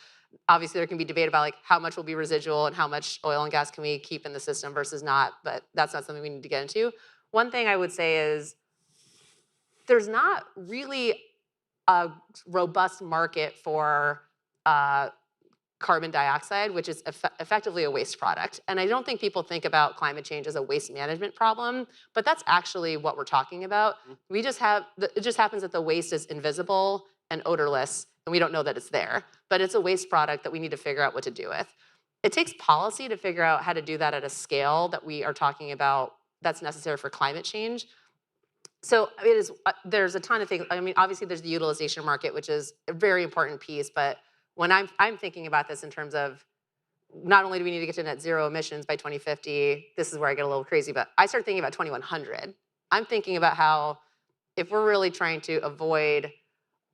Obviously, there can be debate about like how much will be residual and how much oil and gas can we keep in the system versus not, but that's not something we need to get into. One thing I would say is there's not really a robust market for carbon dioxide, which is effectively a waste product. And I don't think people think about climate change as a waste management problem, but that's actually what we're talking about. It just happens that the waste is invisible and odorless, and we don't know that it's there. But it's a waste product that we need to figure out what to do with. it takes policy to figure out how to do that at a scale that we are talking about that's necessary for climate change. So it is, there's a ton of things. I mean, obviously there's the utilization market, which is a very important piece, but when I'm thinking about this in terms of not only do we need to get to net zero emissions by 2050, this is where I get a little crazy, but I start thinking about 2100. I'm thinking about how if we're really trying to avoid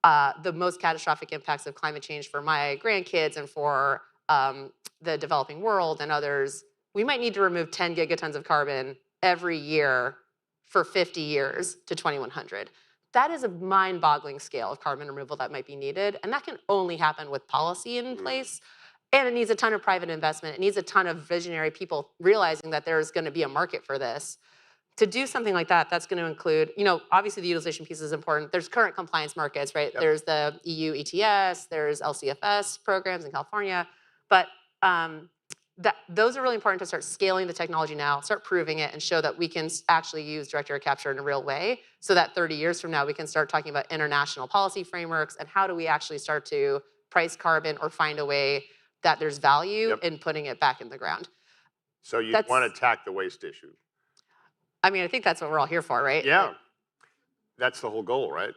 the most catastrophic impacts of climate change for my grandkids and for the developing world and others, we might need to remove 10 gigatons of carbon every year for 50 years to 2100. That is a mind-boggling scale of carbon removal that might be needed, and that can only happen with policy in place. And it needs a ton of private investment. It needs a ton of visionary people realizing that there's going to be a market for this. To do something like that, that's going to include, you know, obviously the utilization piece is important. There's current compliance markets, right? Yep. There's the EU ETS, there's LCFS programs in California, but those are really important to start scaling the technology now, start proving it, and show that we can actually use direct air capture in a real way, so that 30 years from now we can start talking about international policy frameworks and how do we actually start to price carbon or find a way that there's value in putting it back in the ground. So you want to attack the waste issue? I mean, I think that's what we're all here for, right? Yeah, that's the whole goal, right?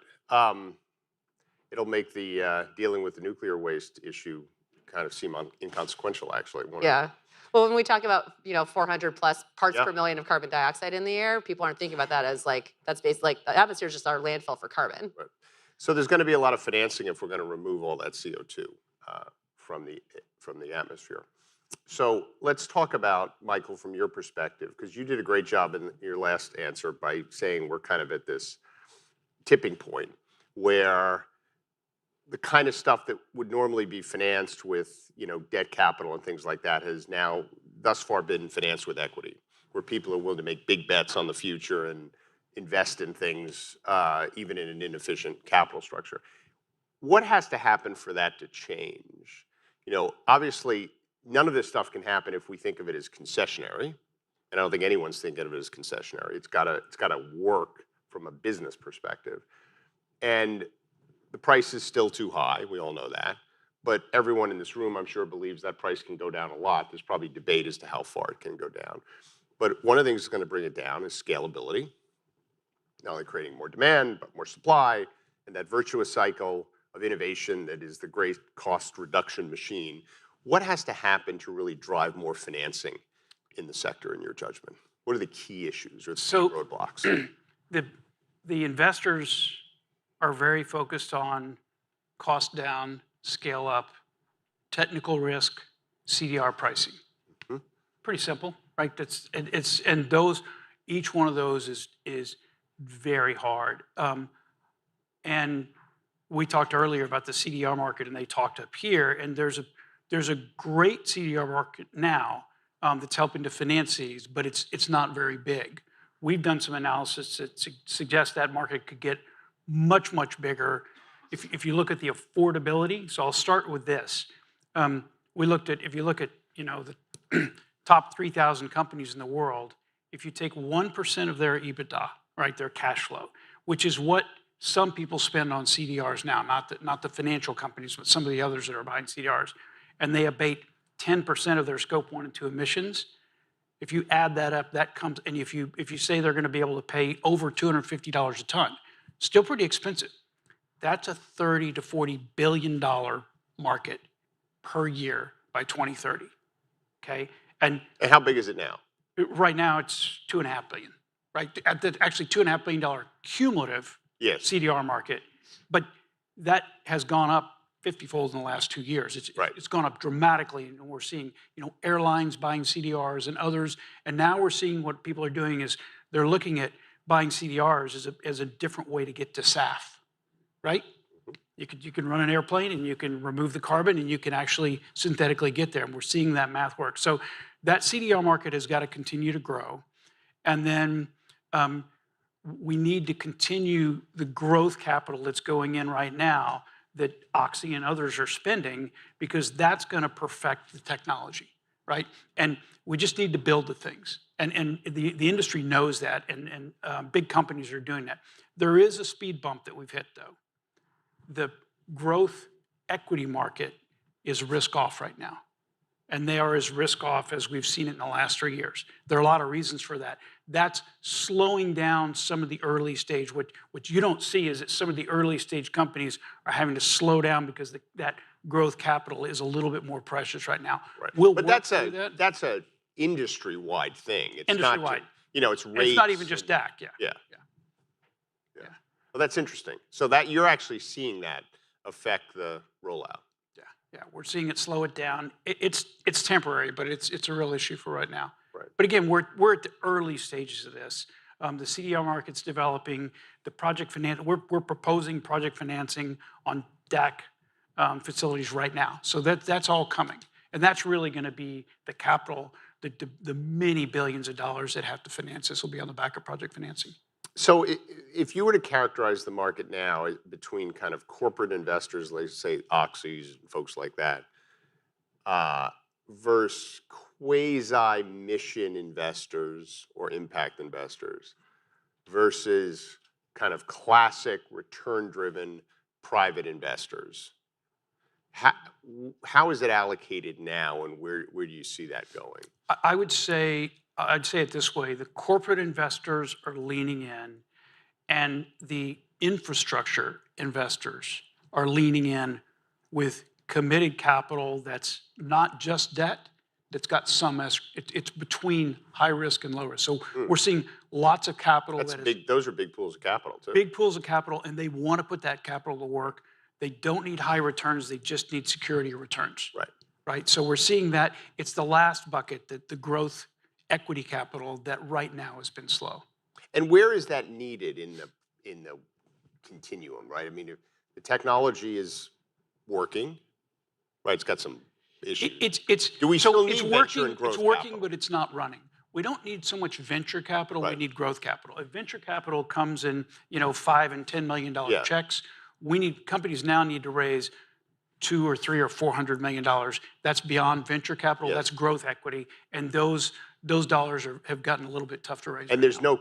It'll make the dealing with the nuclear waste issue kind of seem inconsequential, actually. Yeah. Well, when we talk about, you know, 400 plus parts per million of carbon dioxide in the air, people aren't thinking about that as like, that's basically like the atmosphere is just our landfill for carbon. Right. So there's going to be a lot of financing if we're going to remove all that CO2 from the atmosphere. So let's talk about, Michael, from your perspective, because you did a great job in your last answer by saying we're kind of at this tipping point where the kind of stuff that would normally be financed with, you know, debt capital and things like that has now thus far been financed with equity, where people are willing to make big bets on the future and invest in things, even in an inefficient capital structure. What has to happen for that to change? You know, obviously, none of this stuff can happen if we think of it as concessionary, and I don't think anyone's thinking of it as concessionary. It's got to work from a business perspective, and the price is still too high. We all know that, but everyone in this room, I'm sure, believes that price can go down a lot. There's probably debate as to how far it can go down, but one of the things that's going to bring it down is scalability. Not only creating more demand, but more supply, and that virtuous cycle of innovation that is the great cost reduction machine. What has to happen to really drive more financing in the sector, in your judgment? What are the key issues or the key roadblocks? The investors are very focused on cost down, scale up, technical risk, CDR pricing. Mm-hmm. Pretty simple, right? And those, each one of those is very hard. And we talked earlier about the CDR market, and they talked up here, and there's a great CDR market now that's helping to finance these, but it's not very big. We've done some analysis that suggests that market could get much, much bigger if you look at the affordability. So I'll start with this. We looked at, if you look at, you know, the top 3,000 companies in the world, if you take 1% of their EBITDA, right, their cash flow, which is what some people spend on CDRs now, not the financial companies, but some of the others that are buying CDRs, and they abate 10% of their scope 1 and 2 emissions. If you add that up, that comes, and if you say they're going to be able to pay over $250 a ton, still pretty expensive. That's a $30 to $40 billion market per year by 2030. Okay, and how big is it now? Right now, it's $2.5 billion. Right, actually $2.5 billion cumulative CDR market, but that has gone up 50-fold in the last 2 years. It's gone up dramatically, and we're seeing, you know, airlines buying CDRs and others, and now we're seeing what people are doing is they're looking at buying CDRs as a different way to get to SAF, right? You can run an airplane and you can remove the carbon and you can actually synthetically get there, and we're seeing that math work. So that CDR market has got to continue to grow, and then we need to continue the growth capital that's going in right now that Oxy and others are spending, because that's going to perfect the technology, right? And we just need to build the things. And the industry knows that, and big companies are doing that. There is a speed bump that we've hit, though. The growth equity market is risk off right now. and they are as risk off as we've seen it in the last 3 years. There are a lot of reasons for that. That's slowing down some of the early stage. What you don't see is that some of the early stage companies are having to slow down because that growth capital is a little bit more precious right now. Right. We'll But work that's through a that. industry-wide thing. It's Industry-wide. not, it's And rates. it's not even just DAC, yeah. Yeah. Well, that's interesting. So that you're actually seeing that affect the rollout. Yeah, we're seeing it slow it down. It's temporary, but it's a real issue for right now. Right. But again, we're at the early stages of this. The CDR market's developing. The project finance, we're proposing project financing on DAC facilities right now. So that's all coming, and that's really going to be the capital, the many billions of dollars that have to finance this will be on the back of project financing. So if you were to characterize the market now between kind of corporate investors, like say Oxys and folks like that, versus quasi-mission investors or impact investors, versus kind of classic return-driven private investors, how is it allocated now, and where do you see that going? I'd say it this way: the corporate investors are leaning in, and the infrastructure investors are leaning in with committed capital that's not just debt, that's got some, it's between high risk and low risk. So we're seeing lots of capital. Those are big pools of capital too. Big pools of capital, and they want to put that capital to work. They don't need high returns, they just need security of returns. Right? So we're seeing that it's the last bucket, that the growth equity capital, that right now has been slow. And where is that needed in the continuum, right? I mean, if the technology is working, right? It's got some issues. Do we still need venture and growth It's working, capital? but it's not running. We don't need so much venture capital, we need growth capital. If venture capital comes in, $5 and $10 million checks, companies now need to raise $200 or $300 or $400 million. That's beyond venture capital, that's growth equity, and those dollars have gotten a little bit tough to raise. And there's not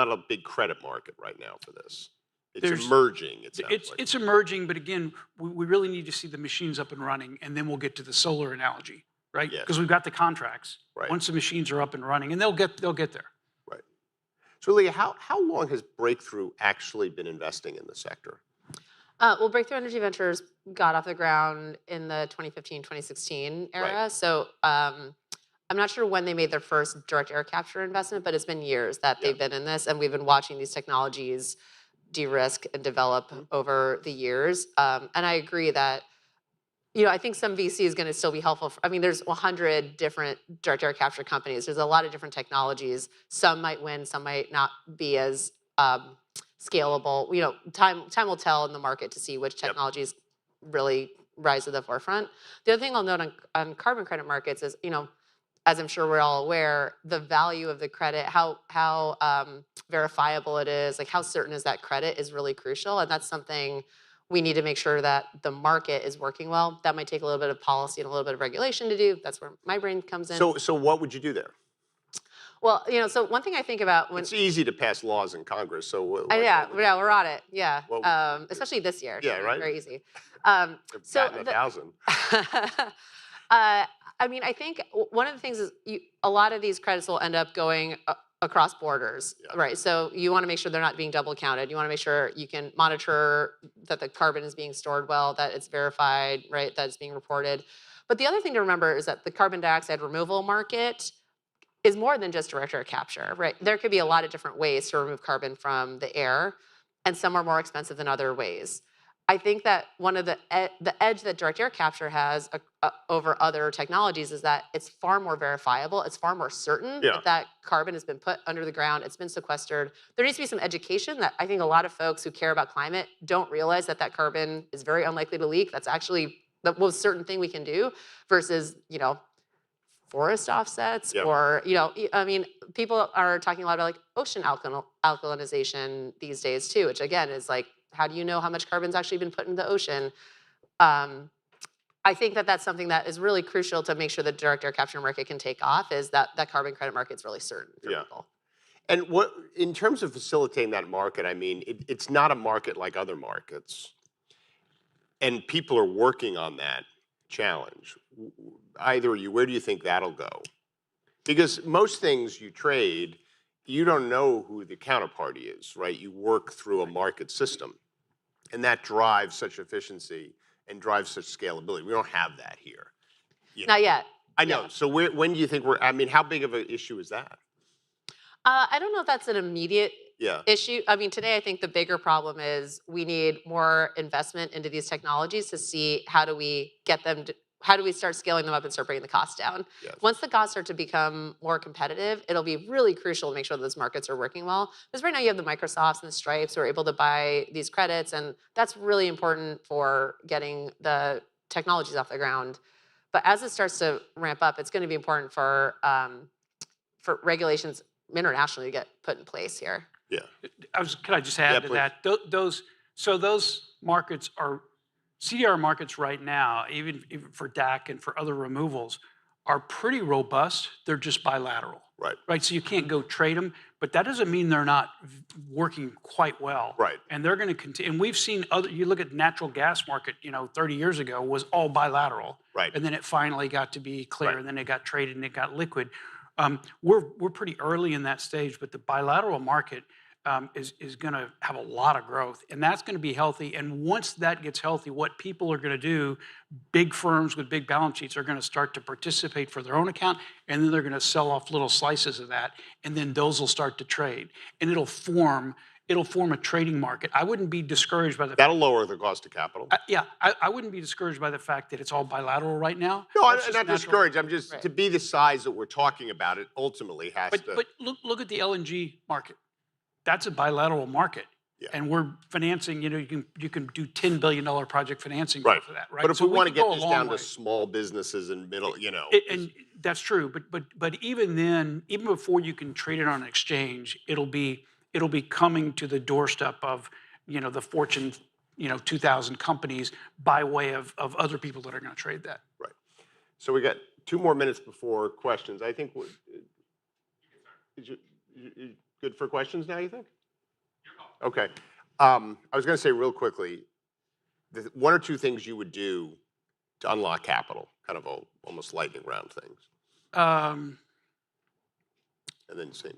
a big credit market right now for this. It's emerging, it sounds like. It's emerging, but again, we really need to see the machines up and running, and then we'll get to the solar analogy, right? Because we've got the contracts. Right. Once the machines are up and running, and they'll get there. Right. So Leah, how long has Breakthrough actually been investing in the sector? Well, Breakthrough Energy Ventures got off the ground in the 2015, 2016 era. Right. So I'm not sure when they made their first direct air capture investment, but it's been years that they've been in this, and we've been watching these technologies de-risk and develop over the years. And I agree that, I think some VC is going to still be helpful. There's 100 different direct air capture companies. There's a lot of different technologies. Some might win, some might not be as scalable. Time will tell in the market to see which technologies really rise to the forefront. The other thing I'll note on carbon credit markets is, as I'm sure we're all aware, the value of the credit, how verifiable it is, like how certain is that credit, is really crucial. And that's something we need to make sure that the market is working well. That might take a little bit of policy and a little bit of regulation to do. That's where my brain comes in. So what would you do there? Well, so one thing I think about when— It's easy to pass laws in Congress, so yeah, we're on it. Yeah, especially this year. Yeah, right. Very easy. So 1,000. I think one of the things is a lot of these credits will end up going across borders, right? So you want to make sure they're not being double counted. You want to make sure you can monitor that the carbon is being stored well, that it's verified, right, that it's being reported. But the other thing to remember is that the carbon dioxide removal market is more than just direct air capture, right? There could be a lot of different ways to remove carbon from the air, and some are more expensive than other ways. I think that one of the edge that direct air capture has over other technologies is that it's far more verifiable. It's far more certain that carbon has been put under the ground. It's been sequestered. There needs to be some education that I think a lot of folks who care about climate don't realize that carbon is very unlikely to leak. That's actually the most certain thing we can do versus, forest offsets or, people are talking a lot about like ocean alkalinization these days too, which again is like, how do you know how much carbon's actually been put into the ocean? I think that that's something that is really crucial to make sure the direct air capture market can take off, is that carbon credit market's really certain for people. And in terms of facilitating that market, it's not a market like other markets. And people are working on that challenge. either of you, where do you think that'll go? Because most things you trade, you don't know who the counterparty is, right? You work through a market system, and that drives such efficiency and drives such scalability. We don't have that here. Not yet. I know. So when do you think I mean, how big of an issue is that? I don't know if that's an immediate Yeah. issue. I mean, today I think the bigger problem is we need more investment into these technologies to see how do we get them to, how do we start scaling them up and start bringing the costs down? Yes. Once the costs start to become more competitive, it'll be really crucial to make sure that those markets are working well. Because right now you have the Microsofts and the Stripes who are able to buy these credits, and that's really important for getting the technologies off the ground. But as it starts to ramp up, it's going to be important for regulations internationally to get put in place here. Yeah. Can I just add to please. that? Those markets are, CDR markets right now, even for DAC and for other removals, are pretty robust. They're just bilateral. Right. Right. So you can't go trade them, but that doesn't mean they're not working quite well. Right. And they're going to continue. And we've seen other, you look at the natural gas market, 30 years ago was all bilateral. Right. And then it finally got to be clear, Right. and then it got traded and it got liquid. We're pretty early in that stage, but the bilateral market is going to have a lot of growth, and that's going to be healthy. And once that gets healthy, what people are going to do, big firms with big balance sheets are going to start to participate for their own account, and then they're going to sell off little slices of that, and then those will start to trade, and it'll form a trading market. I wouldn't be discouraged by the That'll lower the cost of capital. I wouldn't be discouraged by the fact that it's all bilateral right now. No, I'm That's just not natural. discouraged. I'm just, to be the size that we're talking about, it ultimately has to. But look at the LNG market. That's a bilateral market. Yeah. And we're financing, you can do $10 billion project financing Right. for that, right? But if So we want to could get go a this long down way. to small businesses and middle, And that's true, but even then, even before you can trade it on an exchange, it'll be coming to the doorstep of, the Fortune, 2,000 companies by way of other people that are going to trade that. Right. So we got 2 more minutes before questions. I think, you good for questions now, you think? Okay. I was going to say real quickly, 1 or 2 things you would do to unlock capital, kind of almost lightning round things. And then say,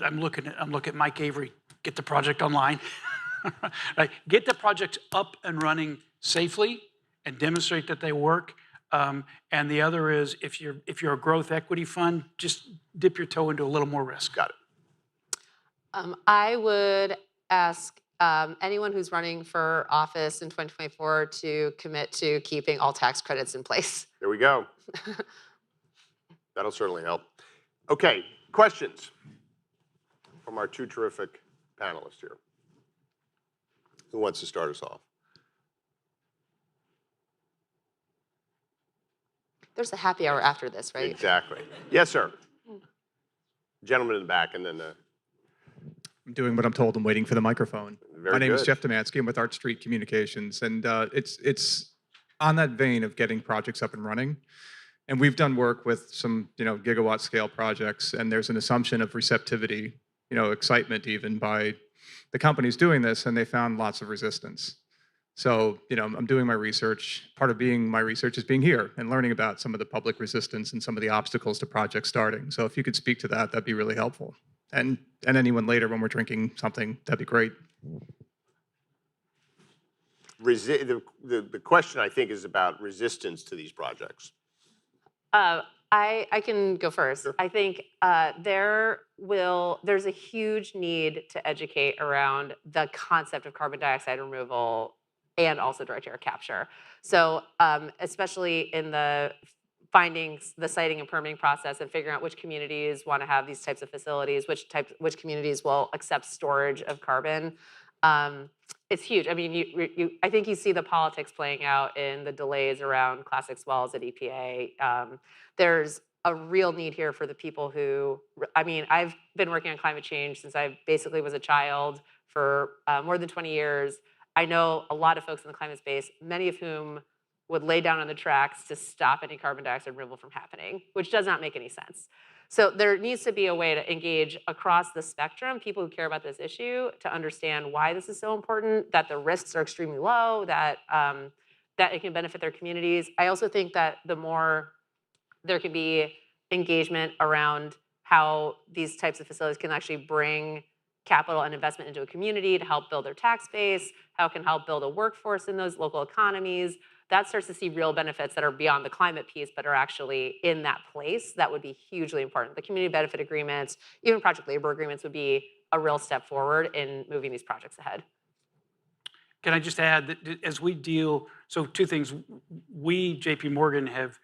I'm looking at Mike Avery, get the project online. Right? Get the projects up and running safely and demonstrate that they work. And the other is, if you're a growth equity fund, just dip your toe into a little more risk. Got it. I would ask anyone who's running for office in 2024 to commit to keeping all tax credits in place. There we go. That'll certainly help. Okay, questions from our 2 terrific panelists here. Who wants to start us off? There's a happy hour after this, right? Exactly. Yes, sir. Gentleman in the back, and then I'm doing what I'm told. I'm waiting for the microphone. Very My name is good. Jeff Demansky. I'm with Art Street Communications, and it's on that vein of getting projects up and running. And we've done work with some gigawatt scale projects, and there's an assumption of receptivity, excitement even by the companies doing this, and they found lots of resistance. So I'm doing my research. Part of being my research is being here and learning about some of the public resistance and some of the obstacles to projects starting. So if you could speak to that, that'd be really helpful. And anyone later when we're drinking something, that'd be great. The question, I think, is about resistance to these projects. I can go first. Sure. I think there's a huge need to educate around the concept of carbon dioxide removal and also direct air capture. So especially in the findings, the siting and permitting process, and figuring out which communities want to have these types of facilities, which communities will accept storage of carbon. It's huge. I mean, I think you see the politics playing out in the delays around Class VI wells at EPA. There's a real need here for the people who, I've been working on climate change since I basically was a child for more than 20 years. I know a lot of folks in the climate space, many of whom would lay down on the tracks to stop any carbon dioxide removal from happening, which does not make any sense. So there needs to be a way to engage across the spectrum, people who care about this issue, to understand why this is so important, that the risks are extremely low, that it can benefit their communities. I also think that the more there can be engagement around how these types of facilities can actually bring capital and investment into a community to help build their tax base, how it can help build a workforce in those local economies. That starts to see real benefits that are beyond the climate piece, but are actually in that place. That would be hugely important. The community benefit agreements, even project labor agreements would be a real step forward in moving these projects ahead. Can I just add that as we deal, so two things, we, JP Morgan, have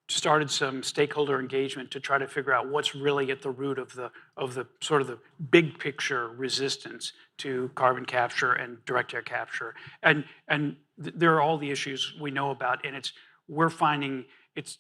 started some stakeholder engagement to try to figure out what's really at the root of the sort of the big picture resistance to carbon capture and direct air capture. And there are all the issues we know about, and we're finding it's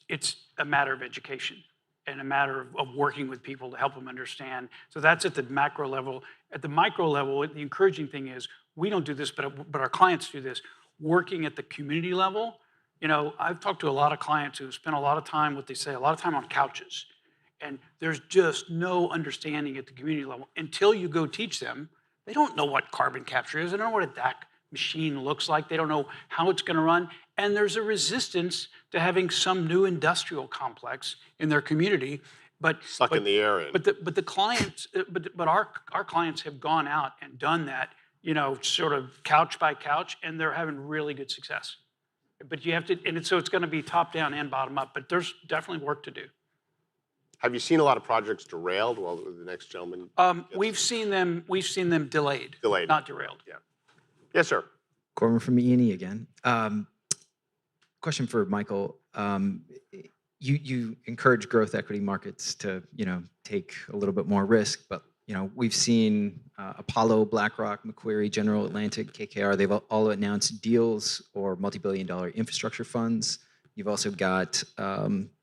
a matter of education and a matter of working with people to help them understand. So that's at the macro level. At the micro level, the encouraging thing is we don't do this, but our clients do this. Working at the community level, you know, I've talked to a lot of clients who spend a lot of time, what they say, a lot of time on couches. And there's just no understanding at the community level. Until you go teach them, they don't know what carbon capture is. They don't know what a DAC machine looks like. They don't know how it's going to run. And there's a resistance to having some new industrial complex in their community. Sucking the air in. But the clients, but our clients have gone out and done that, you know, sort of couch by couch, and they're having really good success. But you have to, and so it's going to be top down and bottom up. But there's definitely work to do. Have you seen a lot of projects derailed? Well, the next gentleman. We've seen them delayed. Delayed. Not derailed. Yeah. Yes, sir. Corbin from E&E again. Question for Michael. You encourage growth equity markets to, you know, take a little bit more risk, but you know, we've seen Apollo, BlackRock, Macquarie, General Atlantic, KKR, they've all announced deals or multi-billion-dollar infrastructure funds. You've also got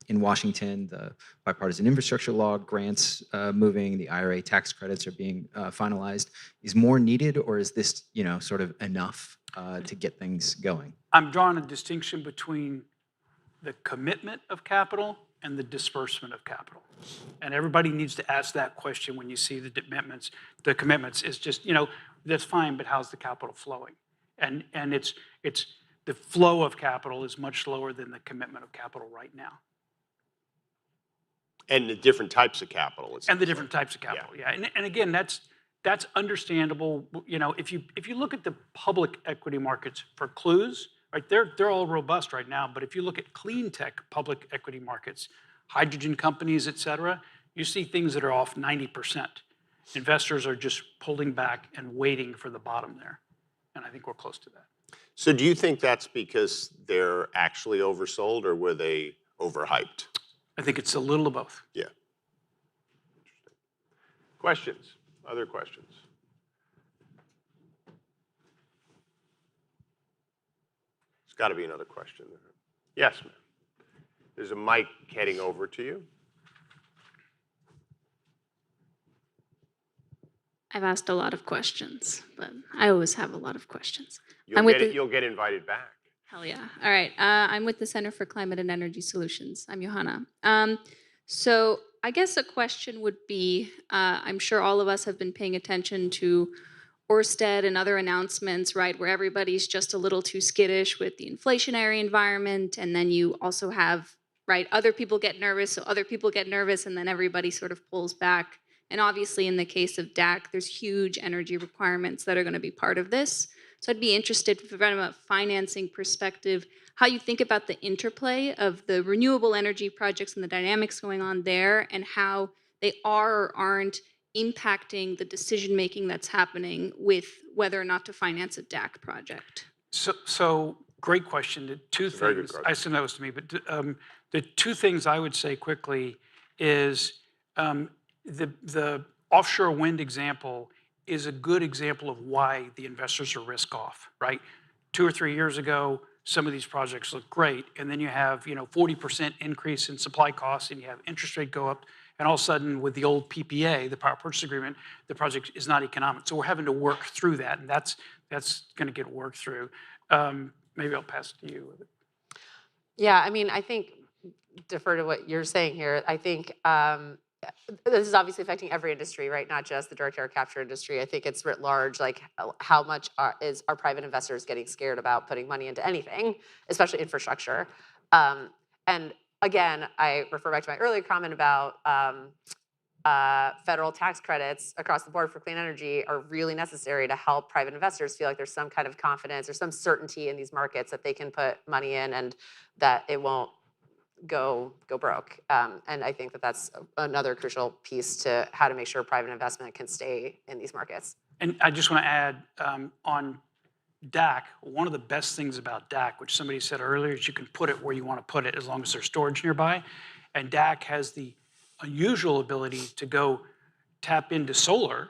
in Washington, the bipartisan infrastructure law, grants moving, the IRA tax credits are being finalized. Is more needed, or is this, you know, sort of enough to get things going? I'm drawing a distinction between the commitment of capital and the disbursement of capital. And everybody needs to ask that question when you see the commitments. The commitments is just, you know, that's fine, but how's the capital flowing? And it's the flow of capital is much lower than the commitment of capital right now. And the different types of capital. And the different types of capital, yeah. And again, that's understandable. You know, if you look at the public equity markets for clues, right, they're all robust right now. But if you look at clean tech public equity markets, hydrogen companies, et cetera, you see things that are off 90%. Investors are just pulling back and waiting for the bottom there. And I think we're close to that. So do you think that's because they're actually oversold, or were they overhyped? I think it's a little of both. Yeah. Interesting. Questions? Other questions? There's got to be another question there. Yes, ma'am. There's a mic heading over to you. I've asked a lot of questions, but I always have a lot of questions. You'll get invited back. Hell yeah. All right. I'm with the Center for Climate and Energy Solutions. I'm Johanna. So I guess a question would be, I'm sure all of us have been paying attention to Ørsted and other announcements, right, where everybody's just a little too skittish with the inflationary environment. And then you also have, right, other people get nervous, so other people get nervous, and then everybody sort of pulls back. And obviously, in the case of DAC, there's huge energy requirements that are going to be part of this. So I'd be interested from a financing perspective, how you think about the interplay of the renewable energy projects and the dynamics going on there, and how they are or aren't impacting the decision-making that's happening with whether or not to finance a DAC project. So great question. The two things, I assume that was to me, but the two things I would say quickly is the offshore wind example is a good example of why the investors are risk off, right? 2 or 3 years ago, some of these projects look great, and then you have 40% increase in supply costs, and you have interest rate go up, and all of a sudden with the old PPA, the power purchase agreement, the project is not economic. So we're having to work through that, and that's going to get worked through. Maybe I'll pass to you with it. Yeah, I mean, I think, defer to what you're saying here, I think this is obviously affecting every industry, right? Not just the direct air capture industry. I think it's writ large, like how much is our private investors getting scared about putting money into anything, especially infrastructure. And again, I refer back to my earlier comment about federal tax credits across the board for clean energy are really necessary to help private investors feel like there's some kind of confidence or some certainty in these markets that they can put money in and that it won't go broke. And I think that that's another crucial piece to how to make sure private investment can stay in these markets. And I just want to add on DAC, one of the best things about DAC, which somebody said earlier, is you can put it where you want to put it as long as there's storage nearby. And DAC has the unusual ability to go tap into solar,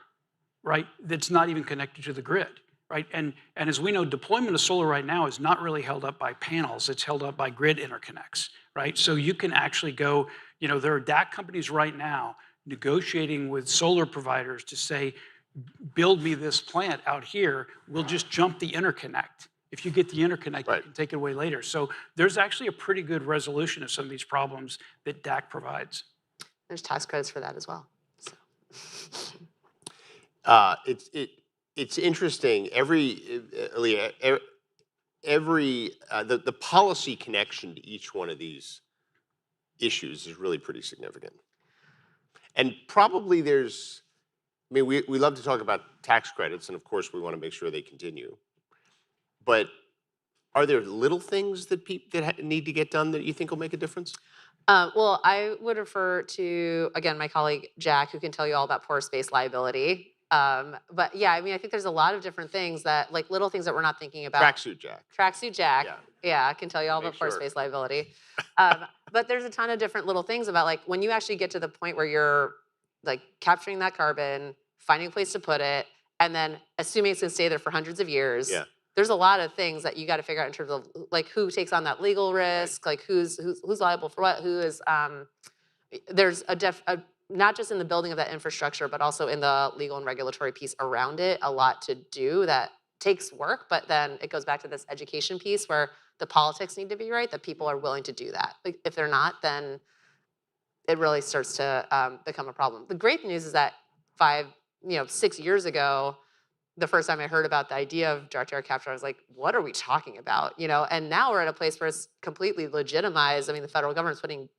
right, that's not even connected to the grid, right? And as we know, deployment of solar right now is not really held up by panels, it's held up by grid interconnects, right? So you can actually go, you know, there are DAC companies right now negotiating with solar providers to say, build me this plant out here, we'll just jump the interconnect. If you get the interconnect, you can take it away later. So there's actually a pretty good resolution of some of these problems that DAC provides. There's tax credits for that as well. It's interesting. The policy connection to each one of these issues is really pretty significant. And probably there's, I mean, we love to talk about tax credits, and of course we want to make sure they continue. But are there little things that need to get done that you think will make a difference? Well, I would refer to, again, my colleague Jack, who can tell you all about pore space liability. But yeah, I mean, I think there's a lot of different things that, like little things that we're not thinking about. Tracksuit Jack. Tracksuit Jack. Yeah, I can tell you all about pore space liability. But there's a ton of different little things about like when you actually get to the point where you're like capturing that carbon, finding a place to put it, and then assuming it's gonna stay there for hundreds of years. Yeah. There's a lot of things that you got to figure out in terms of like who takes on that legal risk, like who's liable for what, who is. There's not just in the building of that infrastructure, but also in the legal and regulatory piece around it, a lot to do that takes work. But then it goes back to this education piece where the politics need to be right, that people are willing to do that. Like if they're not, then it really starts to become a problem. The great news is that 6 years ago, the first time I heard about the idea of direct air capture, I was like, what are we talking about? You know, and now we're at a place where it's completely legitimized. I mean, the federal government's putting,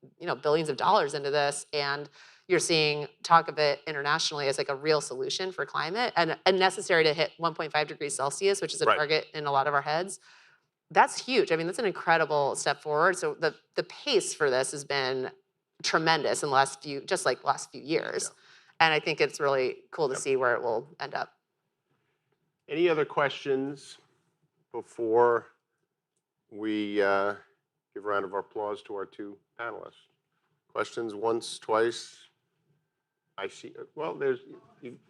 billions of dollars into this, and you're seeing talk of it internationally as like a real solution for climate and necessary to hit 1.5 degrees Celsius, which is a target in a lot of our heads. That's huge. I mean, that's an incredible step forward. So the pace for this has been tremendous in the last few years. Yeah. And I think it's really cool to see where it will end up. Any other questions before we give a round of applause to our two panelists? Questions once, twice? I see. Well,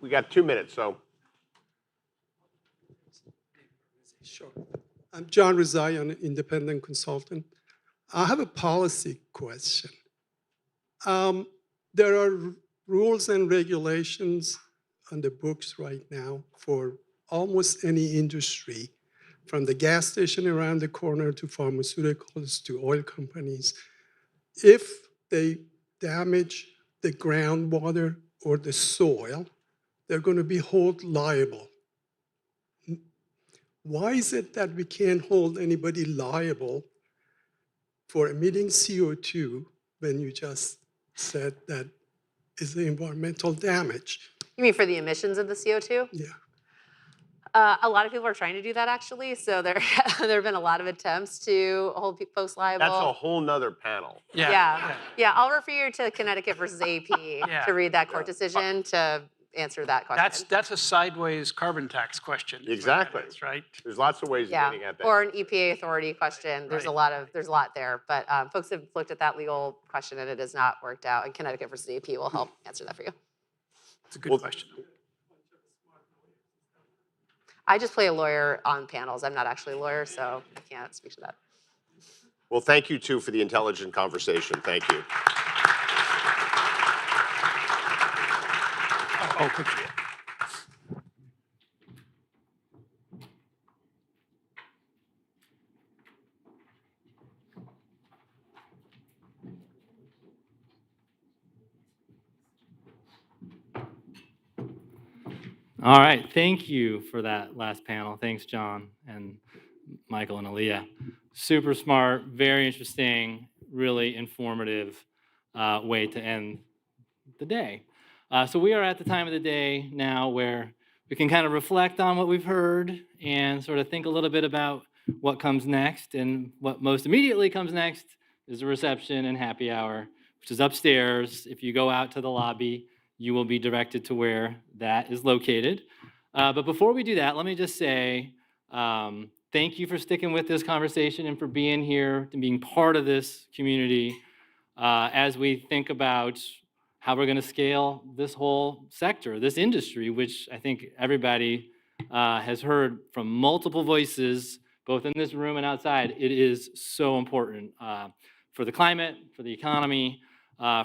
we got 2 minutes, so. Sure. I'm John Rizai, an independent consultant. I have a policy question. There are rules and regulations on the books right now for almost any industry, from the gas station around the corner to pharmaceuticals to oil companies. If they damage the groundwater or the soil, they're going to be held liable. Why is it that we can't hold anybody liable for emitting CO2 when you just said that is the environmental damage? You mean for the emissions of the CO2? Yeah. A lot of people are trying to do that actually. So there have been a lot of attempts to hold folks liable. That's a whole nother panel. Yeah. I'll refer you to Connecticut versus AP to read that court decision to answer that question. That's a sideways carbon tax question. Exactly. Is, right. There's lots of ways of getting at that. Or an EPA authority question. There's a lot there, but folks have looked at that legal question and it has not worked out. And Connecticut versus AP will help answer that for you. It's a good question. I just play a lawyer on panels. I'm not actually a lawyer, so I can't speak to that. Well, thank you, too, for the intelligent conversation. Thank you. Oh, good for you. All right, thank you for that last panel. Thanks, John and Michael and Aaliyah. Super smart, very interesting, really informative way to end the day. So we are at the time of the day now where we can kind of reflect on what we've heard and sort of think a little bit about what comes next. And what most immediately comes next is a reception and happy hour, which is upstairs. If you go out to the lobby, you will be directed to where that is located. But before we do that, let me just say thank you for sticking with this conversation and for being here and being part of this community as we think about how we're going to scale this whole sector, this industry, which I think everybody has heard from multiple voices, both in this room and outside. It is so important for the climate, for the economy,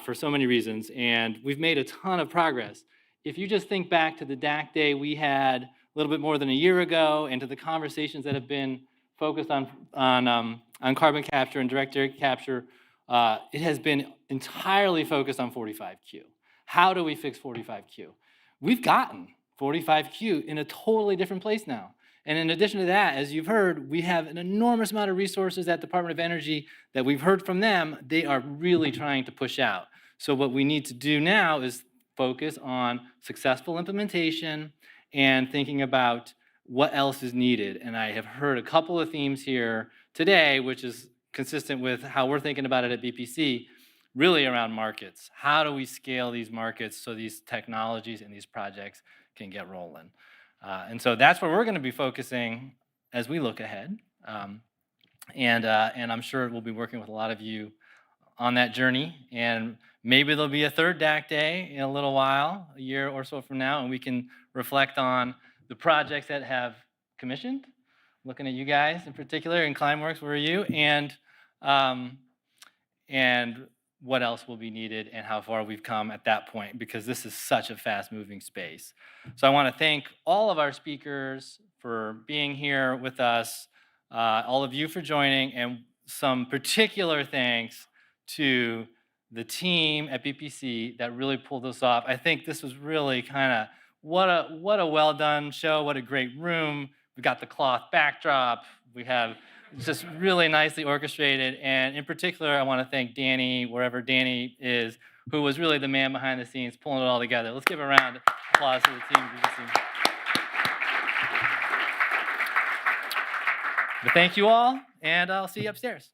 for so many reasons. And we've made a ton of progress. If you just think back to the DAC day we had a little bit more than a year ago, and to the conversations that have been focused on carbon capture and direct air capture, it has been entirely focused on 45Q. How do we fix 45Q? We've gotten 45Q in a totally different place now. And in addition to that, as you've heard, we have an enormous amount of resources at the Department of Energy that we've heard from them. They are really trying to push out. So what we need to do now is focus on successful implementation and thinking about what else is needed. And I have heard a couple of themes here today, which is consistent with how we're thinking about it at BPC, really around markets. How do we scale these markets so these technologies and these projects can get rolling? And so that's where we're going to be focusing as we look ahead. And I'm sure we'll be working with a lot of you on that journey. And maybe there'll be a third DAC day in a little while, a year or so from now, and we can reflect on the projects that have commissioned. Looking at you guys in particular, in Climeworks, where are you? And what else will be needed and how far we've come at that point, because this is such a fast-moving space. So I want to thank all of our speakers for being here with us, all of you for joining, and some particular thanks to the team at BPC that really pulled this off. I think this was really kind of what a well-done show, what a great room. We got the cloth backdrop. We have just really nicely orchestrated. And in particular, I want to thank Danny, wherever Danny is, who was really the man behind the scenes pulling it all together. Let's give a round of applause to the team. But thank you all, and I'll see you upstairs.